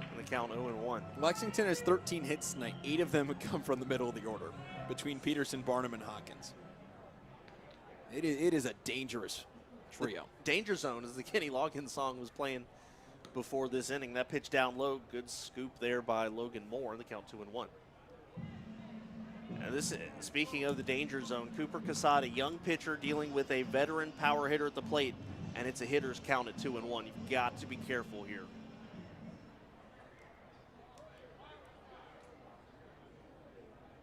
And the count 0-1. Lexington has 13 hits tonight. 8 of them come from the middle of the order between Peterson, Barnum, and Hawkins. It is a dangerous trio. The Danger Zone, as the Kenny Loggins song was playing before this inning. That pitch down low, good scoop there by Logan Moore, and the count 2-1. And this, speaking of the Danger Zone, Cooper Casad, a young pitcher dealing with a veteran power hitter at the plate, and it's a hitter's count at 2-1. You've got to be careful here.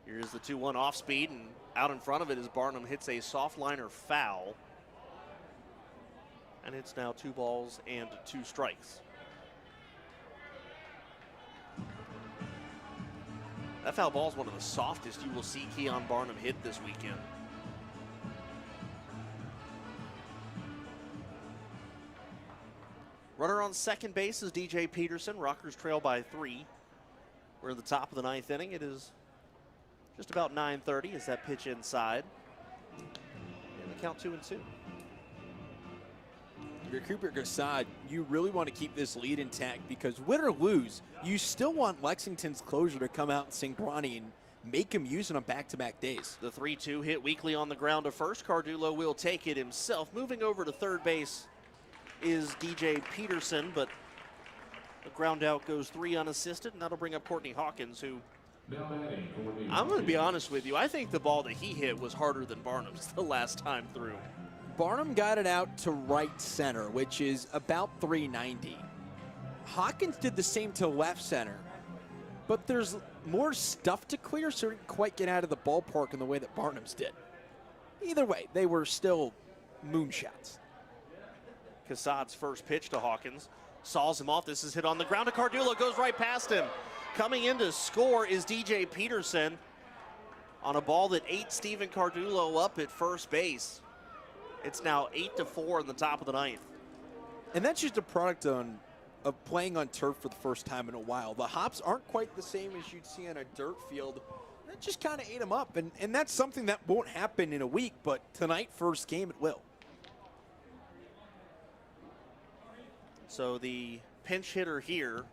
Here's the 2-1 off speed, and out in front of it as Barnum hits a soft liner foul. And it's now 2 balls and 2 strikes. That foul ball is one of the softest you will see Keon Barnum hit this weekend. Runner on second base is DJ Peterson. Rockers trail by 3. We're in the top of the 9th inning. It is just about 9:30 as that pitch inside. And the count 2-2. If you're Cooper Casad, you really want to keep this lead intact because win or lose, you still want Lexington's closure to come out and sing Bronny and make him use it on back-to-back days. The 3-2 hit weakly on the ground to first. Cardullo will take it himself. Moving over to third base is DJ Peterson, but the ground out goes 3 unassisted, and that'll bring up Courtney Hawkins, who, Now batting, Courtney I'm going to be Hawkins. honest with you, I think the ball that he hit was harder than Barnum's the last time through. Barnum got it out to right center, which is about 390. Hawkins did the same to left center, but there's more stuff to clear, so he didn't quite get out of the ballpark in the way that Barnum's did. Either way, they were still moonshots. Cassad's first pitch to Hawkins saws him off. This is hit on the ground to Cardullo, goes right past him. Coming in to score is DJ Peterson on a ball that ate Steven Cardullo up at first base. It's now 8-4 in the top of the ninth. And that's just a product of playing on turf for the first time in a while. The hops aren't quite the same as you'd see on a dirt field. That just kind of ate them up, and that's something that won't happen in a week, but tonight, first game, it will. So the pinch hitter here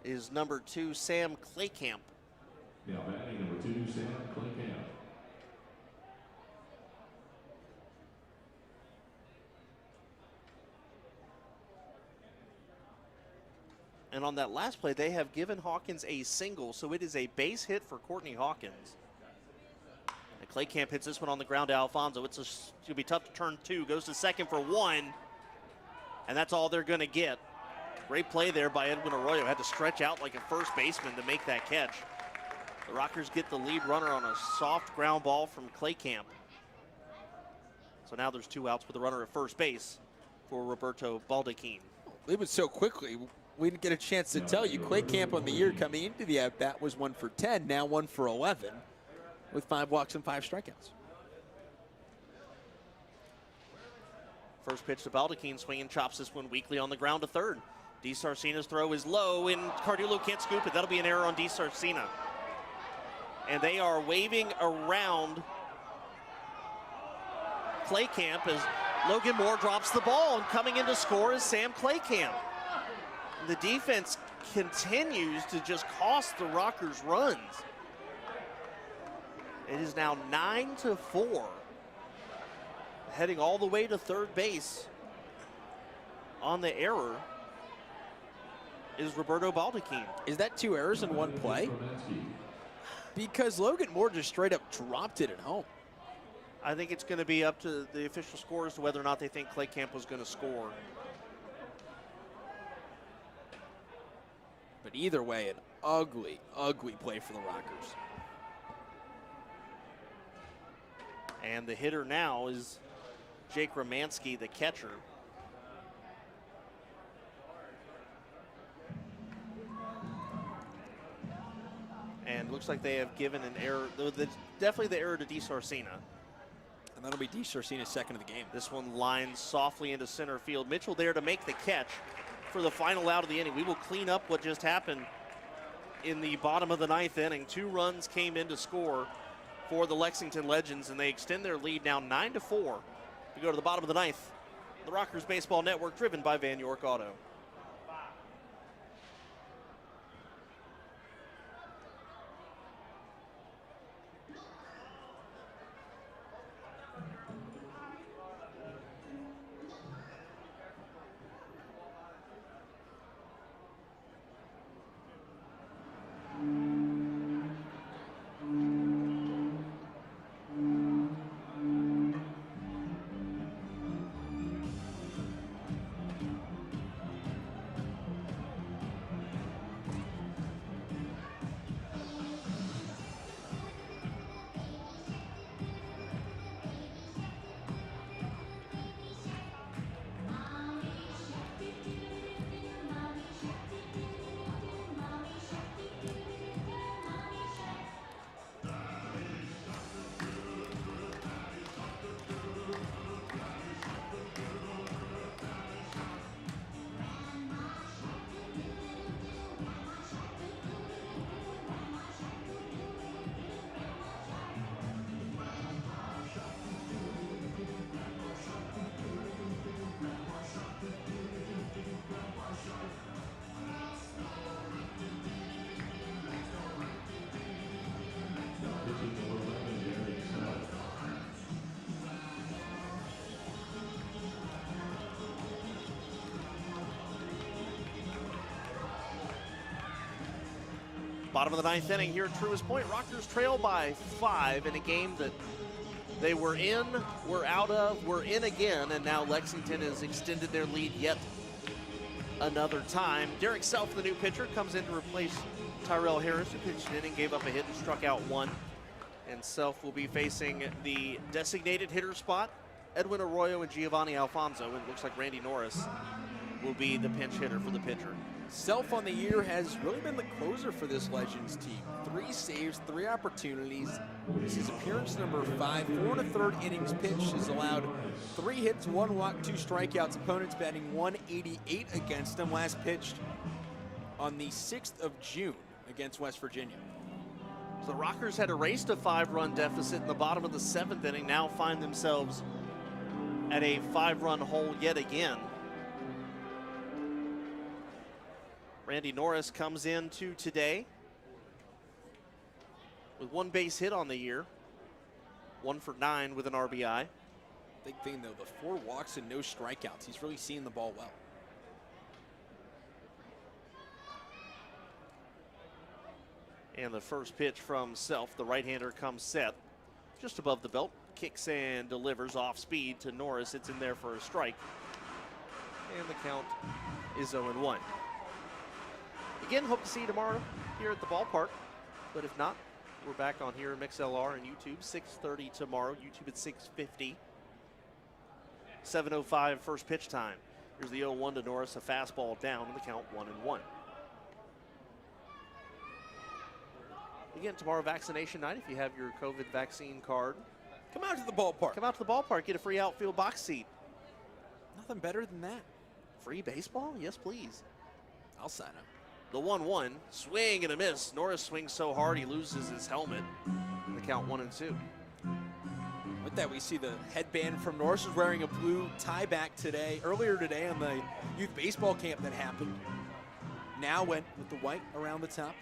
is number 2, Sam Claycamp. Now batting number 2, Sam Claycamp. And on that last play, they have given Hawkins a single, so it is a base hit for Courtney Hawkins. And Claycamp hits this one on the ground to Alfonso. It's going to be tough to turn 2. Goes to second for 1. And that's all they're going to get. Great play there by Edwin Arroyo. Had to stretch out like a first baseman to make that catch. The Rockers get the lead runner on a soft ground ball from Claycamp. So now there's 2 outs with the runner at first base for Roberto Baldachin. It was so quickly, we didn't get a chance to tell you. Claycamp on the year coming into the at-bat was 1 for 10, now 1 for 11, with 5 walks and 5 strikeouts. First pitch to Baldachin, swinging, chops this one weakly on the ground to third. DeSarcina's throw is low, and Cardullo can't scoop it. That'll be an error on DeSarcina. And they are waving around Claycamp as Logan Moore drops the ball, and coming in to score is Sam Claycamp. The defense continues to just cost the Rockers runs. It is now 9-4. Heading all the way to third base on the error is Roberto Baldachin. Is that 2 errors in 1 play? Because Logan Moore just straight up dropped it at home. I think it's going to be up to the official score as to whether or not they think Claycamp was going to score. But either way, an ugly, ugly play for the Rockers. And the hitter now is Jake Romansky, the catcher. And looks like they have given an error, definitely the error to DeSarcina. And that'll be DeSarcina's second of the game. This one lines softly into center field. Mitchell there to make the catch for the final out of the inning. We will clean up what just happened in the bottom of the 9th inning. 2 runs came in to score for the Lexington Legends, and they extend their lead now 9-4. We go to the bottom of the 9th. The Rockers Baseball Network, driven by Van York Auto. Bottom of the ninth inning here at Truist Point. Rockers trail by 5 in a game that they were in, were out of, were in again, and now Lexington has extended their lead yet another time. Derek Self, the new pitcher, comes in to replace Tyrell Harris, who pitched an inning, gave up a hit and struck out 1. And Self will be facing the designated hitter spot, Edwin Arroyo and Giovanni Alfonso, and it looks like Randy Norris will be the pinch hitter for the pitcher. Self on the year has really been the closer for this Legends team. 3 saves, 3 opportunities. This is appearance number 5. 4 1/3 innings pitched, has allowed 3 hits, 1 walk, 2 strikeouts. Opponents batting 188 against him. Last pitched on the 6th of June against West Virginia. So the Rockers had erased a 5-run deficit in the bottom of the 7th inning, now find themselves at a 5-run hole yet again. Randy Norris comes into today with 1 base hit on the year, 1 for 9 with an RBI. Big thing though, the 4 walks and no strikeouts. He's really seeing the ball well. And the first pitch from Self, the right-hander comes set just above the belt, kicks and delivers off speed to Norris. It's in there for a strike. And the count is 0-1. Again, hope to see you tomorrow here at the ballpark. But if not, we're back on here in MixLR and YouTube, 6:30 tomorrow. YouTube at 6:50. 7:05 first pitch time. Here's the 0-1 to Norris, a fastball down, and the count 1-1. Again, tomorrow, vaccination night. If you have your COVID vaccine card, Come out to the ballpark. come out to the ballpark, get a free outfield box seat. Nothing better than that. Free baseball? Yes, please. I'll sign up. The 1-1, swing and a miss. Norris swings so hard he loses his helmet. And the count 1-2. With that, we see the headband from Norris is wearing a blue tie back today. Earlier today on the youth baseball camp that happened. Now went with the white around the top.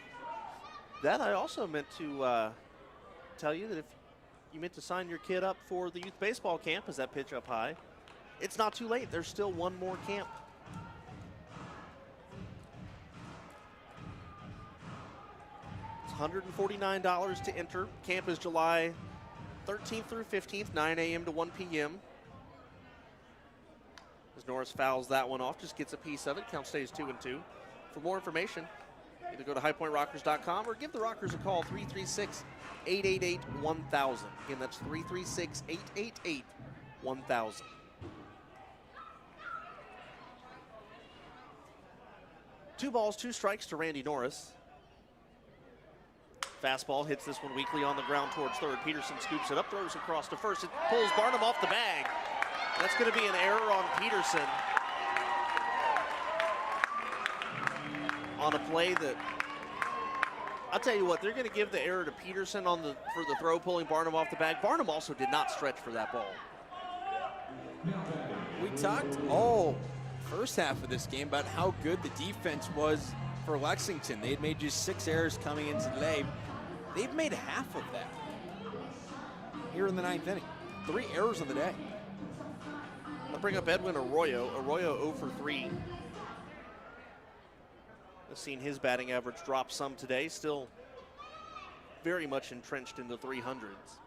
That I also meant to tell you that if you meant to sign your kid up for the youth baseball camp, as that pitch up high, it's not too late. There's still 1 more camp. It's $149 to enter. Camp is July 13th through 15th, 9 a.m. to 1 p.m. As Norris fouls that one off, just gets a piece of it. Count stays 2-2. For more information, either go to highpointrockers.com or give the Rockers a call, 336-888-1000. Again, that's 336-888-1000. Two balls, 2 strikes to Randy Norris. Fastball hits this one weakly on the ground towards third. Peterson scoops it up, throws across to first. It pulls Barnum off the bag. That's going to be an error on Peterson on a play that, I'll tell you what, they're going to give the error to Peterson for the throw, pulling Barnum off the bag. Barnum also did not stretch for that ball. We talked all first half of this game about how good the defense was for Lexington. They had made just 6 errors coming into today. They've made half of that here in the 9th inning. 3 errors on the day. I'll bring up Edwin Arroyo. Arroyo 0 for 3. I've seen his batting average drop some today. Still very much entrenched in the 300s.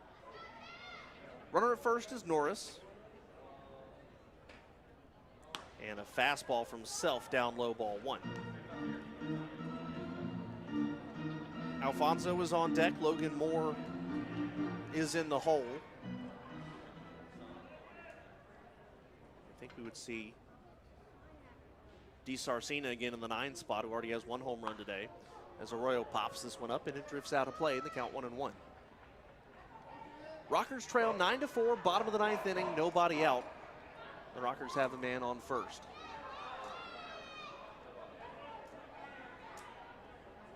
Runner at first is Norris. And a fastball from Self down low, ball 1. Alfonso is on deck. Logan Moore is in the hole. I think we would see DeSarcina again in the 9 spot, who already has 1 home run today, as Arroyo pops this one up and it drifts out of play in the count 1-1. Rockers trail 9-4, bottom of the 9th inning, nobody out. The Rockers have a man on first.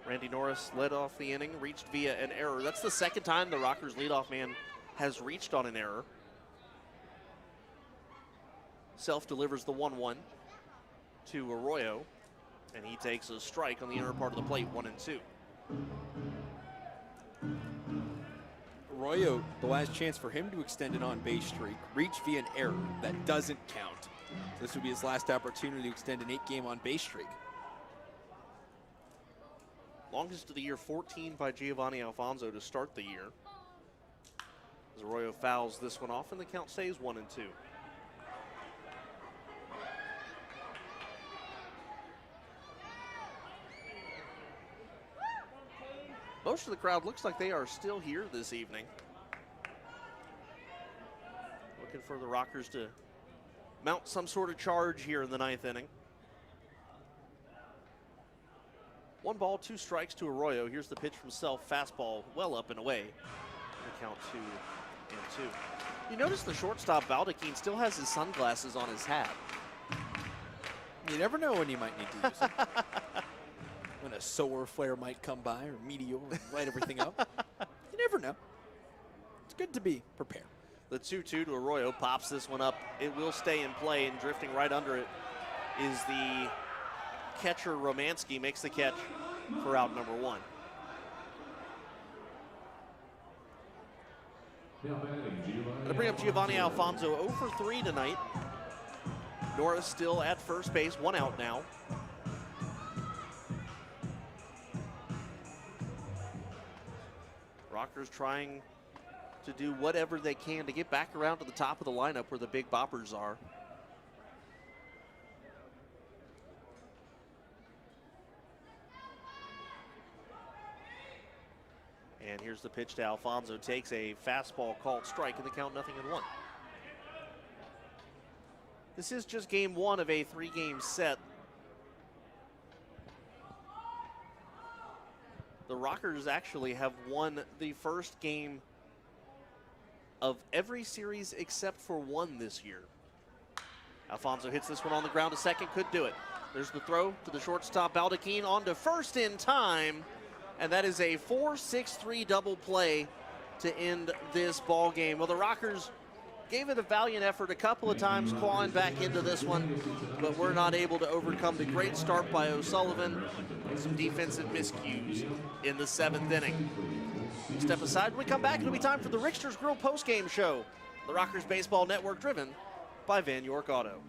Randy Norris led off the inning, reached via an error. That's the 2nd time the Rockers leadoff man has reached on an error. Self delivers the 1-1 to Arroyo, and he takes a strike on the inner part of the plate, 1-2. Arroyo, the last chance for him to extend an on-base streak, reached via an error. That doesn't count. This would be his last opportunity to extend an 8-game on-base streak. Longest of the year, 14 by Giovanni Alfonso to start the year. As Arroyo fouls this one off, and the count stays 1-2. Most of the crowd looks like they are still here this evening. Looking for the Rockers to mount some sort of charge here in the 9th inning. 1 ball, 2 strikes to Arroyo. Here's the pitch from Self, fastball well up and away. The count 2-2. You notice the shortstop Baldachin still has his sunglasses on his hat. You never know when you might need to use them. When a solar flare might come by or meteor and light everything up. You never know. It's good to be prepared. The 2-2 to Arroyo pops this one up. It will stay in play, and drifting right under it is the catcher Romansky. Makes the catch for out number 1. Now batting, Giovanni. To bring up Giovanni Alfonso, 0 for 3 tonight. Norris still at first base, 1 out now. Rockers trying to do whatever they can to get back around to the top of the lineup where the big boppers are. And here's the pitch to Alfonso. Takes a fastball called strike, and the count 0-1. This is just game 1 of a 3-game set. The Rockers actually have won the first game of every series except for 1 this year. Alfonso hits this one on the ground to second, could do it. There's the throw to the shortstop, Baldachin on to first in time, and that is a 4-6-3 double play to end this ball game. Well, the Rockers gave it a valiant effort a couple of times, clawing back into this one, but we're not able to overcome the great start by O'Sullivan and some defensive miscues in the 7th inning. Step aside. When we come back, it'll be time for the Rickster's Grill postgame show. The Rockers Baseball Network, driven by Van York Auto.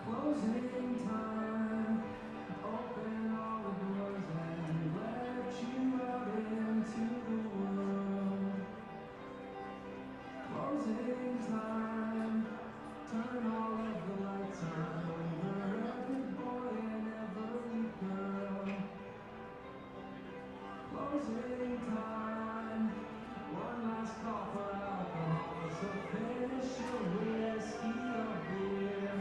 Closing time, open all the doors and let you out into the world. Closing time, turn all of the lights on over every boy and every girl. Closing time, one last call for alcohol, so finish your whiskey or beer.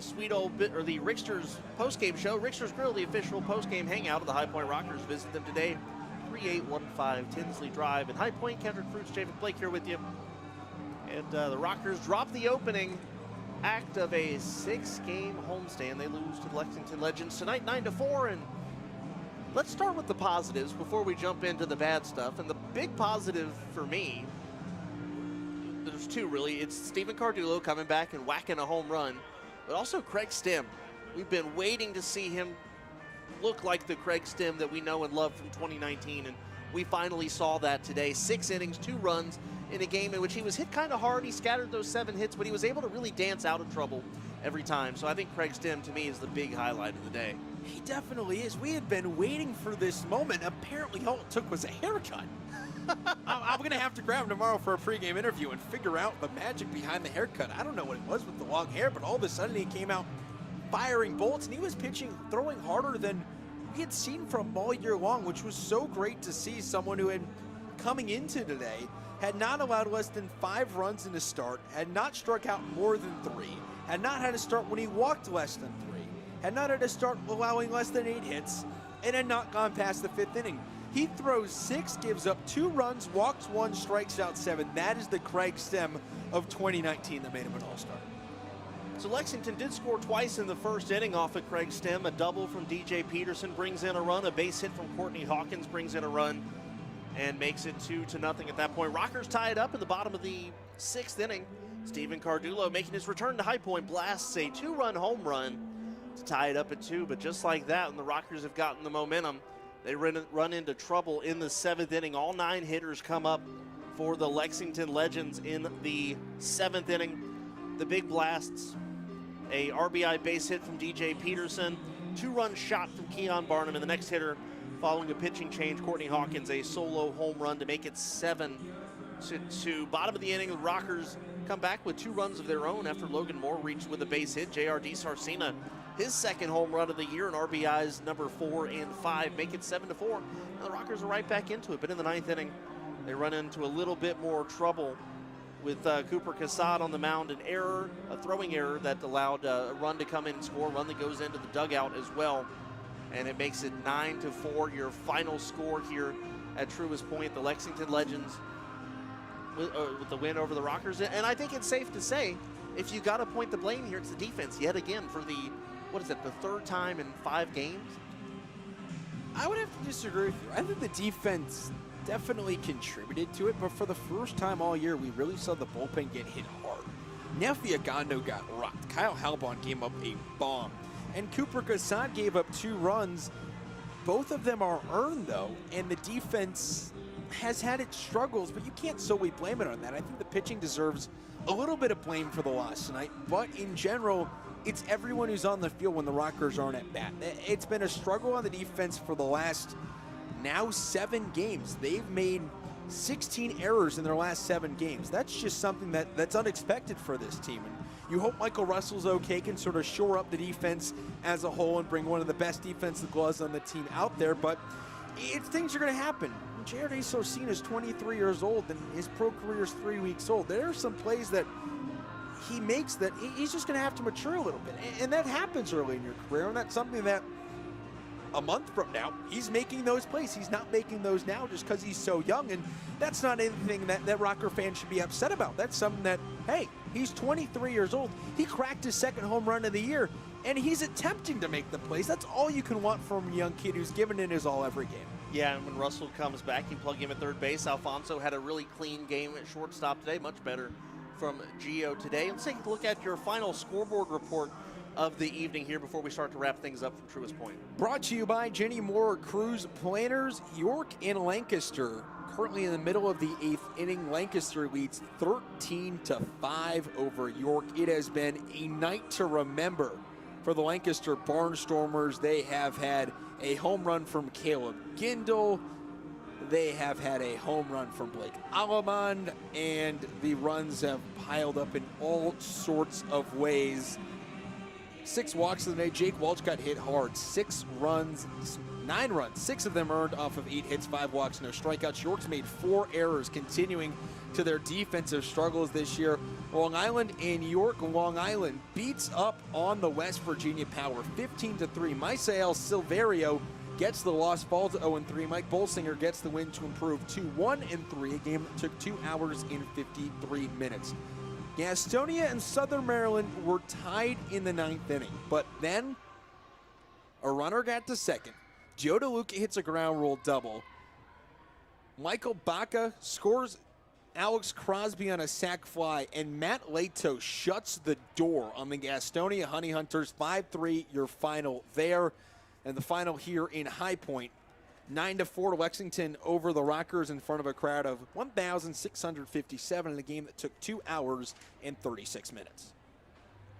sweet old bit, or the Rickster's postgame show. Rickster's Grill, the official postgame hangout of the High Point Rockers. Visit them today, 3815 Tinsley Drive in High Point. Kendrick Fruits, David Blake here with you. And the Rockers drop the opening act of a 6-game homestand. They lose to the Lexington Legends tonight, 9-4. And let's start with the positives before we jump into the bad stuff. And the big positive for me, there's two really. It's Stephen Cardullo coming back and whacking a home run, but also Craig Stem. We've been waiting to see him look like the Craig Stem that we know and love from 2019, and we finally saw that today. 6 innings, 2 runs in a game in which he was hit kind of hard. He scattered those 7 hits, but he was able to really dance out of trouble every time. So I think Craig Stem, to me, is the big highlight of the day. He definitely is. We had been waiting for this moment. Apparently all it took was a haircut. I'm going to have to grab him tomorrow for a pregame interview and figure out the magic behind the haircut. I don't know what it was with the long hair, but all of a sudden he came out firing bolts, and he was pitching, throwing harder than we had seen from him all year long, which was so great to see. Someone who had, coming into today, had not allowed less than 5 runs in a start, had not struck out more than 3, had not had a start when he walked less than 3, had not had a start allowing less than 8 hits, and had not gone past the 5th inning. He throws 6, gives up 2 runs, walks 1, strikes out 7. That is the Craig Stem of 2019 that made him an all-star. So Lexington did score twice in the first inning off of Craig Stem. A double from DJ Peterson brings in a run. A base hit from Courtney Hawkins brings in a run and makes it 2-0 at that point. Rockers tie it up in the bottom of the 6th inning. Stephen Cardullo, making his return to High Point, blasts a 2-run home run to tie it up at 2. But just like that, when the Rockers have gotten the momentum, they run into trouble in the 7th inning. All 9 hitters come up for the Lexington Legends in the 7th inning. The big blasts, a RBI base hit from DJ Peterson, 2-run shot from Keon Barnum, and the next hitter, following a pitching change, Courtney Hawkins, a solo home run to make it 7-2. Bottom of the inning, the Rockers come back with 2 runs of their own after Logan Moore reached with a base hit. J.R.D. Sarcina, his 2nd home run of the year, and RBIs number 4 and 5 make it 7-4. And the Rockers are right back into it, but in the 9th inning, they run into a little bit more trouble with Cooper Cassad on the mound. An error, a throwing error that allowed a run to come in and score, a run that goes into the dugout as well. And it makes it 9-4, your final score here at Truist Point. The Lexington Legends with the win over the Rockers. And I think it's safe to say, if you got to point the blame here, it's the defense yet again for the, what is it, the 3rd time in 5 games? I would have to disagree with you. I think the defense definitely contributed to it, but for the first time all year, we really saw the bullpen get hit hard. Nefi Agando got rocked. Kyle Halbon gave up a bomb. And Cooper Cassad gave up 2 runs. Both of them are earned, though, and the defense has had its struggles, but you can't solely blame it on that. I think the pitching deserves a little bit of blame for the loss tonight, but in general, it's everyone who's on the field when the Rockers aren't at bat. It's been a struggle on the defense for the last now 7 games. They've made 16 errors in their last 7 games. That's just something that's unexpected for this team. And you hope Michael Russell's okay, can sort of shore up the defense as a whole and bring one of the best defensive gloves on the team out there, but things are going to happen. J.R.D. Sarcina is 23 years old and his pro career is 3 weeks old. There are some plays that he makes that he's just going to have to mature a little bit, and that happens early in your career, and that's something that a month from now, he's making those plays. He's not making those now just because he's so young, and that's not anything that Rocker fans should be upset about. That's something that, hey, he's 23 years old. He cracked his 2nd home run of the year, and he's attempting to make the plays. That's all you can want from a young kid who's given it his all every game. Yeah, and when Russell comes back, you plug him at 3rd base. Alfonso had a really clean game at shortstop today, much better from Gio today. Let's take a look at your final scoreboard report of the evening here before we start to wrap things up from Truist Point. Brought to you by Jenny Moore Cruise Planners. York and Lancaster currently in the middle of the 8th inning. Lancaster leads 13-5 over York. It has been a night to remember for the Lancaster Barnstormers. They have had a home run from Caleb Gindel. They have had a home run from Blake Alamond, and the runs have piled up in all sorts of ways. 6 walks of the day. Jake Welch got hit hard. 9 runs, 6 of them earned off of 8 hits, 5 walks, no strikeouts. York's made 4 errors, continuing to their defensive struggles this year. Long Island and York. Long Island beats up on the West Virginia Power 15-3. Misael Silverio gets the loss, falls to 0-3. Mike Bolsinger gets the win to improve to 1-3, a game that took 2 hours and 53 minutes. Gastonia and Southern Maryland were tied in the 9th inning, but then a runner got to second. Joe DeLuca hits a ground rule double. Michael Baca scores Alex Crosby on a sac fly, and Matt Lato shuts the door on the Gastonia Honey Hunters. 5-3 your final there. And the final here in High Point, 9-4 Lexington over the Rockers in front of a crowd of 1,657 in a game that took 2 hours and 36 minutes.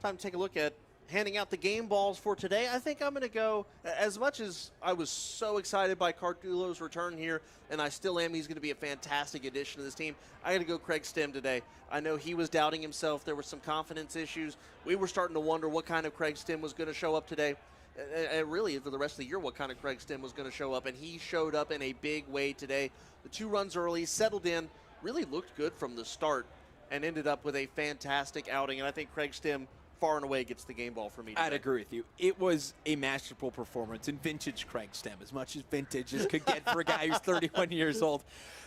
Time to take a look at handing out the game balls for today. I think I'm going to go, as much as I was so excited by Cardullo's return here, and I still am, he's going to be a fantastic addition to this team. I got to go Craig Stem today. I know he was doubting himself. There were some confidence issues. We were starting to wonder what kind of Craig Stem was going to show up today. And really, for the rest of the year, what kind of Craig Stem was going to show up. And he showed up in a big way today. The 2 runs early, settled in, really looked good from the start, and ended up with a fantastic outing. And I think Craig Stem far and away gets the game ball for me today. I'd agree with you. It was a masterful performance in vintage Craig Stem, as much as vintage as could get for a guy who's 31 years old.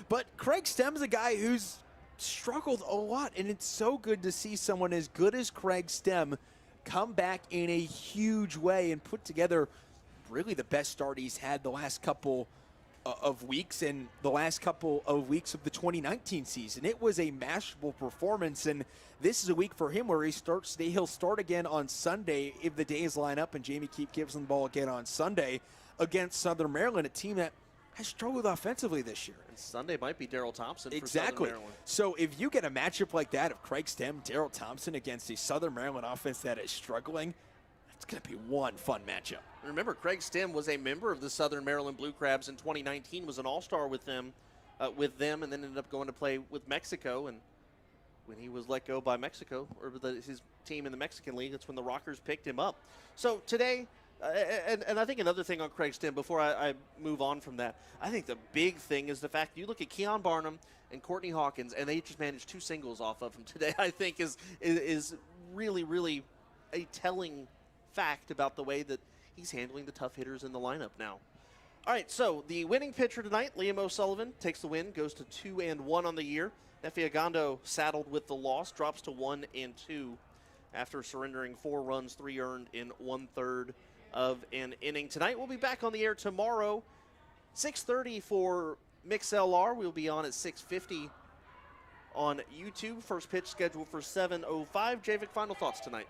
But Craig Stem's a guy who's struggled a lot, and it's so good to see someone as good as Craig Stem come back in a huge way and put together really the best start he's had the last couple of weeks and the last couple of weeks of the 2019 season. It was a masterful performance, and this is a week for him where he'll start again on Sunday if the days line up, and Jamie Keep gives him the ball again on Sunday against Southern Maryland, a team that has struggled offensively this year. And Sunday might be Daryl Thompson Exactly. for Southern Maryland. So if you get a matchup like that of Craig Stem, Daryl Thompson against a Southern Maryland offense that is struggling, it's going to be one fun matchup. Remember, Craig Stem was a member of the Southern Maryland Blue Crabs in 2019, was an all-star with them, and then ended up going to play with Mexico. And when he was let go by Mexico, or his team in the Mexican League, that's when the Rockers picked him up. So today, and I think another thing on Craig Stem, before I move on from that, I think the big thing is the fact you look at Keon Barnum and Courtney Hawkins, and they just managed 2 singles off of him today. I think is really, really a telling fact about the way that he's handling the tough hitters in the lineup now. All right, so the winning pitcher tonight, Liam O'Sullivan, takes the win, goes to 2-1 on the year. Nefi Agondo saddled with the loss, drops to 1-2 after surrendering 4 runs, 3 earned in 1/3 of an inning. Tonight we'll be back on the air tomorrow, 6:30 for MixLR. We'll be on at 6:50 on YouTube. First pitch scheduled for 7:05. Javik, final thoughts tonight?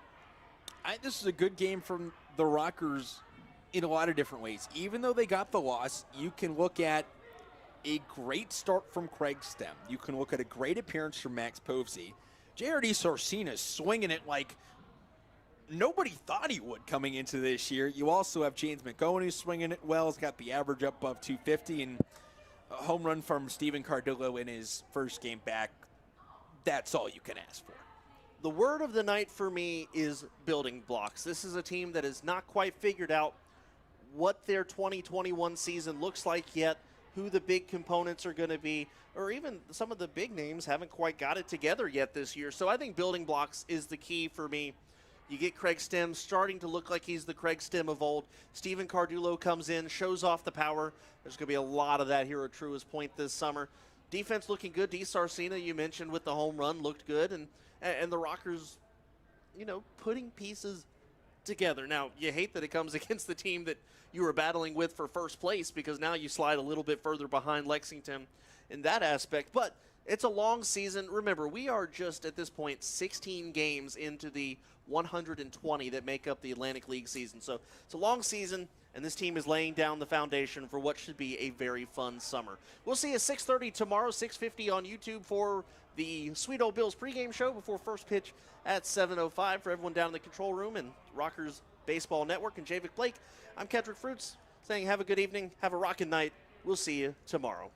This is a good game from the Rockers in a lot of different ways. Even though they got the loss, you can look at a great start from Craig Stem. You can look at a great appearance from Max Povsey. J.R.D. Sarcina swinging it like nobody thought he would coming into this year. You also have James McGowan who's swinging it well. He's got the average up above 250, and a home run from Stephen Cardullo in his first game back. That's all you can ask for. The word of the night for me is building blocks. This is a team that has not quite figured out what their 2021 season looks like yet, who the big components are going to be, or even some of the big names haven't quite got it together yet this year. So I think building blocks is the key for me. You get Craig Stem starting to look like he's the Craig Stem of old. Stephen Cardullo comes in, shows off the power. There's going to be a lot of that here at Truist Point this summer. Defense looking good. D. Sarcina, you mentioned with the home run, looked good. And the Rockers, putting pieces together. Now, you hate that it comes against the team that you were battling with for first place, because now you slide a little bit further behind Lexington in that aspect. But it's a long season. Remember, we are just at this point 16 games into the 120 that make up the Atlantic League season. So it's a long season, and this team is laying down the foundation for what should be a very fun summer. We'll see you at 6:30 tomorrow, 6:50 on YouTube for the Sweet Old Bills pregame show before first pitch at 7:05 for everyone down in the control room and Rockers Baseball Network and Javik Blake. I'm Kedrick Fruits saying have a good evening, have a rockin' night. We'll see you tomorrow.